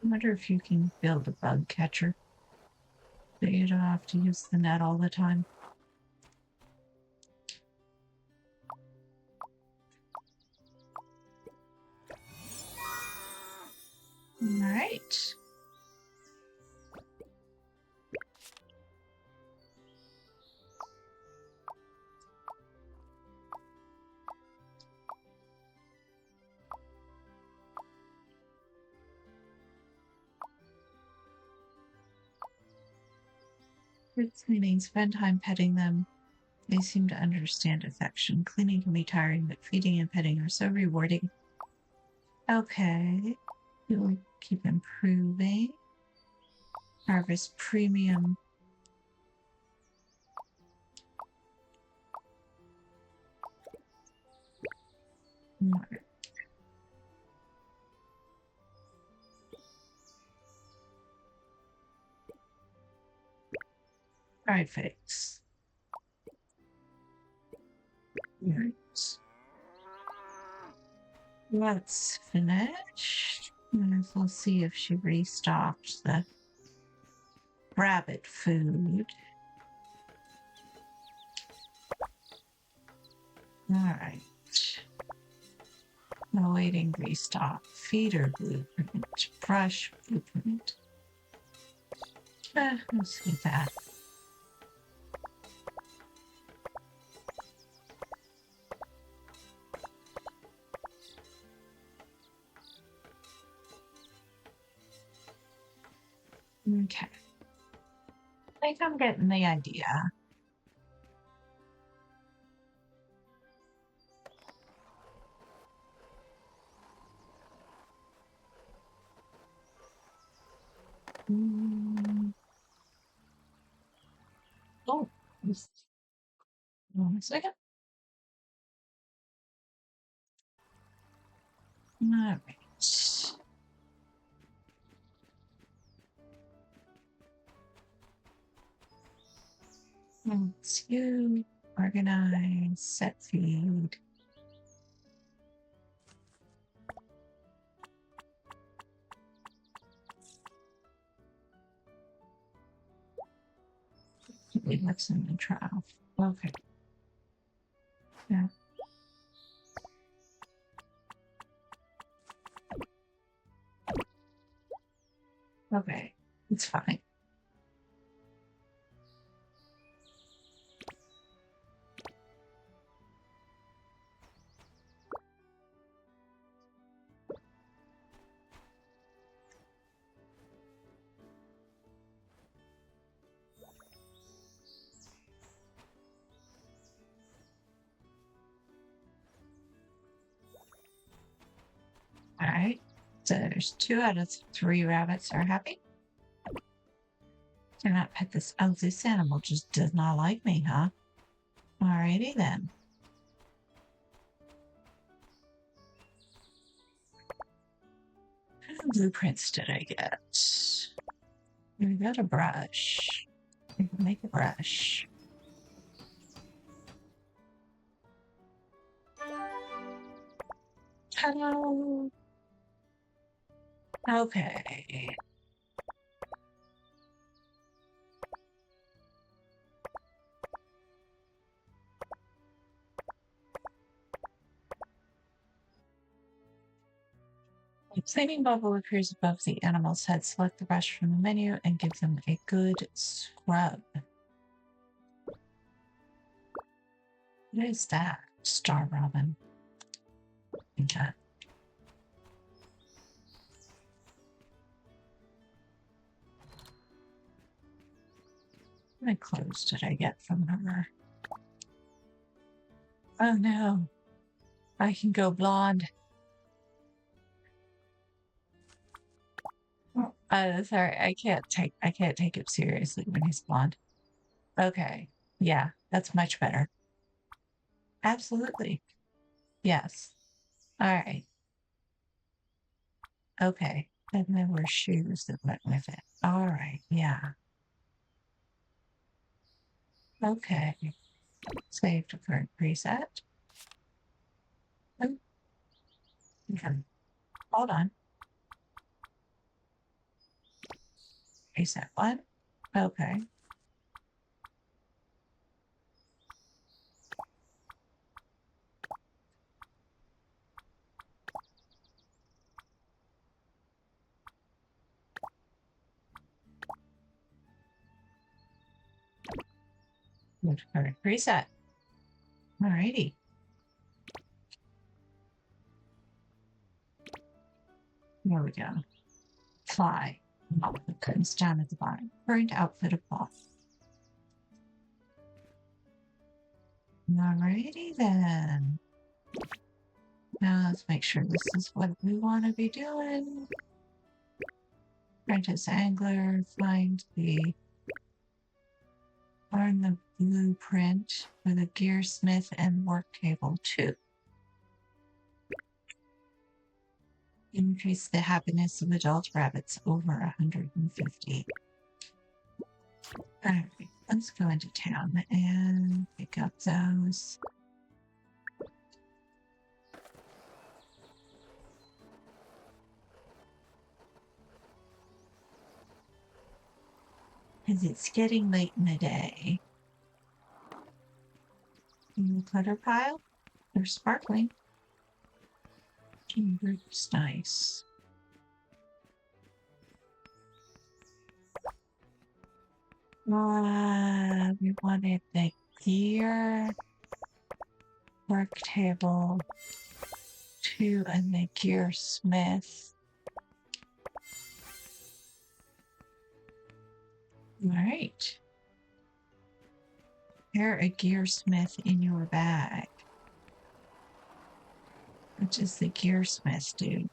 I wonder if you can build a bug catcher so you don't have to use the net all the time. All right. Good cleaning. Spend time petting them. They seem to understand affection. Cleaning can be tiring, but feeding and petting are so rewarding. Okay. You'll keep improving. Harvest premium. More. Fried figs. Right. Let's finish. And we'll see if she restocked the rabbit food. All right. Awaiting restock. Feeder blueprint. Brush blueprint. Let's see that. Okay. I think I'm getting the idea. Mm. Oh, just 1 second. All right. Let's you organize, set feed. What's in the trial? Okay. Yeah. Okay. It's fine. All right. So there's 2 out of 3 rabbits are happy. Do not pet this. Oh, this animal just does not like me, huh? Alrighty then. How many blueprints did I get? We got a brush. We can make a brush. Hello. Okay. A flaming bubble appears above the animal's head. Select the brush from the menu and give them a good scrub. What is that? Star Robin. Okay. How many clothes did I get from her? Oh no. I can go blonde. Sorry, I can't take it seriously when he's blonde. Okay. Yeah, that's much better. Absolutely. Yes. All right. Okay. And there were shoes that went with it. All right. Yeah. Okay. Save to current preset. Oh, okay. Hold on. Preset 1. Okay. Go to current preset. All righty. There we go. Fly. Oh, the curtains down at the bottom. Current outfit of cloth. Alrighty then. Now let's make sure this is what we want to be doing. Apprentice angler, find the learn the blueprint for the gearsmith and work table 2. Increase the happiness of adult rabbits over 150. All right, let's go into town and pick up those. Because it's getting late in the day. In the clutter pile, they're sparkling. It's nice. We wanted the gear work table 2 and the gearsmith. All right. Pair a gearsmith in your bag. What does the gearsmith do?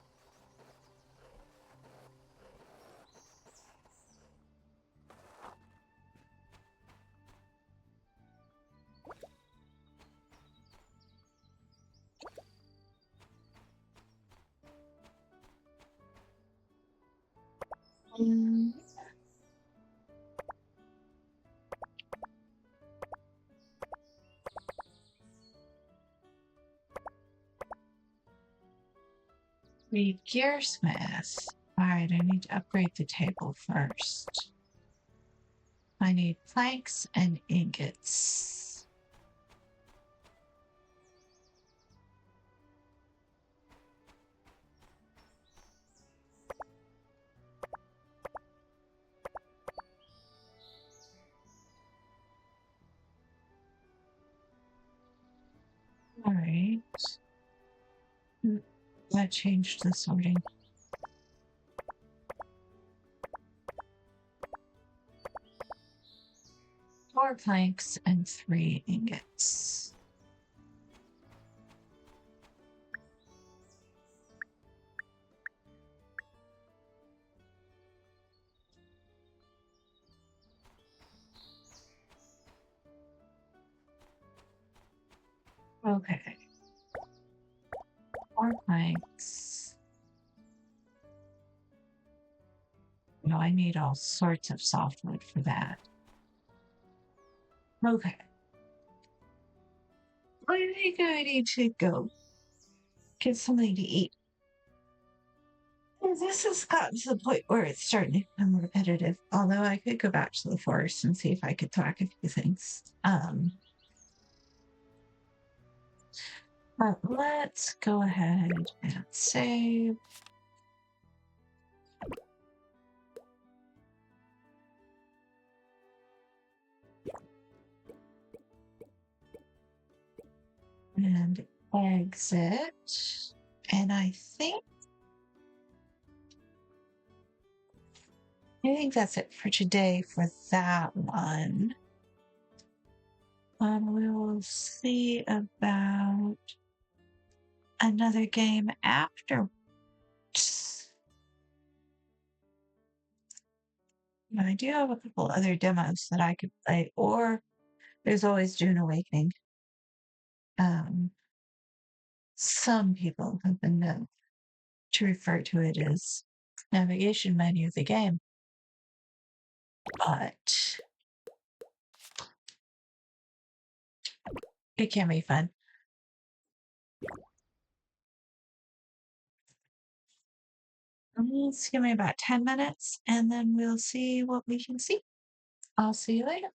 Mm, read gearsmith. All right, I need to upgrade the table first. I need planks and ingots. All right. That changed the sorting. 4 planks and 3 ingots. Okay. 4 planks. No, I need all sorts of softwood for that. Okay. I think I need to go get something to eat. This has gotten to the point where it's starting to become repetitive. Although I could go back to the forest and see if I could talk a few things. But let's go ahead and save. And exit. And I think that's it for today for that one. We will see about another game after. I do have a couple other demos that I could play, or there's always Dune Awakening. Some people have been known to refer to it as navigation menu of the game, but it can be fun. Just give me about 10 minutes and then we'll see what we can see. I'll see you later.